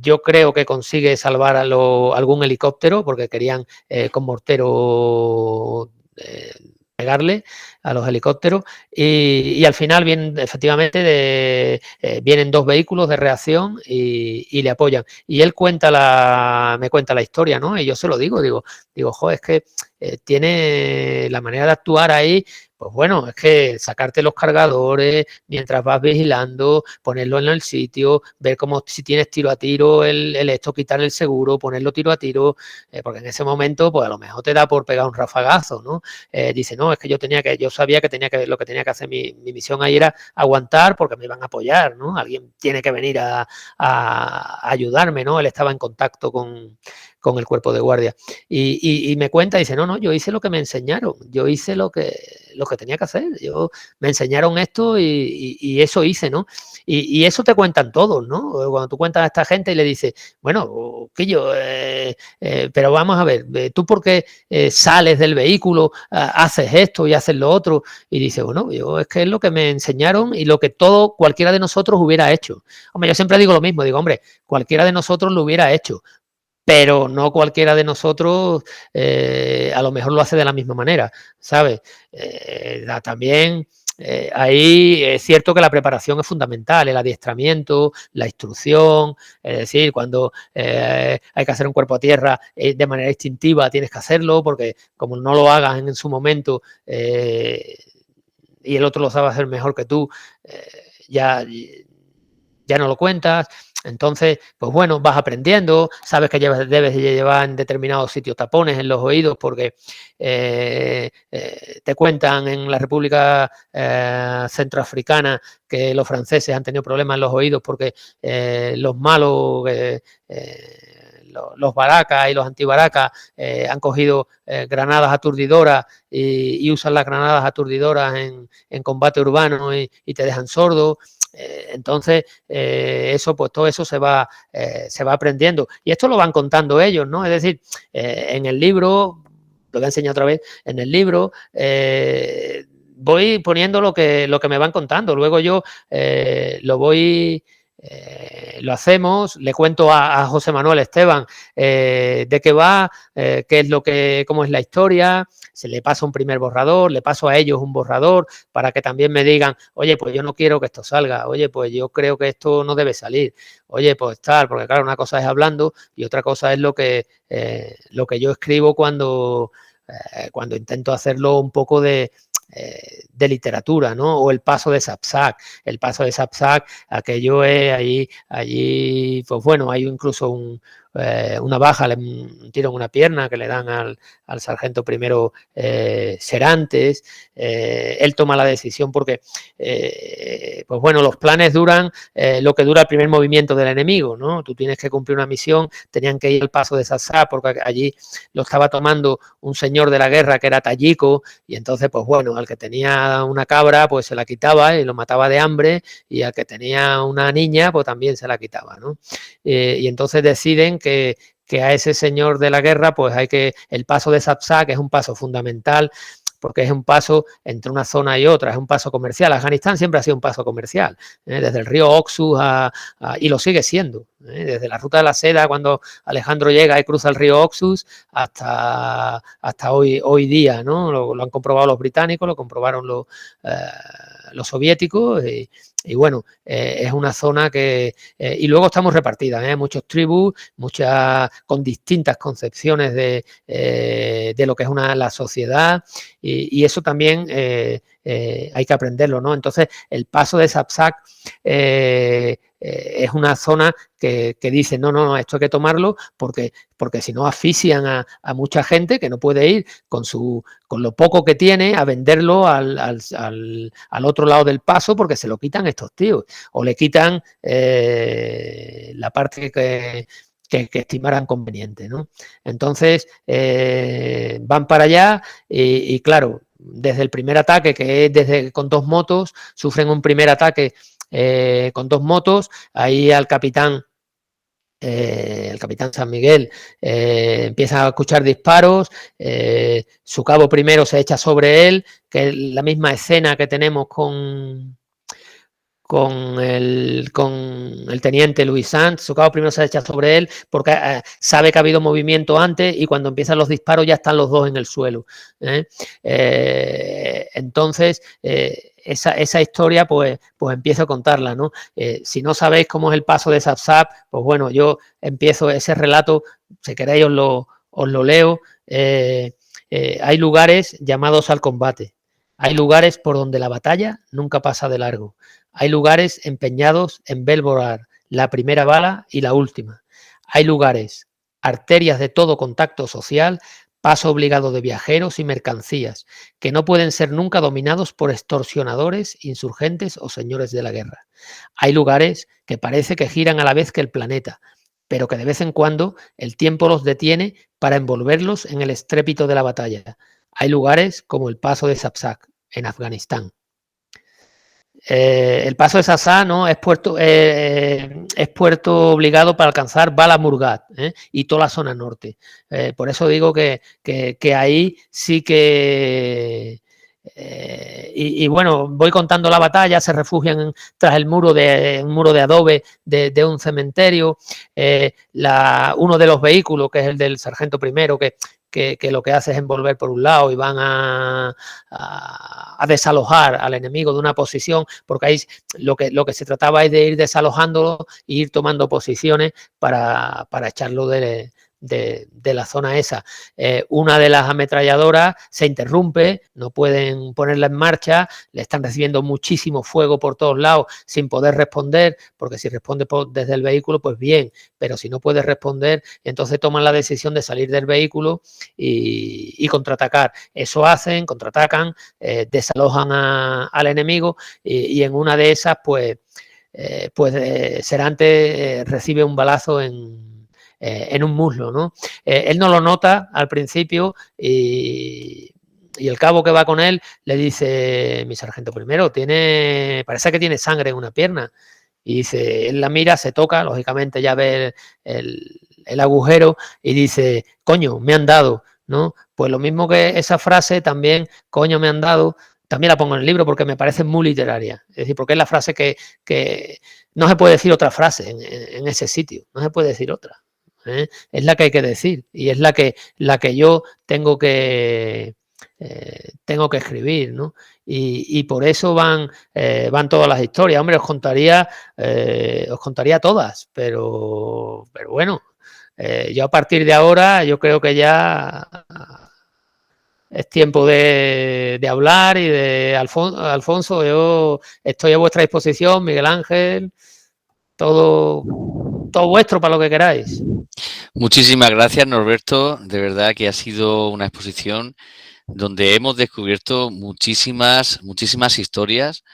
Yo creo que consigue salvar algún helicóptero, porque querían con mortero pegarle a los helicópteros, y al final efectivamente vienen 2 vehículos de reacción y le apoyan. Y él me cuenta la historia, ¿no? Y yo se lo digo, joder, es que tiene la manera de actuar ahí. Pues bueno, es que sacarte los cargadores mientras vas vigilando, ponerlo en el sitio, ver como si tienes tiro a tiro, quitar el seguro, ponerlo tiro a tiro, porque en ese momento pues a lo mejor te da por pegar un rafagazo, ¿no? Dice, no, es que yo sabía que lo que tenía que hacer, mi misión ahí era aguantar, porque me iban a apoyar, ¿no? Alguien tiene que venir a ayudarme, ¿no? Él estaba en contacto con el cuerpo de guardia. Y me cuenta, dice, no, yo hice lo que me enseñaron, yo hice lo que tenía que hacer, me enseñaron esto y eso hice, ¿no? Y eso te cuentan todos, ¿no? Cuando tú cuentas a esta gente y le dices, bueno, Quillo, pero vamos a ver, ¿tú por qué sales del vehículo, haces esto y haces lo otro? Y dice, bueno, es que es lo que me enseñaron y lo que cualquiera de nosotros hubiera hecho. Hombre, yo siempre digo lo mismo, hombre, cualquiera de nosotros lo hubiera hecho, pero no cualquiera de nosotros a lo mejor lo hace de la misma manera, ¿sabes? También ahí es cierto que la preparación es fundamental, el adiestramiento, la instrucción, es decir, cuando hay que hacer un cuerpo a tierra de manera instintiva tienes que hacerlo, porque como no lo hagas en su momento y el otro lo sabe hacer mejor que tú, ya no lo cuentas. Entonces, pues bueno, vas aprendiendo, sabes que debes llevar en determinados sitios tapones en los oídos porque te cuentan en la República Centroafricana que los franceses han tenido problemas en los oídos porque los malos, los baracas y los antibaracas han cogido granadas aturdidoras y usan las granadas aturdidoras en combate urbano y te dejan sordo. Entonces, eso, pues todo eso se va aprendiendo. Y esto lo van contando ellos, ¿no? Es decir, en el libro, lo voy a enseñar otra vez, en el libro voy poniendo lo que me van contando. Luego yo lo hacemos, le cuento a José Manuel Esteban de qué va, cómo es la historia, se le pasa un primer borrador, le paso a ellos un borrador para que también me digan, oye, pues yo no quiero que esto salga, oye, pues yo creo que esto no debe salir, oye, pues tal, porque claro, una cosa es hablando y otra cosa es lo que yo escribo cuando intento hacerlo un poco de literatura, ¿no? O el paso de Sapsac. El paso de Sapsac, aquello es allí, pues bueno, hay incluso una baja, un tiro en una pierna que le dan al sargento primero Serantes. Él toma la decisión porque, pues bueno, los planes duran lo que dura el primer movimiento del enemigo, ¿no? Tú tienes que cumplir una misión, tenían que ir al paso de Sapsac porque allí lo estaba tomando un señor de la guerra que era tayico y entonces, pues bueno, al que tenía una cabra, pues se la quitaba y lo mataba de hambre y al que tenía una niña, pues también se la quitaba, ¿no? Y entonces deciden que a ese señor de la guerra, pues el paso de Sapsac es un paso fundamental porque es un paso entre una zona y otra, es un paso comercial. Afganistán siempre ha sido un paso comercial, desde el río Oxus y lo sigue siendo, desde la ruta de la seda, cuando Alejandro llega y cruza el río Oxus, hasta hoy día, ¿no? Lo han comprobado los británicos, lo comprobaron los soviéticos y bueno, es una zona que... y luego estamos repartidas, muchas tribus, muchas con distintas concepciones de lo que es la sociedad y eso también hay que aprenderlo, ¿no? Entonces, el paso de Sapsac es una zona que dice, no, esto hay que tomarlo porque si no asfixian a mucha gente que no puede ir con lo poco que tiene a venderlo al otro lado del paso porque se lo quitan estos tíos o le quitan la parte que estimaran conveniente, ¿no? Entonces van para allá y claro, desde el primer ataque, que es con 2 motos, sufren un primer ataque con 2 motos, ahí el capitán San Miguel empieza a escuchar disparos, su cabo primero se echa sobre él, que es la misma escena que tenemos con el teniente Luis Sanz. Su cabo primero se echa sobre él porque sabe que ha habido movimiento antes y cuando empiezan los disparos ya están los dos en el suelo. Entonces, esa historia pues empiezo a contarla, ¿no? Si no sabéis cómo es el paso de Sapsac, pues bueno, yo empiezo ese relato, si queréis os lo leo. Hay lugares llamados al combate. Hay lugares por donde la batalla nunca pasa de largo. Hay lugares empeñados en ver volar la primera bala y la última. Hay lugares, arterias de todo contacto social, paso obligado de viajeros y mercancías, que no pueden ser nunca dominados por extorsionadores, insurgentes o señores de la guerra. Hay lugares que parece que giran a la vez que el planeta, pero que de vez en cuando el tiempo los detiene para envolverlos en el estrépito de la batalla. Hay lugares como el paso de Sapsac, en Afganistán. El paso de Sapsac, ¿no? es puerto obligado para alcanzar Bala Murghab y toda la zona norte. Por eso digo que ahí sí que... y bueno, voy contando la batalla, se refugian tras un muro de adobe de un cementerio. Uno de los vehículos, que es el del sargento primero, que lo que hace es envolver por un lado y van a desalojar al enemigo de una posición, porque ahí lo que se trataba es de ir desalojándolo e ir tomando posiciones para echarlo de de la zona esa. Una de las ametralladoras se interrumpe, no pueden ponerla en marcha, le están recibiendo muchísimo fuego por todos lados sin poder responder, porque si responde desde el vehículo, pues bien, pero si no puede responder, entonces toman la decisión de salir del vehículo y contraatacar. Eso hacen, contraatacan, desalojan al enemigo y en una de esas, pues Serante recibe un balazo en un muslo, ¿no? Él no lo nota al principio y el cabo que va con él le dice: mi sargento primero, parece que tiene sangre en una pierna. Y dice, él la mira, se toca, lógicamente ya ve el agujero y dice: coño, me han dado, ¿no? Pues lo mismo que esa frase también, coño, me han dado, también la pongo en el libro porque me parece muy literaria. Es decir, porque es la frase que no se puede decir otra frase en ese sitio, no se puede decir otra. Es la que hay que decir y es la que yo tengo que escribir, ¿no? Y por eso van todas las historias. Hombre, os contaría todas, pero bueno, yo a partir de ahora yo creo que ya es tiempo de hablar y de Alfonso, yo estoy a vuestra disposición, Miguel Ángel, todo vuestro para lo que queráis. Muchísimas gracias, Norberto. De verdad que ha sido una exposición donde hemos descubierto muchísimas historias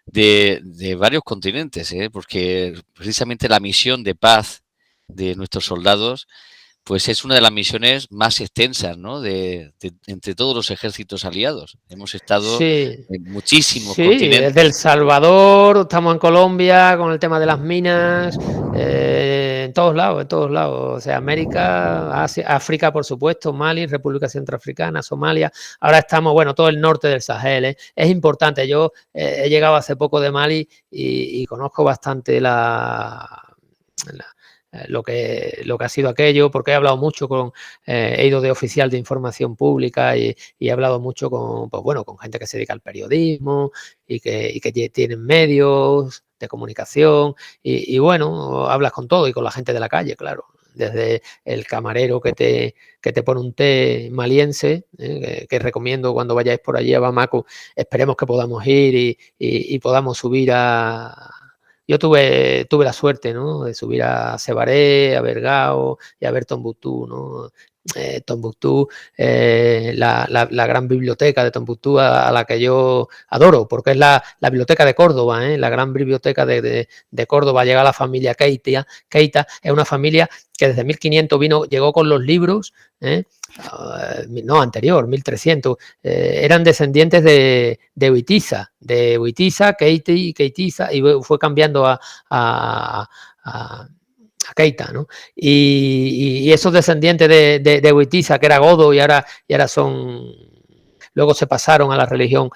de varios continentes, porque precisamente la misión de paz de nuestros soldados pues es una de las misiones más extensas, ¿no? Entre todos los ejércitos aliados. Hemos estado en muchísimos continentes. Desde El Salvador, estamos en Colombia con el tema de las minas, en todos lados. O sea, América, Asia, África, por supuesto, Mali, República Centroafricana, Somalia. Ahora estamos, todo el norte del Sahel. Es importante. Yo he llegado hace poco de Mali y conozco bastante lo que ha sido aquello, porque he hablado mucho he ido de oficial de información pública y he hablado mucho con gente que se dedica al periodismo y que tienen medios de comunicación y hablas con todo y con la gente de la calle, claro. Desde el camarero que te pone un té maliense, que recomiendo cuando vayáis por allí a Bamako, esperemos que podamos ir y podamos subir Yo tuve la suerte, ¿no?, de subir a Sebaré, a Bergao y a ver Tombuctú, ¿no? Tombuctú, la gran biblioteca de Tombuctú a la que yo adoro, porque es la biblioteca de Córdoba, la gran biblioteca de Córdoba. Llega la familia Keita, es una familia que desde 1500 llegó con los libros, no, anterior, 1300, eran descendientes de Huitiza, Keitiza, y fue cambiando a Keita, ¿no? Y esos descendientes de Huitiza, que era godo y ahora luego se pasaron a la religión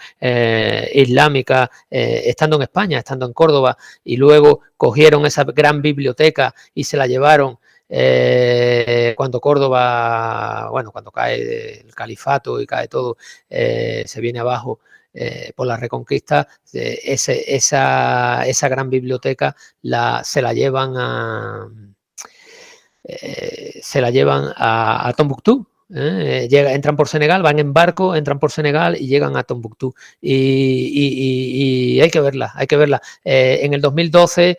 islámica, estando en España, estando en Córdoba, y luego cogieron esa gran biblioteca y se la llevaron cuando Córdoba, cuando cae el califato y cae todo, se viene abajo por la Reconquista, esa gran biblioteca se la llevan a Tombuctú. Entran por Senegal, van en barco, entran por Senegal y llegan a Tombuctú. Y hay que verla. En el 2012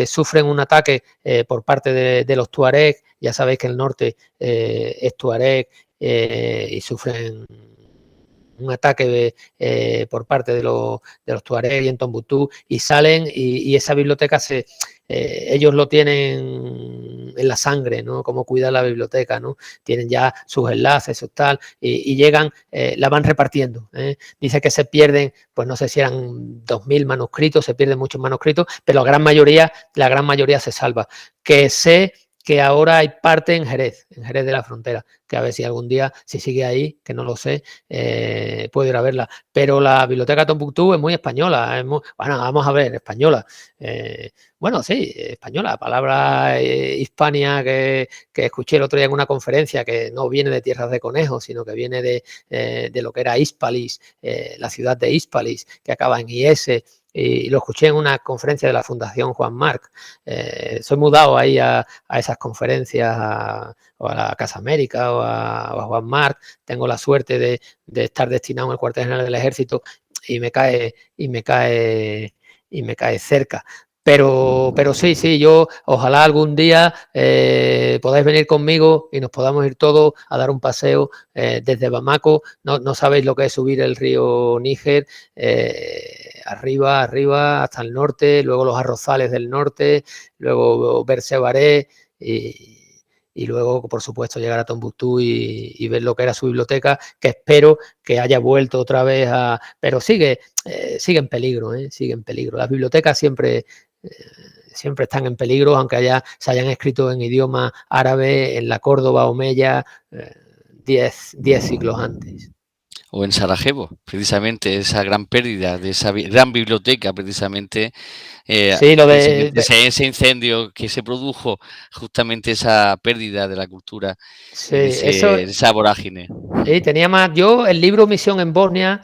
sufren un ataque por parte de los tuareg. Ya sabéis que el norte es tuareg y sufren un ataque por parte de los tuareg en Tombuctú y salen y esa biblioteca ellos lo tienen en la sangre, ¿no? Cómo cuidar la biblioteca, ¿no? Tienen ya sus enlaces, tal, y llegan, la van repartiendo. Dice que se pierden, pues no sé si eran 2000 manuscritos, se pierden muchos manuscritos, pero la gran mayoría se salva. Que sé que ahora hay parte en Jerez de la Frontera, que a ver si algún día, si sigue ahí, que no lo sé, puedo ir a verla. Pero la biblioteca Tombuctú es muy española, vamos a ver, española. Sí, española, palabra hispania que escuché el otro día en una conferencia, que no viene de tierras de conejos, sino que viene de lo que era Hispalis, la ciudad de Hispalis, que acaba en IS, y lo escuché en una conferencia de la Fundación Juan Marc. Soy mudado ahí a esas conferencias, o a la Casa América o a Juan Marc. Tengo la suerte de estar destinado en el cuartel general del Ejército y me cae cerca. Pero sí, yo ojalá algún día podáis venir conmigo y nos podamos ir todos a dar un paseo desde Bamako. No sabéis lo que es subir el río Níger, arriba hasta el norte, luego los arrozales del norte, luego ver Sebaré y luego, por supuesto, llegar a Tombuctú y ver lo que era su biblioteca, que espero que haya vuelto otra vez a... Pero sigue en peligro, sigue en peligro. Las bibliotecas siempre están en peligro, aunque se hayan escrito en idioma árabe en la Córdoba omeya 10 siglos antes. O en Sarajevo, precisamente esa gran pérdida de esa gran biblioteca, precisamente, sí, ese incendio que se produjo, justamente esa pérdida de la cultura, sí, esa vorágine. Sí, tenía más. Yo, el libro Misión en Bosnia,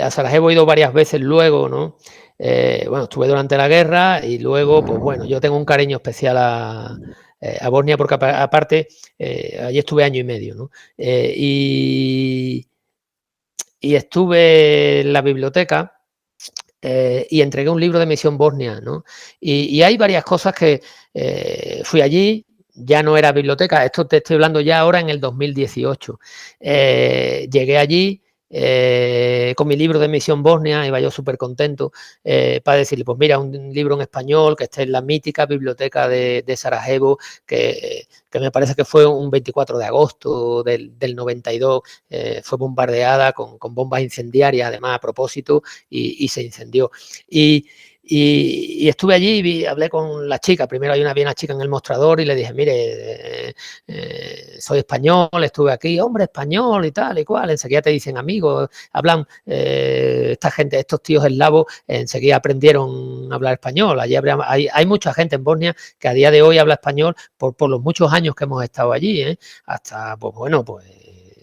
a Sarajevo he ido varias veces luego, ¿no? Bueno, estuve durante la guerra y luego, pues bueno, yo tengo un cariño especial a Bosnia porque aparte allí estuve año y medio, ¿no? Y estuve en la biblioteca y entregué un libro de Misión Bosnia, ¿no? Y hay varias cosas que fui allí. Ya no era biblioteca, esto te estoy hablando ya ahora en el 2018. Llegué allí con mi libro de Misión Bosnia, iba yo súper contento para decirle, pues mira, un libro en español que está en la mítica biblioteca de Sarajevo, que me parece que fue un 24 de agosto del 92, fue bombardeada con bombas incendiarias, además a propósito, y se incendió. Y estuve allí y hablé con la chica. Primero había una chica en el mostrador y le dije, mire, soy español, estuve aquí, hombre, español y tal y cual. Enseguida te dicen amigos, hablan, esta gente, estos tíos eslavos, enseguida aprendieron a hablar español. Allí hay mucha gente en Bosnia que a día de hoy habla español por los muchos años que hemos estado allí, hasta, pues bueno, pues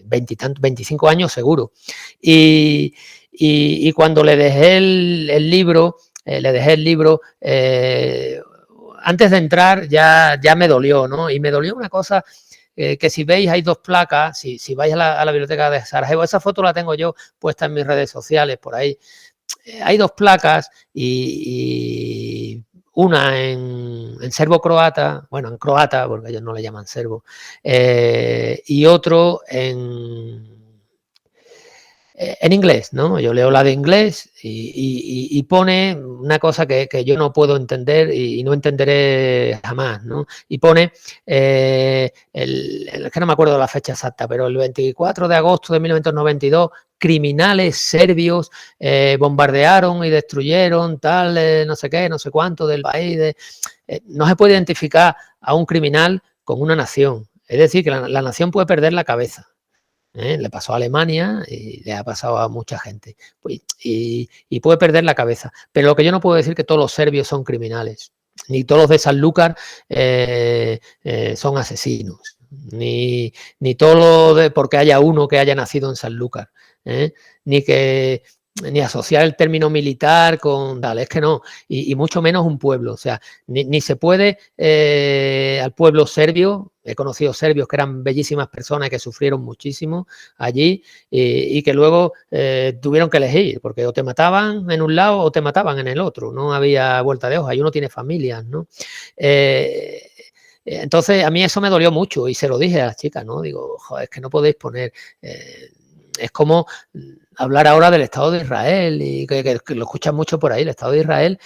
25 años seguro. Y cuando le dejé el libro, antes de entrar ya me dolió, ¿no? Y me dolió una cosa, que si veis hay dos placas, si vais a la biblioteca de Sarajevo, esa foto la tengo yo puesta en mis redes sociales, por ahí. Hay dos placas y una en serbo-croata, bueno, en croata, porque ellos no le llaman serbo, y otro en inglés, ¿no? Yo leo la de inglés y pone una cosa que yo no puedo entender y no entenderé jamás, ¿no? Y pone, es que no me acuerdo de la fecha exacta, pero el 24 de agosto de 1992, criminales serbios bombardearon y destruyeron tal, no sé qué, no sé cuánto del país. No se puede identificar a un criminal con una nación. Es decir, que la nación puede perder la cabeza. Le pasó a Alemania y le ha pasado a mucha gente. Y puede perder la cabeza. Pero lo que yo no puedo decir es que todos los serbios son criminales. Ni todos los de Sanlúcar son asesinos. Ni todos porque haya uno que haya nacido en Sanlúcar. Ni asociar el término militar con tal, es que no, y mucho menos un pueblo, o sea, ni se puede al pueblo serbio. He conocido serbios que eran bellísimas personas que sufrieron muchísimo allí y que luego tuvieron que elegir, porque o te mataban en un lado o te mataban en el otro, no había vuelta de hoja, y uno tiene familias, ¿no? Entonces a mí eso me dolió mucho y se lo dije a las chicas, ¿no? Digo, joder, es que no podéis poner... es como hablar ahora del Estado de Israel y que lo escuchan mucho por ahí, el Estado de Israel.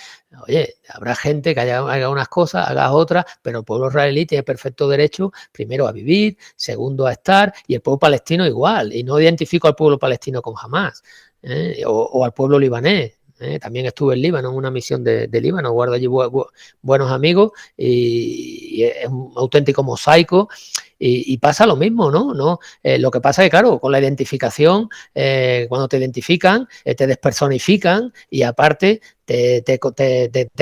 Oye, habrá gente que haga unas cosas, haga otras, pero el pueblo israelí tiene perfecto derecho, primero a vivir, segundo a estar, y el pueblo palestino igual. Y no identifico al pueblo palestino con Hamás, o al pueblo libanés. También estuve en Líbano, en una misión de Líbano, guardo allí buenos amigos y es un auténtico mosaico. Y pasa lo mismo, ¿no? Lo que pasa es que, claro, con la identificación, cuando te identifican, te despersonifican y aparte te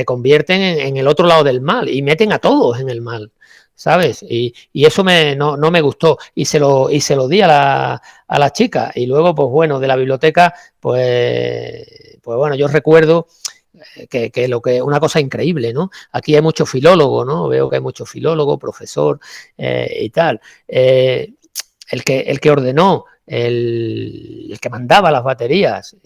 convierten en el otro lado del mal y meten a todos en el mal, ¿sabes? Y eso no me gustó y se lo di a la chica. Y luego, pues bueno, de la biblioteca, pues bueno, yo recuerdo una cosa increíble, ¿no? Aquí hay mucho filólogo, ¿no? Veo que hay mucho filólogo, profesor y tal. El que ordenó, el que mandaba las baterías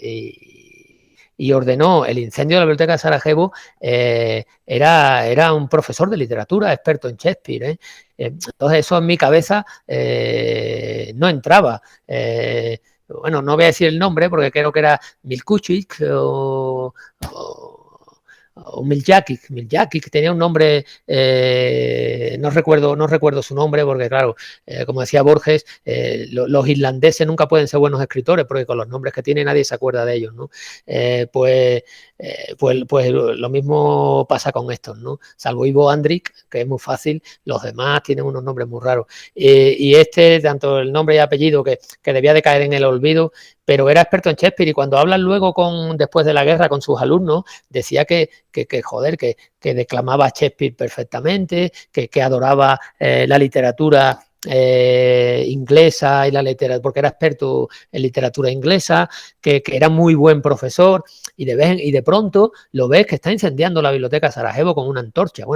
y ordenó el incendio de la biblioteca de Sarajevo, era un profesor de literatura, experto en Shakespeare. Entonces eso en mi cabeza no entraba. Bueno, no voy a decir el nombre porque creo que era Milkučić o Miljakic, tenía un nombre, no recuerdo su nombre porque claro, como decía Borges, los irlandeses nunca pueden ser buenos escritores porque con los nombres que tienen nadie se acuerda de ellos, ¿no? Pues lo mismo pasa con estos, ¿no? Salvo Ivo Andrić, que es muy fácil, los demás tienen unos nombres muy raros. Y tanto el nombre y apellido que debía de caer en el olvido, pero era experto en Shakespeare, y cuando hablan luego después de la guerra con sus alumnos, decía que declamaba Shakespeare perfectamente, que adoraba la literatura inglesa y la literatura, porque era experto en literatura inglesa, que era muy buen profesor, y de pronto lo ves que está incendiando la biblioteca de Sarajevo con una antorcha,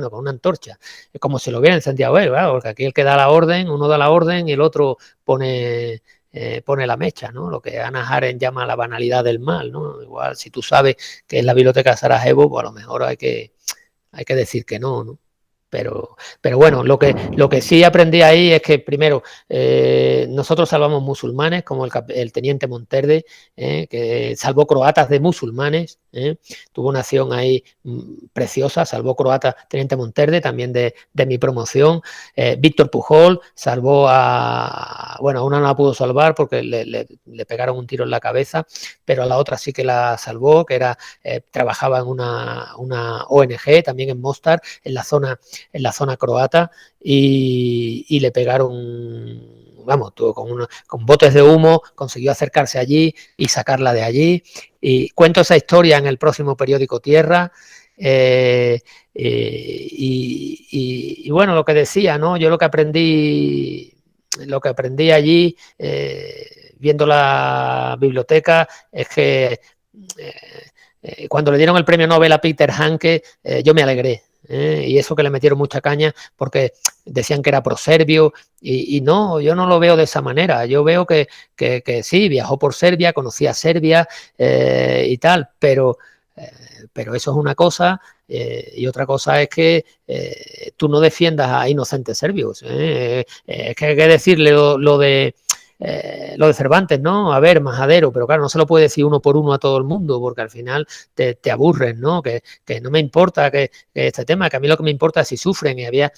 es como si lo hubiera incendiado él, ¿verdad? Porque aquí el que da la orden, uno da la orden y el otro pone la mecha, ¿no? Lo que Hannah Arendt llama la banalidad del mal, ¿no? Igual, si tú sabes que es la biblioteca de Sarajevo, pues a lo mejor hay que decir que no, ¿no? Pero bueno, lo que sí aprendí ahí es que primero nosotros salvamos musulmanes, como el teniente Monterde, que salvó croatas de musulmanes, tuvo una acción ahí preciosa, salvó croatas, teniente Monterde, también de mi promoción. Víctor Pujol salvó a una no la pudo salvar porque le pegaron un tiro en la cabeza, pero a la otra sí que la salvó, que trabajaba en una ONG también en Mostar, en la zona croata, y le pegaron, con botes de humo, consiguió acercarse allí y sacarla de allí. Y cuento esa historia en el próximo periódico Tierra. Y bueno, lo que decía, ¿no? Yo lo que aprendí allí, viendo la biblioteca, es que cuando le dieron el premio Nobel a Peter Handke, yo me alegré. Y eso que le metieron mucha caña porque decían que era proserbio, y no, yo no lo veo de esa manera. Yo veo que sí, viajó por Serbia, conocía Serbia y tal, pero eso es una cosa, y otra cosa es que tú no defiendas a inocentes serbios. Es que hay que decirle lo de Cervantes, ¿no? A ver, majadero, pero claro, no se lo puede decir uno por uno a todo el mundo, porque al final te aburres, ¿no? Que no me importa que este tema, que a mí lo que me importa es si sufren, y había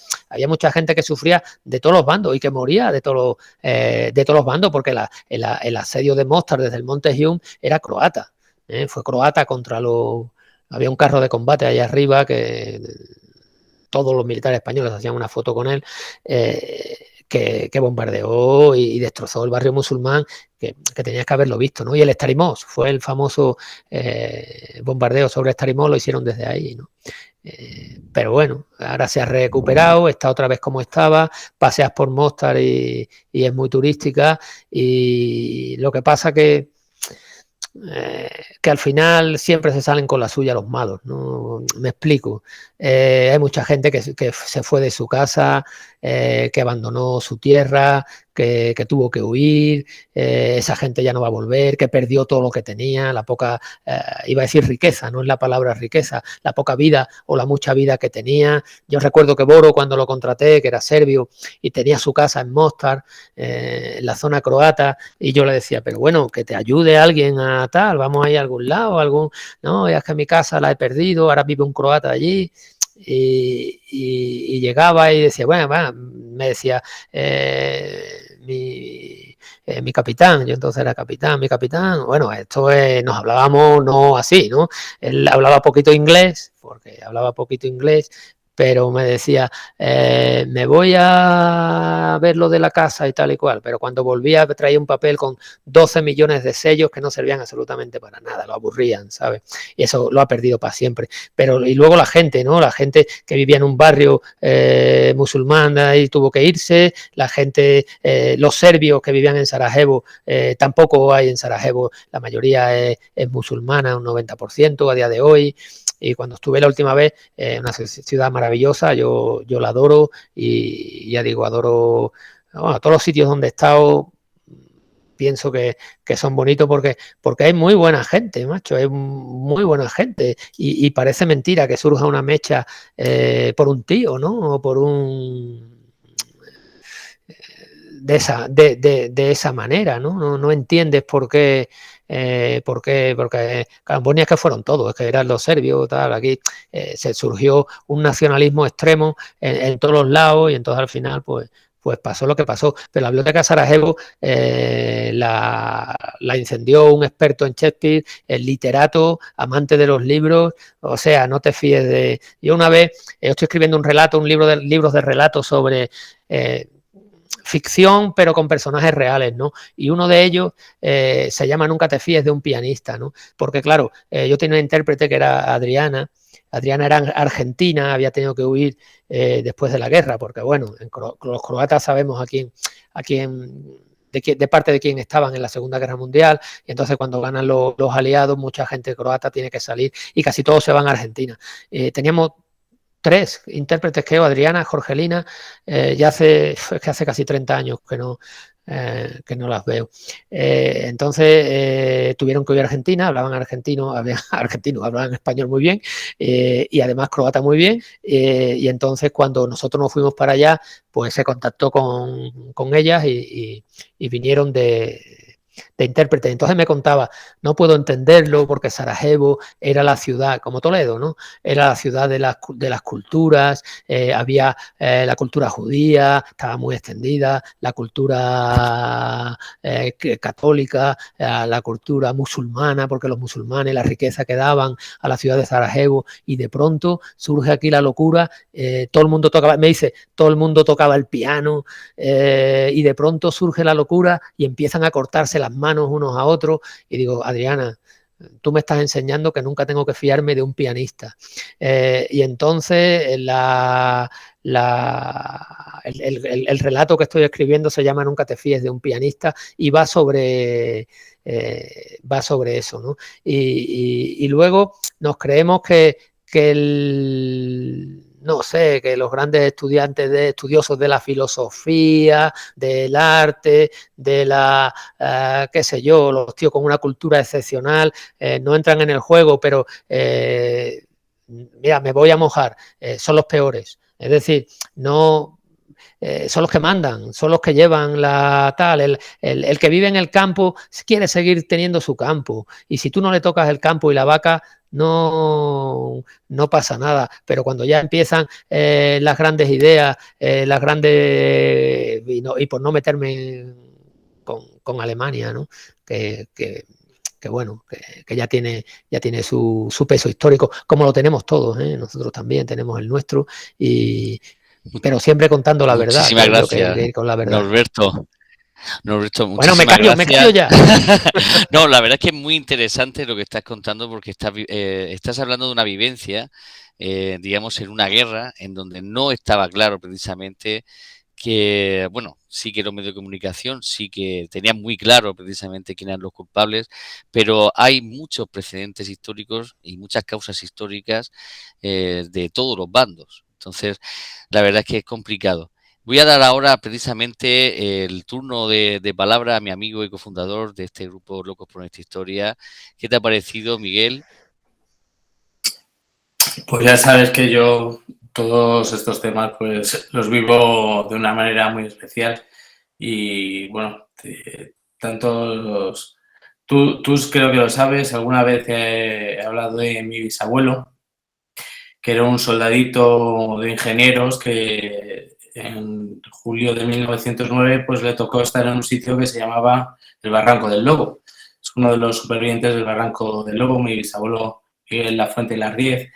mucha gente que sufría de todos los bandos y que moría de todos los bandos, porque el asedio de Mostar desde el Monte Hume era croata, fue croata había un carro de combate allá arriba que todos los militares españoles hacían una foto con él, que bombardeó y destrozó el barrio musulmán, que tenías que haberlo visto, ¿no? Y el Starimos, fue el famoso bombardeo sobre Starimos, lo hicieron desde ahí, ¿no? Pero bueno, ahora se ha recuperado, está otra vez como estaba, paseas por Mostar y es muy turística, y lo que pasa que al final siempre se salen con la suya los malos, ¿no? Me explico. Hay mucha gente que se fue de su casa, que abandonó su tierra, que tuvo que huir, esa gente ya no va a volver, que perdió todo lo que tenía, la poca, iba a decir riqueza, no es la palabra riqueza, la poca vida o la mucha vida que tenía. Yo recuerdo que Boro, cuando lo contraté, que era serbio y tenía su casa en Mostar, en la zona croata, y yo le decía, pero bueno, que te ayude alguien a tal, vamos a ir a algún lado, no, es que mi casa la he perdido, ahora vive un croata allí. Y llegaba y decía, bueno, me decía mi capitán, yo entonces era capitán, mi capitán, bueno, esto nos hablábamos no así, ¿no? Él hablaba poquito inglés, pero me decía, me voy a ver lo de la casa y tal y cual, pero cuando volvía traía un papel con 12 millones de sellos que no servían absolutamente para nada, lo aburrían, ¿sabes? Y eso lo ha perdido para siempre. Pero y luego la gente, ¿no? La gente que vivía en un barrio musulmán y tuvo que irse, la gente, los serbios que vivían en Sarajevo, tampoco hay en Sarajevo, la mayoría es musulmana, un 90% a día de hoy. Y cuando estuve la última vez, una ciudad maravillosa, yo la adoro y ya digo, adoro, bueno, todos los sitios donde he estado, pienso que son bonitos porque hay muy buena gente, macho, es muy buena gente y parece mentira que surja una mecha por un tío, ¿no? O por un... de esa manera, ¿no? No entiendes por qué, porque Camboya es que fueron todos, es que eran los serbios, tal, aquí se surgió un nacionalismo extremo en todos los lados y entonces al final, pues pasó lo que pasó. Pero la biblioteca de Sarajevo la incendió un experto en Shakespeare, el literato, amante de los libros, o sea, no te fíes de... Yo una vez estoy escribiendo un relato, libros de relatos sobre... ficción, pero con personajes reales, ¿no? Y uno de ellos se llama Nunca te fíes de un pianista, ¿no? Porque, claro, yo tenía una intérprete que era Adriana. Adriana era argentina, había tenido que huir después de la guerra, porque, bueno, los croatas sabemos de parte de quién estaban en la Segunda Guerra Mundial, y entonces cuando ganan los aliados, mucha gente croata tiene que salir y casi todos se van a Argentina. Teníamos 3 intérpretes, creo, Adriana, Jorgelina, ya hace casi 30 años que no las veo. Entonces tuvieron que ir a Argentina, hablaban argentino, hablaban español muy bien y además croata muy bien. Y entonces cuando nosotros nos fuimos para allá, pues se contactó con ellas y vinieron de intérprete. Entonces me contaba, no puedo entenderlo porque Sarajevo era la ciudad, como Toledo, ¿no? Era la ciudad de las culturas, había la cultura judía, estaba muy extendida, la cultura católica, la cultura musulmana, porque los musulmanes, la riqueza que daban a la ciudad de Sarajevo, y de pronto surge aquí la locura, todo el mundo tocaba, me dice, todo el mundo tocaba el piano, y de pronto surge la locura y empiezan a cortarse las manos unos a otros, y digo, Adriana, tú me estás enseñando que nunca tengo que fiarme de un pianista. Y entonces el relato que estoy escribiendo se llama Nunca te fíes de un pianista y va sobre eso, ¿no? Y luego nos creemos que no sé, que los grandes estudiosos de la filosofía, del arte, de qué sé yo, los tíos con una cultura excepcional, no entran en el juego, pero mira, me voy a mojar, son los peores. Es decir, no... son los que mandan, son los que llevan la tal, el que vive en el campo quiere seguir teniendo su campo, y si tú no le tocas el campo y la vaca, no pasa nada, pero cuando ya empiezan las grandes ideas, y por no meterme con Alemania, ¿no? Que bueno, que ya tiene su peso histórico, como lo tenemos todos, nosotros también tenemos el nuestro, pero siempre contando la verdad. Muchísimas gracias, que ir con la verdad. Norberto, bueno, me callo ya. No, la verdad es que es muy interesante lo que estás contando porque estás hablando de una vivencia, digamos, en una guerra en donde no estaba claro precisamente que, bueno, sí que los medios de comunicación sí que tenían muy claro precisamente quiénes eran los culpables, pero hay muchos precedentes históricos y muchas causas históricas de todos los bandos. Entonces, la verdad es que es complicado. Voy a dar ahora precisamente el turno de palabra a mi amigo y cofundador de este grupo Locos por Nuestra Historia. ¿Qué te ha parecido, Miguel? Pues ya sabes que yo todos estos temas pues los vivo de una manera muy especial y bueno, tú creo que lo sabes, alguna vez he hablado de mi bisabuelo, que era un soldadito de ingenieros que en julio de 1909 pues le tocó estar en un sitio que se llamaba el Barranco del Lobo. Es uno de los supervivientes del Barranco del Lobo, mi bisabuelo Miguel Lafuente Lardiez.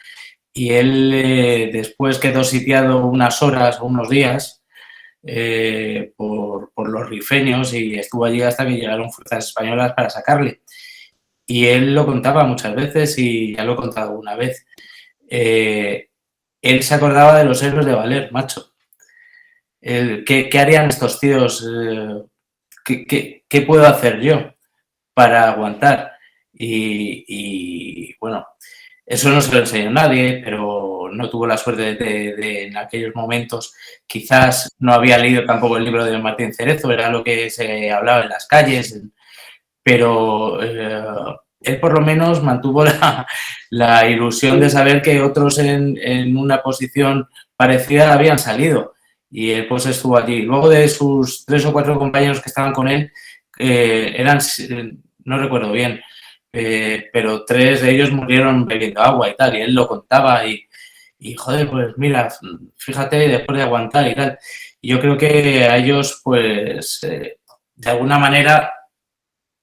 y él después quedó sitiado unas horas o unos días por los rifeños y estuvo allí hasta que llegaron fuerzas españolas para sacarle. Y él lo contaba muchas veces y ya lo he contado una vez. Él se acordaba de los héroes de Valer, macho. ¿Qué harían estos tíos? ¿Qué puedo hacer yo para aguantar? Y bueno, eso no se lo enseñó a nadie, pero no tuvo la suerte de en aquellos momentos. Quizás no había leído tampoco el libro de Martín Cerezo, era lo que se hablaba en las calles, pero él por lo menos mantuvo la ilusión de saber que otros en una posición parecida habían salido y él pues estuvo allí. Luego de sus 3 o 4 compañeros que estaban con él, eran, no recuerdo bien, pero 3 de ellos murieron bebiendo agua y tal, y él lo contaba y joder, pues mira, fíjate, después de aguantar y tal. Y yo creo que a ellos pues de alguna manera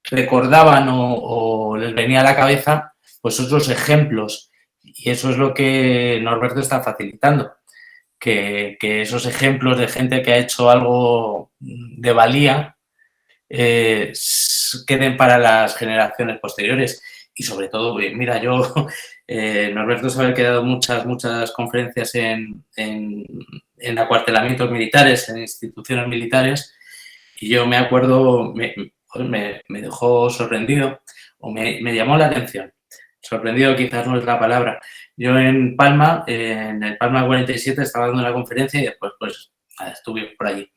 recordaban o les venía a la cabeza pues otros ejemplos y eso es lo que Norberto está facilitando, que esos ejemplos de gente que ha hecho algo de valía queden para las generaciones posteriores y sobre todo, mira, yo Norberto sabe que he dado muchas conferencias en acuartelamientos militares, en instituciones militares y yo me acuerdo, me dejó sorprendido o me llamó la atención. Sorprendido quizás no es la palabra. Yo en Palma, en el Palma 47, estaba dando una conferencia y después pues estuve por allí.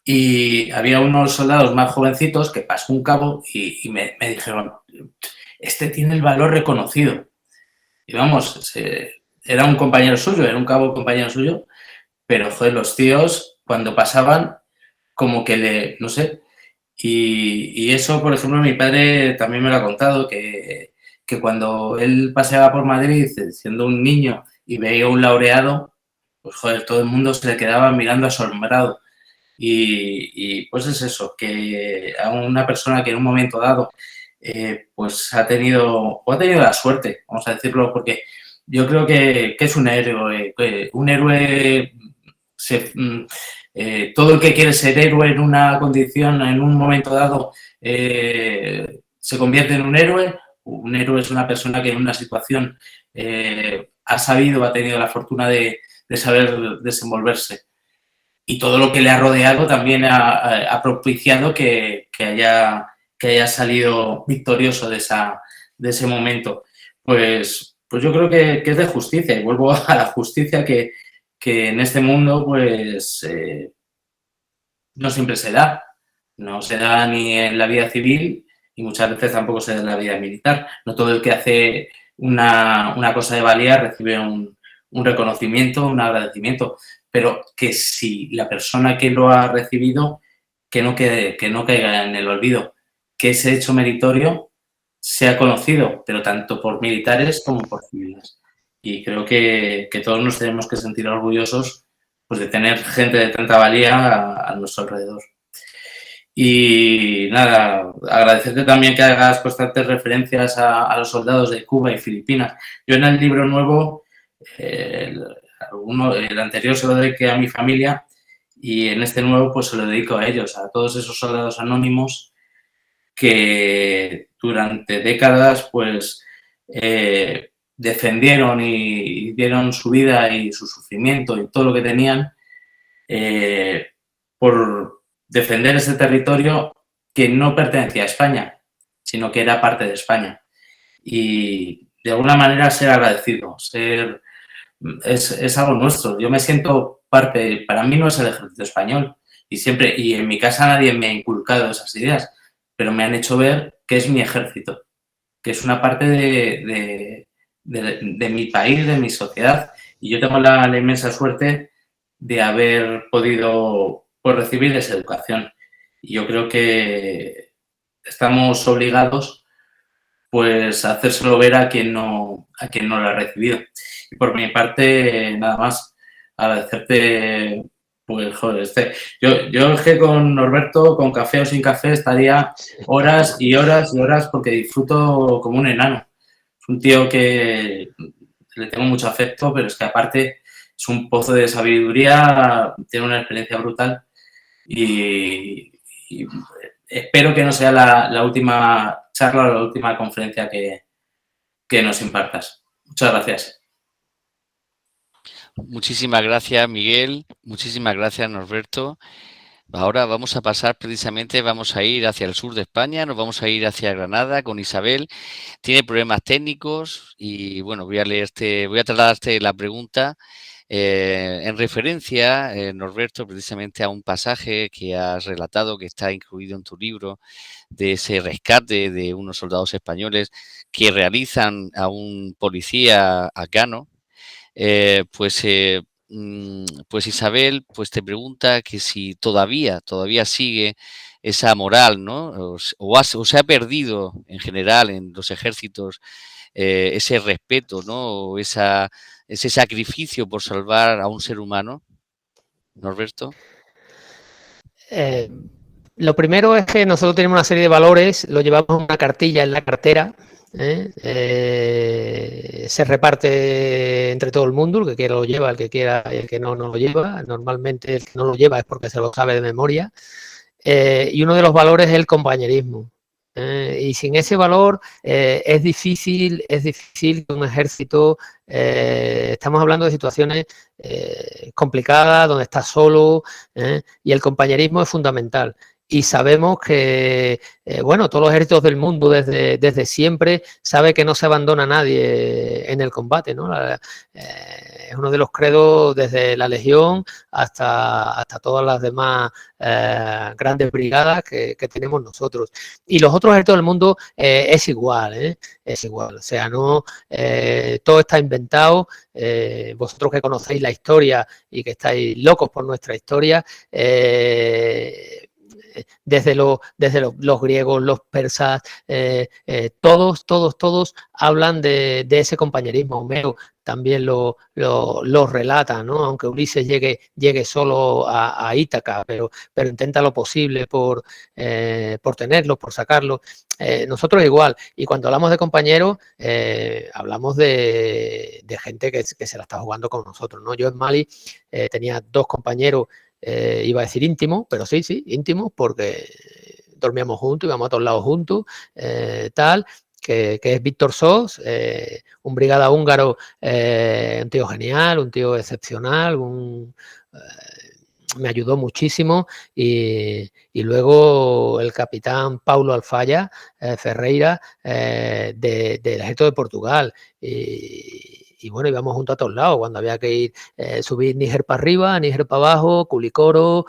Y había unos soldados más jovencitos que pasó un cabo y me dijeron, este tiene el valor reconocido. Y vamos, era un compañero suyo, era un cabo compañero suyo, pero joder, los tíos cuando pasaban como que no sé. Y eso, por ejemplo, mi padre también me lo ha contado, que cuando él paseaba por Madrid siendo un niño y veía un laureado, pues joder, todo el mundo se le quedaba mirando asombrado. Y pues es eso, que a una persona que en un momento dado pues ha tenido la suerte, vamos a decirlo, porque yo creo que es un héroe. Un héroe todo el que quiere ser héroe en una condición, en un momento dado, se convierte en un héroe. Un héroe es una persona que en una situación ha tenido la fortuna de saber desenvolverse. Y todo lo que le ha rodeado también ha propiciado que haya salido victorioso de ese momento. Pues yo creo que es de justicia, y vuelvo a la justicia que en este mundo pues no siempre se da. No se da ni en la vida civil y muchas veces tampoco se da en la vida militar. No todo el que hace una cosa de valía recibe un reconocimiento, un agradecimiento, pero que si la persona que lo ha recibido, que no caiga en el olvido, que ese hecho meritorio sea conocido, pero tanto por militares como por civiles. Y creo que todos nos tenemos que sentir orgullosos pues, de tener gente de tanta valía a nuestro alrededor. Y nada, agradecerte también que hagas constantes referencias a los soldados de Cuba y Filipinas. Yo en el libro nuevo, el anterior se lo dediqué a mi familia y en este nuevo pues se lo dedico a ellos, a todos esos soldados anónimos que durante décadas pues defendieron y dieron su vida y su sufrimiento y todo lo que tenían por defender ese territorio que no pertenecía a España, sino que era parte de España. Y de alguna manera ser agradecido, es algo nuestro. Yo me siento parte, para mí no es el ejército español y en mi casa nadie me ha inculcado esas ideas, pero me han hecho ver que es mi ejército, que es una parte de mi país, de mi sociedad. Y yo tengo la inmensa suerte de haber podido pues, recibir esa educación. Y yo creo que estamos obligados pues, a hacérselo ver a quien no lo ha recibido. Y por mi parte, nada más, agradecerte. Pues joder, yo es que con Norberto, con café o sin café, estaría horas y horas y horas porque disfruto como un enano. Es un tío que le tengo mucho afecto, pero es que aparte es un pozo de sabiduría, tiene una experiencia brutal y espero que no sea la última charla o la última conferencia que nos impartas. Muchas gracias. Muchísimas gracias, Miguel. Muchísimas gracias, Norberto. Ahora vamos a pasar precisamente, vamos a ir hacia el sur de España, nos vamos a ir hacia Granada con Isabel. Tiene problemas técnicos y bueno, voy a trasladarte la pregunta en referencia, Norberto, precisamente a un pasaje que has relatado, que está incluido en tu libro, de ese rescate de unos soldados españoles que realizan a un policía afgano. Pues Isabel pues te pregunta que si todavía sigue esa moral, ¿no? O se ha perdido en general en los ejércitos ese respeto, ¿no? O ese sacrificio por salvar a un ser humano, Norberto. Lo primero es que nosotros tenemos una serie de valores, lo llevamos en una cartilla en la cartera, se reparte entre todo el mundo, el que quiera lo lleva, el que quiera y el que no, no lo lleva. Normalmente el que no lo lleva es porque se lo sabe de memoria. Y uno de los valores es el compañerismo. Y sin ese valor es difícil que un ejército, estamos hablando de situaciones complicadas, donde estás solo, y el compañerismo es fundamental. Y sabemos que, bueno, todos los ejércitos del mundo desde siempre sabe que no se abandona nadie en el combate, ¿no? Es uno de los credos desde la Legión hasta todas las demás grandes brigadas que tenemos nosotros. Y los otros ejércitos del mundo es igual, es igual. O sea, no todo está inventado. Vosotros que conocéis la historia y que estáis locos por nuestra historia, desde los griegos, los persas, todos hablan de ese compañerismo. Homero también lo relata, ¿no? Aunque Ulises llegue solo a Ítaca, pero intenta lo posible por tenerlo, por sacarlo. Nosotros igual, y cuando hablamos de compañeros, hablamos de gente que se la está jugando con nosotros, ¿no? Yo en Mali tenía 2 compañeros, iba a decir íntimos, pero sí, íntimos, porque dormíamos juntos, íbamos a todos lados juntos, tal, que es Víctor Sos, un brigada húngaro, un tío genial, un tío excepcional, me ayudó muchísimo, y luego el capitán Paulo Alfaya Ferreira, del ejército de Portugal, y bueno, íbamos juntos a todos lados, cuando había que ir, subir Níger para arriba, Níger para abajo, Culicoro,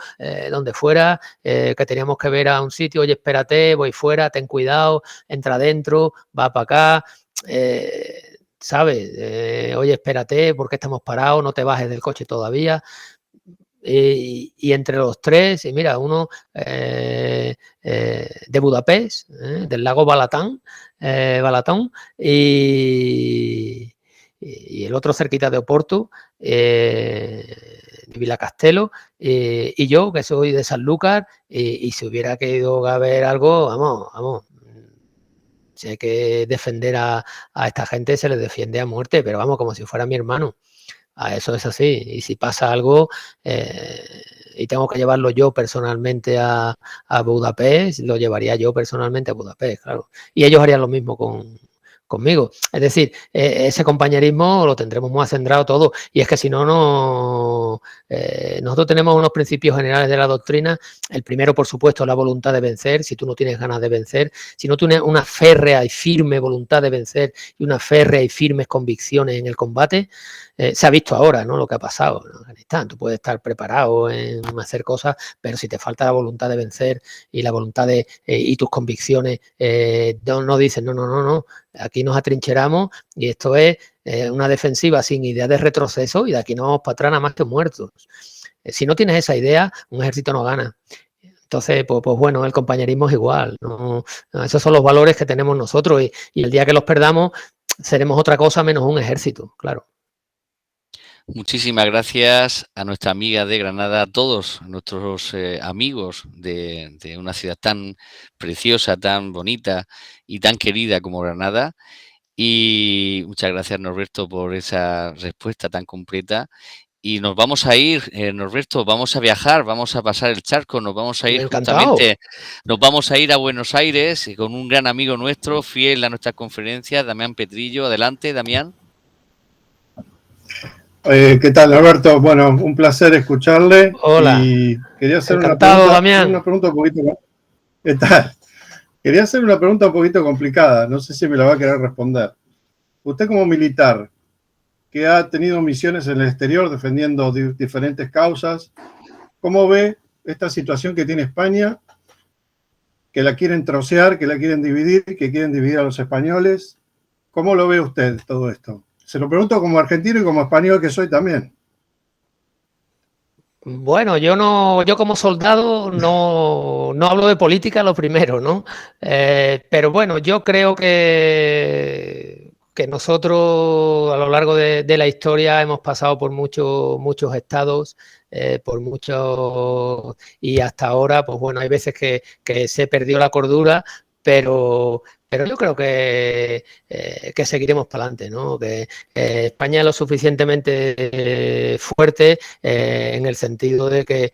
donde fuera, que teníamos que ver a un sitio, oye, espérate, voy fuera, ten cuidado, entra adentro, va para acá, ¿sabes? Oye, espérate, ¿por qué estamos parados? No te bajes del coche todavía. Y entre los 3, y mira, uno de Budapest, del lago Balatón, y el otro cerquita de Oporto, de Vilacastelo, y yo, que soy de Sanlúcar, y si hubiera querido haber algo, vamos, si hay que defender a esta gente, se les defiende a muerte, pero vamos, como si fuera mi hermano. Eso es así, y si pasa algo y tengo que llevarlo yo personalmente a Budapest, lo llevaría yo personalmente a Budapest, claro. Y ellos harían lo mismo conmigo. Es decir, ese compañerismo lo tendremos muy acendrado todo. Y es que si no, nosotros tenemos unos principios generales de la doctrina. El primero, por supuesto, es la voluntad de vencer. Si tú no tienes ganas de vencer, si no tienes una férrea y firme voluntad de vencer y una férrea y firmes convicciones en el combate, se ha visto ahora, ¿no? Lo que ha pasado en Afganistán. Tú puedes estar preparado en hacer cosas, pero si te falta la voluntad de vencer y la voluntad y tus convicciones no dicen, no, aquí nos atrincheramos y esto es una defensiva sin idea de retroceso y de aquí no vamos para atrás nada más que muertos. Si no tienes esa idea, un ejército no gana. Entonces, pues bueno, el compañerismo es igual, ¿no? Esos son los valores que tenemos nosotros y el día que los perdamos seremos otra cosa menos un ejército, claro. Muchísimas gracias a nuestra amiga de Granada, a todos nuestros amigos de una ciudad tan preciosa, tan bonita y tan querida como Granada. Y muchas gracias, Norberto, por esa respuesta tan completa. Y nos vamos a ir, Norberto, vamos a viajar, vamos a pasar el charco, nos vamos a ir Encantado. justamente, nos vamos a ir a Buenos Aires con un gran amigo nuestro, fiel a nuestras conferencias, Damián Petrillo. Adelante, Damián. ¿Qué tal, Alberto? Bueno, un placer escucharle. Hola. Y quería hacer Encantado, Damián. una pregunta un poquito. ¿Qué tal? Quería hacer una pregunta un poquito complicada. No sé si me la va a querer responder. Usted como militar, que ha tenido misiones en el exterior defendiendo diferentes causas, ¿cómo ve esta situación que tiene España? Que la quieren trocear, que la quieren dividir, que quieren dividir a los españoles. ¿Cómo lo ve usted todo esto? Se lo pregunto como argentino y como español que soy también. Bueno, yo como soldado no hablo de política lo primero, ¿no? Pero bueno, yo creo que nosotros a lo largo de la historia hemos pasado por muchos estados, por muchos, y hasta ahora, pues bueno, hay veces que se perdió la cordura, pero yo creo que seguiremos para adelante, ¿no? Que España es lo suficientemente fuerte en el sentido de que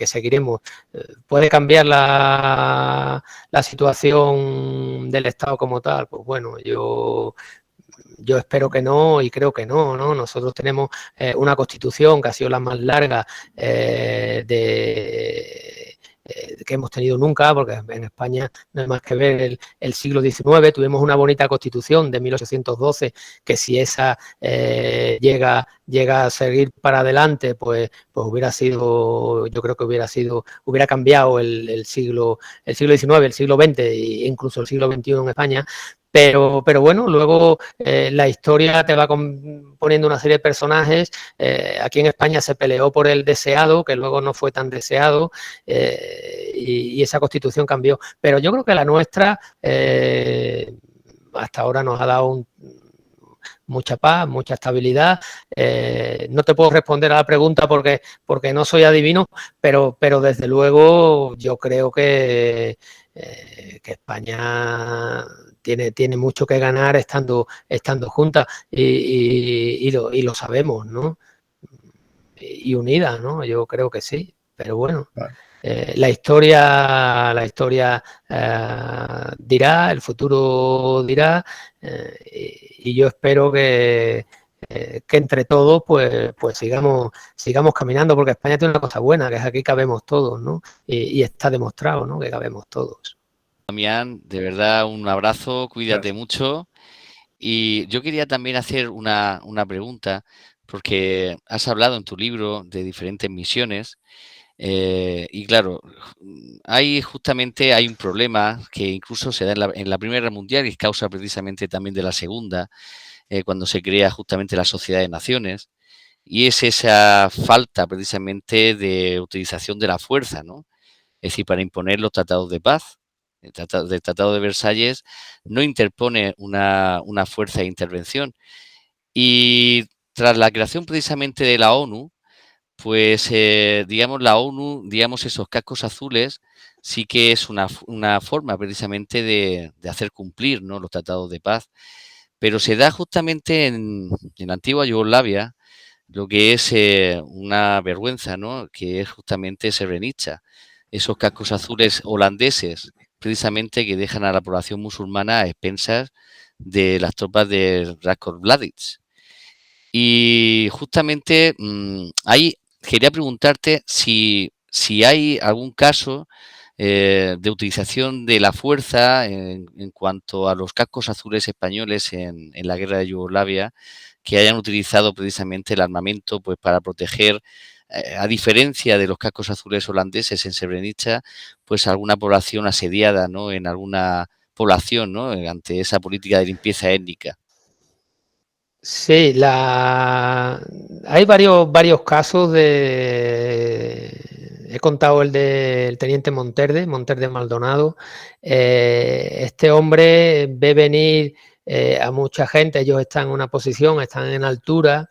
seguiremos. ¿Puede cambiar la situación del Estado como tal? Pues bueno, yo espero que no y creo que no, ¿no? Nosotros tenemos una constitución que ha sido la más larga que hemos tenido nunca, porque en España no hay más que ver el siglo XIX, tuvimos una bonita constitución de 1812, que si esa llega a seguir para adelante, pues hubiera sido, yo creo que hubiera cambiado el siglo XIX, el siglo XX e incluso el siglo XXI en España. Pero bueno, luego la historia te va poniendo una serie de personajes. Aquí en España se peleó por el deseado, que luego no fue tan deseado, y esa constitución cambió. Pero yo creo que la nuestra hasta ahora nos ha dado mucha paz, mucha estabilidad. No te puedo responder a la pregunta porque no soy adivino, pero desde luego yo creo que España tiene mucho que ganar estando juntas y lo sabemos, ¿no? Y unida, ¿no? Yo creo que sí, pero bueno. Vale. La historia dirá, el futuro dirá, y yo espero que entre todos pues sigamos caminando, porque España tiene una cosa buena, que es aquí cabemos todos, ¿no? Y está demostrado, ¿no? Que cabemos todos. Damián, de verdad, un abrazo, cuídate mucho. Y yo quería también hacer una pregunta, porque has hablado en tu libro de diferentes misiones. Y claro, hay un problema que incluso se da en la Primera Guerra Mundial y es causa precisamente también de la Segunda, cuando se crea justamente la Sociedad de Naciones, y es esa falta precisamente de utilización de la fuerza, ¿no? Es decir, para imponer los tratados de paz. El Tratado de Versalles no interpone una fuerza de intervención. Y tras la creación precisamente de la ONU, pues, digamos, la ONU, digamos, esos cascos azules sí que es una forma precisamente de hacer cumplir, ¿no?, los tratados de paz. Pero se da justamente en la antigua Yugoslavia lo que es una vergüenza, ¿no?, que es justamente Srebrenica. Esos cascos azules holandeses, precisamente, que dejan a la población musulmana a expensas de las tropas de Ratko Mladic. Y justamente ahí quería preguntarte si hay algún caso de utilización de la fuerza en cuanto a los cascos azules españoles en la guerra de Yugoslavia, que hayan utilizado precisamente el armamento pues para proteger, a diferencia de los cascos azules holandeses en Srebrenica, pues alguna población asediada, ¿no?, en alguna población, ¿no?, ante esa política de limpieza étnica. Sí, hay varios casos he contado el del teniente Monterde Maldonado. Este hombre ve venir a mucha gente, ellos están en una posición, están en altura,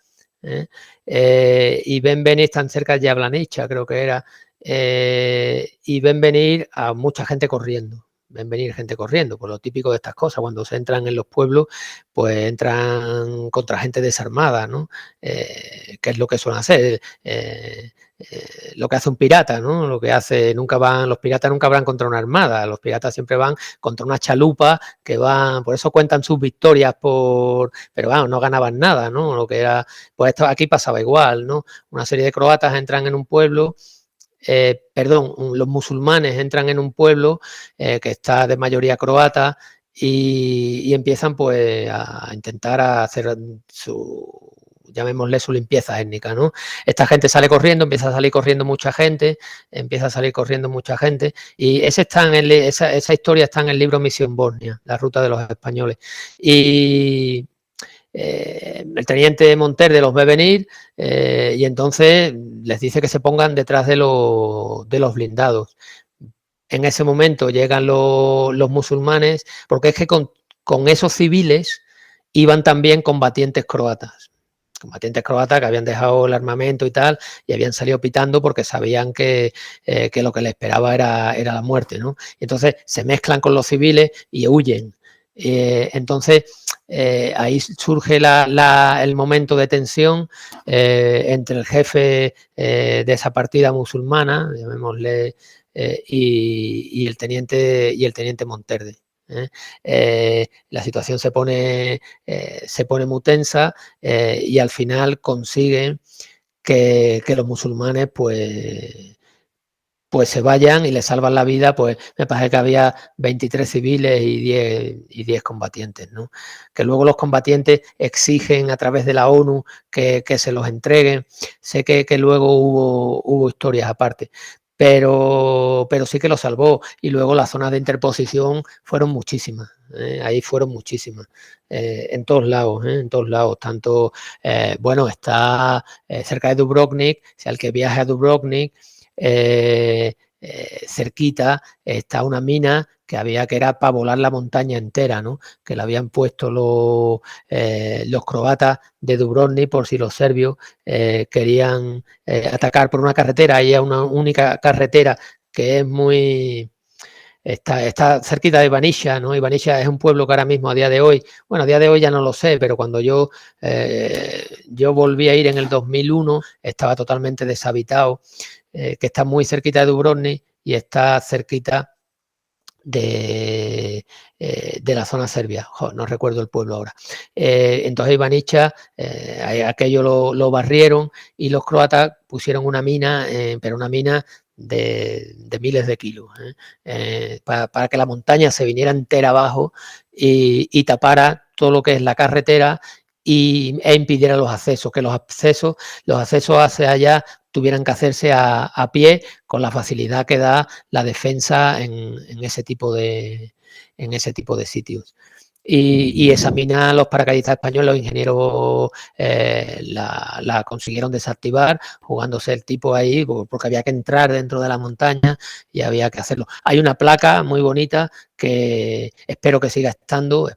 y ven venir, están cerca de Yablanicha, creo que era, y ven venir a mucha gente corriendo. ven venir gente corriendo, por lo típico de estas cosas, cuando se entran en los pueblos, pues entran contra gente desarmada, ¿no? Que es lo que suelen hacer, lo que hace un pirata, ¿no? Lo que hace, los piratas nunca van contra una armada, los piratas siempre van contra una chalupa que van, por eso cuentan sus victorias pero vamos, no ganaban nada, ¿no? Lo que era, pues esto aquí pasaba igual, ¿no? Una serie de croatas entran en un pueblo, los musulmanes entran en un pueblo que está de mayoría croata y empiezan pues a intentar hacer llamémosle su limpieza étnica, ¿no? Esta gente sale corriendo, empieza a salir corriendo mucha gente y esa historia está en el libro Misión Bosnia, la ruta de los españoles. Y el teniente Monterde los ve venir y entonces les dice que se pongan detrás de los blindados. En ese momento llegan los musulmanes, porque es que con esos civiles iban también combatientes croatas que habían dejado el armamento y tal, y habían salido pitando porque sabían que lo que les esperaba era la muerte, ¿no? Y entonces se mezclan con los civiles y huyen. Entonces ahí surge el momento de tensión entre el jefe de esa partida musulmana, llamémosle, y el teniente Monterde. La situación se pone muy tensa y al final consiguen que los musulmanes pues se vayan y les salvan la vida. Pues me parece que había 23 civiles y 10 combatientes, ¿no? Que luego los combatientes exigen a través de la ONU que se los entreguen. Sé que luego hubo historias aparte. Pero sí que lo salvó, y luego las zonas de interposición fueron muchísimas, ahí fueron muchísimas, en todos lados, tanto, bueno, está cerca de Dubrovnik, si al que viaje a Dubrovnik, cerquita está una mina que era para volar la montaña entera, ¿no? Que la habían puesto los croatas de Dubrovnik por si los serbios querían atacar por una carretera. Hay una única carretera que es está cerquita de Ivanitsa, ¿no? Ivanitsa es un pueblo que ahora mismo a día de hoy ya no lo sé, pero cuando yo volví a ir en el 2001 estaba totalmente deshabitado, que está muy cerquita de Dubrovnik y está cerquita de la zona serbia. No recuerdo el pueblo ahora. Entonces Ivanitsa, aquello lo barrieron y los croatas pusieron una mina, pero una mina de miles de kilos, para que la montaña se viniera entera abajo y tapara todo lo que es la carretera e impidiera los accesos, que los accesos hacia allá tuvieran que hacerse a pie, con la facilidad que da la defensa en ese tipo de sitios. Y esa mina los paracaidistas españoles, los ingenieros, la consiguieron desactivar, jugándose el tipo ahí, porque había que entrar dentro de la montaña y había que hacerlo. Hay una placa muy bonita que espero que siga estando,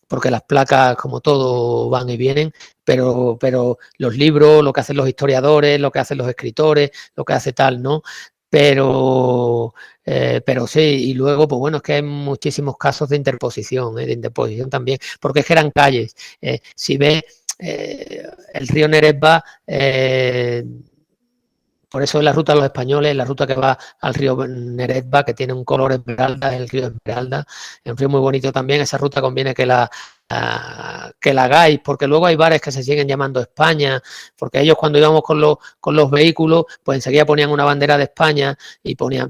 porque las placas, como todo, van y vienen, pero los libros, lo que hacen los historiadores, lo que hacen los escritores, lo que hace tal, ¿no? Pero sí, y luego, pues bueno, es que hay muchísimos casos de interposición también, porque es que eran calles. Si ves el río Neretva, por eso es la ruta de los españoles, la ruta que va al río Neretva, que tiene un color esmeralda, es el río Esmeralda, es un río muy bonito también. Esa ruta conviene que la hagáis, porque luego hay bares que se siguen llamando España, porque ellos, cuando íbamos con los vehículos, pues enseguida ponían una bandera de España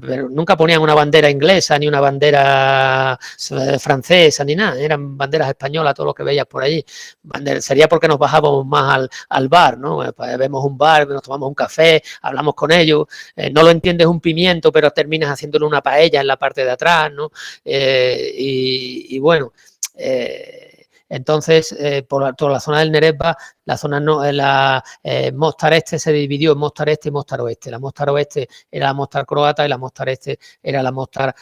pero nunca ponían una bandera inglesa, ni una bandera francesa, ni nada, eran banderas españolas, todo lo que veías por allí. Sería porque nos bajábamos más al bar, ¿no? Pues vemos un bar, nos tomamos un café, hablamos con ellos, no lo entiendes un pimiento, pero terminas haciéndole una paella en la parte de atrás, ¿no? Y bueno, entonces, por toda la zona del Neretva, la zona Mostar Este se dividió en Mostar Este y Mostar Oeste. La Mostar Oeste era la Mostar croata y la Mostar Este era la Mostar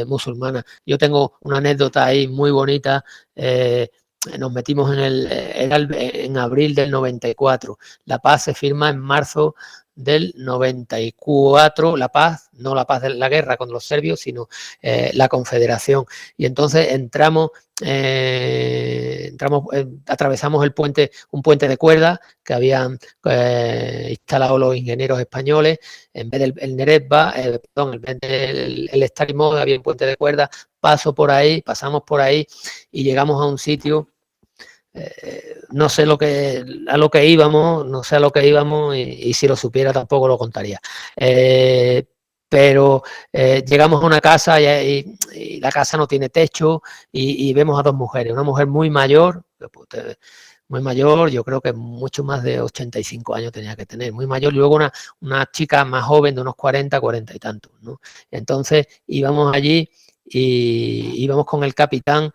musulmana. Yo tengo una anécdota ahí muy bonita. Nos metimos en abril del 94. La paz se firma en marzo del 94, la paz, no la paz de la guerra con los serbios, sino la confederación. Y entonces atravesamos un puente de cuerda que habían instalado los ingenieros españoles. En vez del Neretva, en vez del Starimov había un puente de cuerda. Pasamos por ahí y llegamos a un sitio. No sé a lo que íbamos, y si lo supiera tampoco lo contaría. Pero llegamos a una casa y la casa no tiene techo y vemos a dos mujeres, una mujer muy mayor, yo creo que mucho más de 85 años tenía que tener, muy mayor, y luego una chica más joven de unos 40 y tantos, ¿no? Entonces íbamos allí y íbamos con el capitán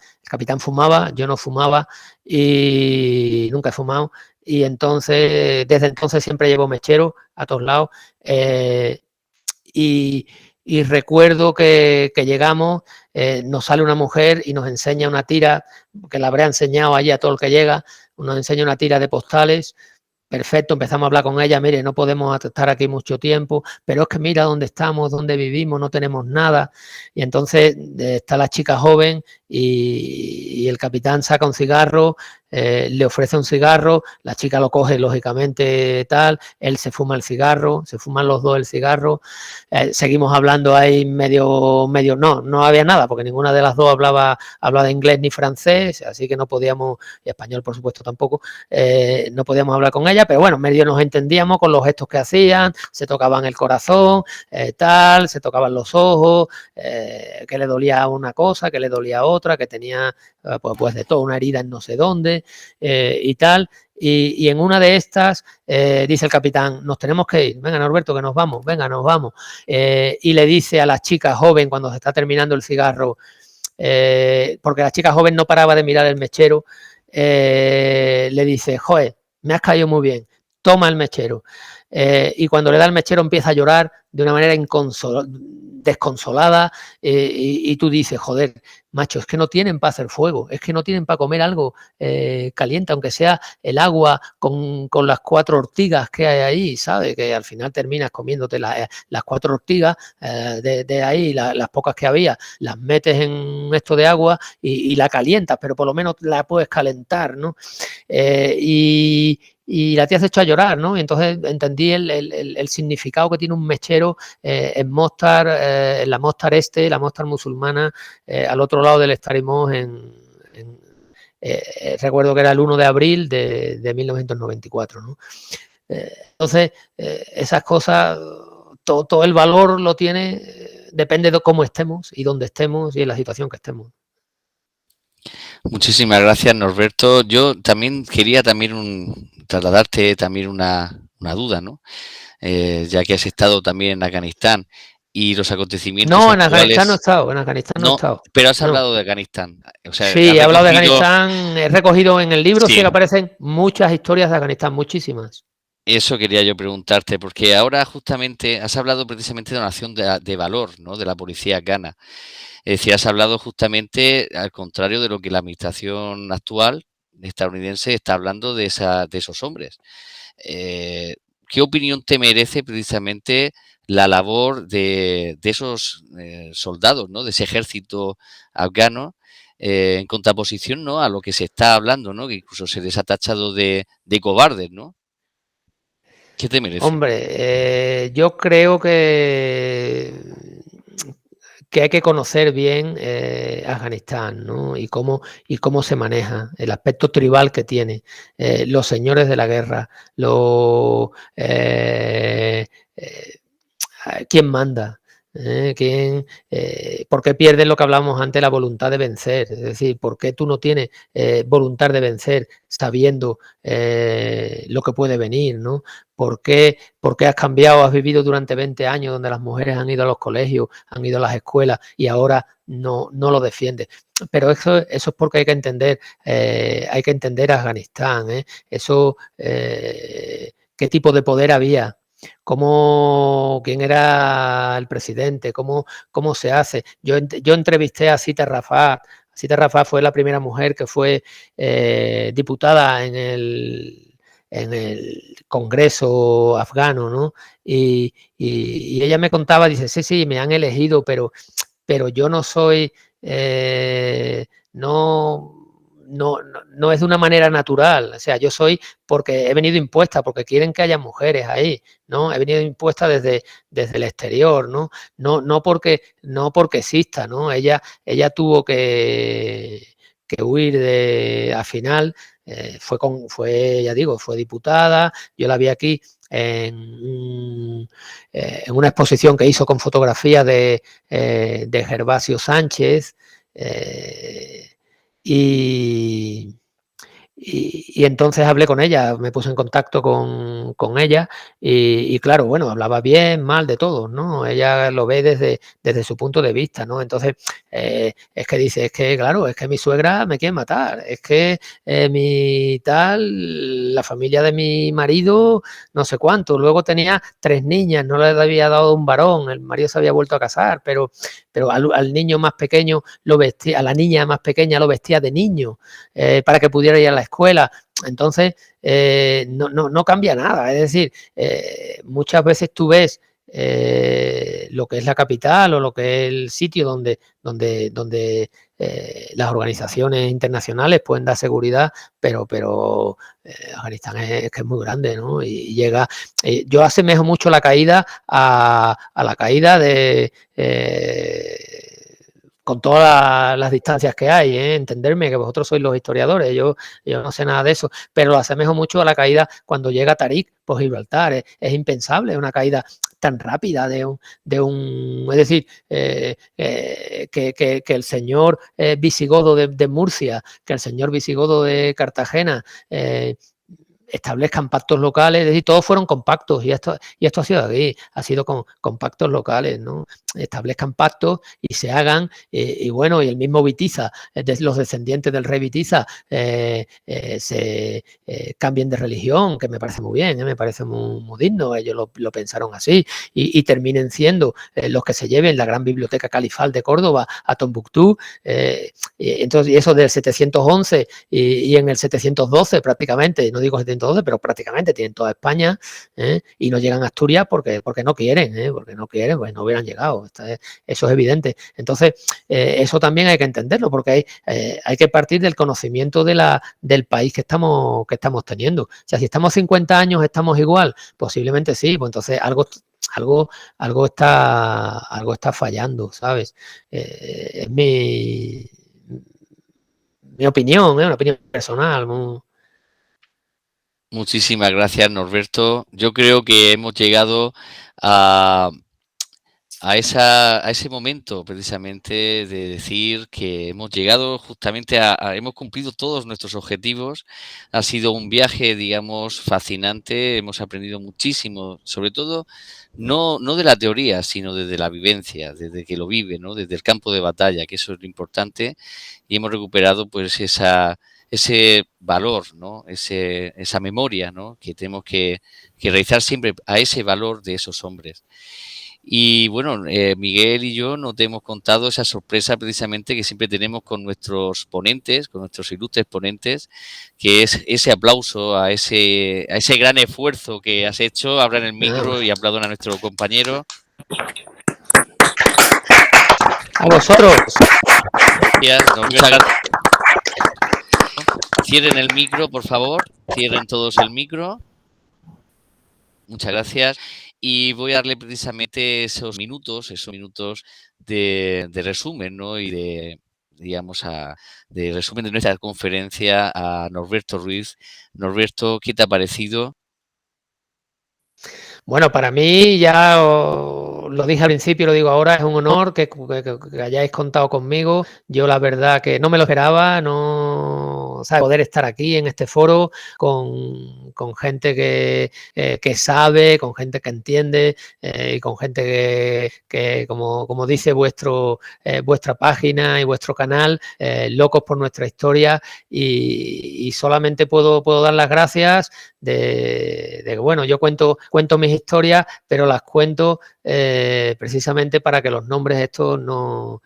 fumaba, yo no fumaba y nunca he fumado, y entonces desde entonces siempre llevo mechero a todos lados. Y recuerdo que llegamos, nos sale una mujer y nos enseña una tira, que la habrá enseñado allí a todo el que llega, nos enseña una tira de postales. Perfecto, empezamos a hablar con ella, mire, no podemos estar aquí mucho tiempo, pero es que mira dónde estamos, dónde vivimos, no tenemos nada. Y entonces está la chica joven y el capitán saca un cigarro, le ofrece un cigarro, la chica lo coge lógicamente tal, él se fuma el cigarro, se fuman los dos el cigarro, seguimos hablando ahí no había nada, porque ninguna de las dos hablaba inglés ni francés, así que no podíamos, y español por supuesto tampoco, no podíamos hablar con ella, pero bueno, medio nos entendíamos con los gestos que hacían, se tocaban el corazón, se tocaban los ojos, que le dolía una cosa, que le dolía otra, que tenía pues de todo, una herida en no sé dónde y tal. Y en una de estas dice el capitán, nos tenemos que ir, venga Norberto, que nos vamos, venga, nos vamos. Y le dice a la chica joven cuando se está terminando el cigarro, porque la chica joven no paraba de mirar el mechero, le dice, joder, me has caído muy bien, toma el mechero. Y cuando le da el mechero empieza a llorar de una manera desconsolada, y tú dices, joder, macho, es que no tienen para hacer fuego, es que no tienen para comer algo caliente, aunque sea el agua con las 4 ortigas que hay ahí, ¿sabes? Que al final terminas comiéndote las 4 ortigas de ahí, las pocas que había, las metes en esto de agua y la calientas, pero por lo menos la puedes calentar, ¿no? Y la tía se echó a llorar, ¿no? Y entonces entendí el significado que tiene un mechero en Mostar, en la Mostar la Mostar musulmana, al otro lado del Starimov, recuerdo que era el 1 de abril de 1994, ¿no? Entonces, esas cosas, todo el valor lo tiene, depende de cómo estemos y dónde estemos y en la situación que estemos. Muchísimas gracias, Norberto. Yo también quería trasladarte también una duda, ¿no? Ya que has estado también en Afganistán y los acontecimientos No, actuales... en Afganistán no he estado, en Afganistán no he estado. Pero has No. hablado de Afganistán. O sea, Sí, he hablado de Afganistán, he recogido en el libro, sí que aparecen muchas historias de Afganistán, muchísimas. Eso quería yo preguntarte, porque ahora justamente has hablado precisamente de una acción de valor, ¿no? De la policía afgana. Es decir, has hablado justamente al contrario de lo que la administración actual estadounidense está hablando de esos hombres. ¿Qué opinión te merece precisamente la labor de esos soldados, ¿no? De ese ejército afgano, en contraposición, ¿no? A lo que se está hablando, ¿no? Que incluso se les ha tachado de cobardes, ¿no? ¿Qué te merece? Hombre, yo creo que hay que conocer bien Afganistán, ¿no? Y cómo se maneja, el aspecto tribal que tiene, los señores de la guerra, quién manda. ¿Por qué pierdes lo que hablábamos antes, la voluntad de vencer? Es decir, ¿por qué tú no tienes voluntad de vencer sabiendo lo que puede venir, ¿no? ¿Por qué has cambiado, has vivido durante 20 años donde las mujeres han ido a los colegios, han ido a las escuelas y ahora no lo defiendes? Pero eso es porque hay que entender a Afganistán, ¿eh? ¿Qué tipo de poder había? ¿Quién era el presidente? ¿Cómo se hace? Yo entrevisté a Sita Rafat. Sita Rafat fue la primera mujer que fue diputada en en el Congreso afgano, ¿no? Y ella me contaba, dice, sí, me han elegido, pero yo no soy, no es de una manera natural. O sea, yo soy porque he venido impuesta, porque quieren que haya mujeres ahí, ¿no? He venido impuesta desde el exterior, ¿no? No porque exista, ¿no? Ella tuvo que huir al final, ya digo, fue diputada. Yo la vi aquí en una exposición que hizo con fotografías de Gervasio Sánchez, y entonces hablé con ella, me puse en contacto con ella y claro, bueno, hablaba bien, mal, de todo, ¿no? Ella lo ve desde su punto de vista, ¿no? Entonces, es que dice, es que claro, es que mi suegra me quiere matar, es que la familia de mi marido, no sé cuánto, luego tenía 3 niñas, no le había dado un varón, el marido se había vuelto a casar, pero al niño más pequeño lo vestía, a la niña más pequeña lo vestía de niño, para que pudiera ir a la escuela. Entonces, no cambia nada. Es decir, muchas veces tú ves lo que es la capital o lo que es el sitio donde las organizaciones internacionales pueden dar seguridad, pero Afganistán es que es muy grande, ¿no? Y llega, yo asemejo mucho la caída a la caída de con todas las distancias que hay, entenderme que vosotros sois los historiadores, yo no sé nada de eso, pero lo asemejo mucho a la caída cuando llega Tarik por Gibraltar. Es impensable una caída tan rápida de un es decir, que el señor visigodo de Murcia, que el señor visigodo de Cartagena establezcan pactos locales, es decir, todos fueron compactos y esto ha sido aquí, ha sido con pactos locales, ¿no? Establezcan pactos y se hagan, y bueno, y el mismo Witiza, los descendientes del rey Witiza se cambien de religión, que me parece muy bien, me parece muy digno, ellos lo pensaron así, y terminen siendo los que se lleven la gran biblioteca califal de Córdoba a Tombuctú, entonces, y eso del 711 y en el 712 prácticamente, no digo 712, pero prácticamente tienen toda España, y no llegan a Asturias porque no quieren, pues no hubieran llegado. Eso es evidente. Entonces, eso también hay que entenderlo, porque hay que partir del conocimiento del país que estamos teniendo. O sea, si estamos 50 años, ¿estamos igual? Posiblemente sí, pues entonces algo está fallando, ¿sabes? Es mi opinión, una opinión personal. Muchísimas gracias, Norberto. Yo creo que hemos llegado a ese momento precisamente de decir que hemos llegado justamente hemos cumplido todos nuestros objetivos. Ha sido un viaje, digamos, fascinante. Hemos aprendido muchísimo, sobre todo no de la teoría, sino desde la vivencia, desde que lo vive, ¿no? Desde el campo de batalla, que eso es lo importante. Y hemos recuperado pues ese valor, ¿no? Esa memoria, ¿no? Que tenemos que realizar siempre a ese valor de esos hombres. Y bueno, Miguel y yo nos hemos contado esa sorpresa precisamente que siempre tenemos con nuestros ponentes, con nuestros ilustres ponentes, que es ese aplauso a ese gran esfuerzo que has hecho. Habla en el micro y aplaudan a nuestro compañero. A vosotros. Muchas gracias. Cierren el micro, por favor. Cierren todos el micro. Muchas gracias. Y voy a darle precisamente esos minutos de resumen, ¿no? Y de resumen de nuestra conferencia a Norberto Ruiz. Norberto, ¿qué te ha parecido? Bueno, para mí, ya lo dije al principio, lo digo ahora, es un honor que hayáis contado conmigo. Yo la verdad que no me lo esperaba, poder estar aquí en este foro con gente que sabe, con gente que entiende, y con gente que como dice vuestra página y vuestro canal, locos por nuestra historia, y solamente puedo dar las gracias de que, bueno, yo cuento mis historias, pero las cuento precisamente para que los nombres estos no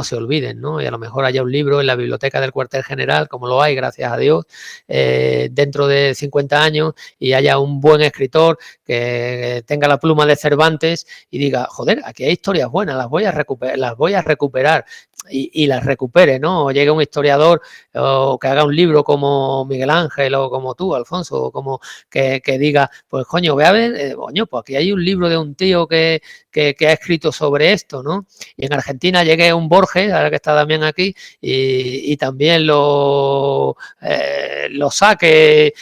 se olviden, ¿no? Y a lo mejor haya un libro en la biblioteca del cuartel general, como lo hay, gracias a Dios, dentro de 50 años, y haya un buen escritor que tenga la pluma de Cervantes y diga, joder, aquí hay historias buenas, las voy a recuperar y las recupere, ¿no? O llegue un historiador o que haga un libro como Miguel Ángel o como tú, Alfonso, o como que diga, pues coño, ve a ver, coño, pues aquí hay un libro de un tío que ha escrito sobre esto, ¿no? Y en Argentina llegue un Borges, ahora que está también aquí, y también lo saque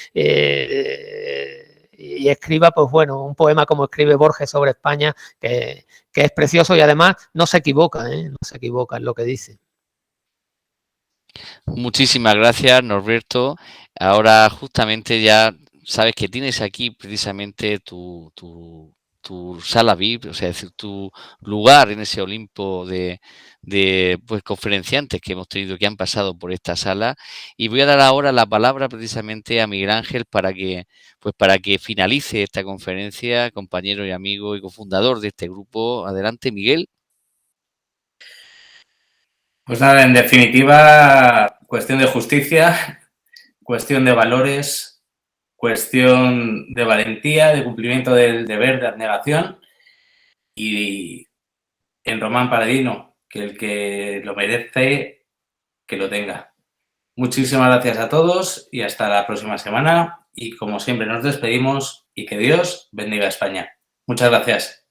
y escriba, pues bueno, un poema como escribe Borges sobre España, que es precioso y además no se equivoca, no se equivoca en lo que dice. Muchísimas gracias, Norberto. Ahora justamente ya sabes que tienes aquí precisamente tu sala VIP, o sea, es decir, tu lugar en ese Olimpo de pues conferenciantes que hemos tenido, que han pasado por esta sala, y voy a dar ahora la palabra precisamente a Miguel Ángel para que finalice esta conferencia, compañero y amigo y cofundador de este grupo. Adelante, Miguel. Pues nada, en definitiva, cuestión de justicia, cuestión de valores, cuestión de valentía, de cumplimiento del deber de abnegación, y en Román Paladino, que el que lo merece, que lo tenga. Muchísimas gracias a todos y hasta la próxima semana. Y como siempre nos despedimos y que Dios bendiga a España. Muchas gracias.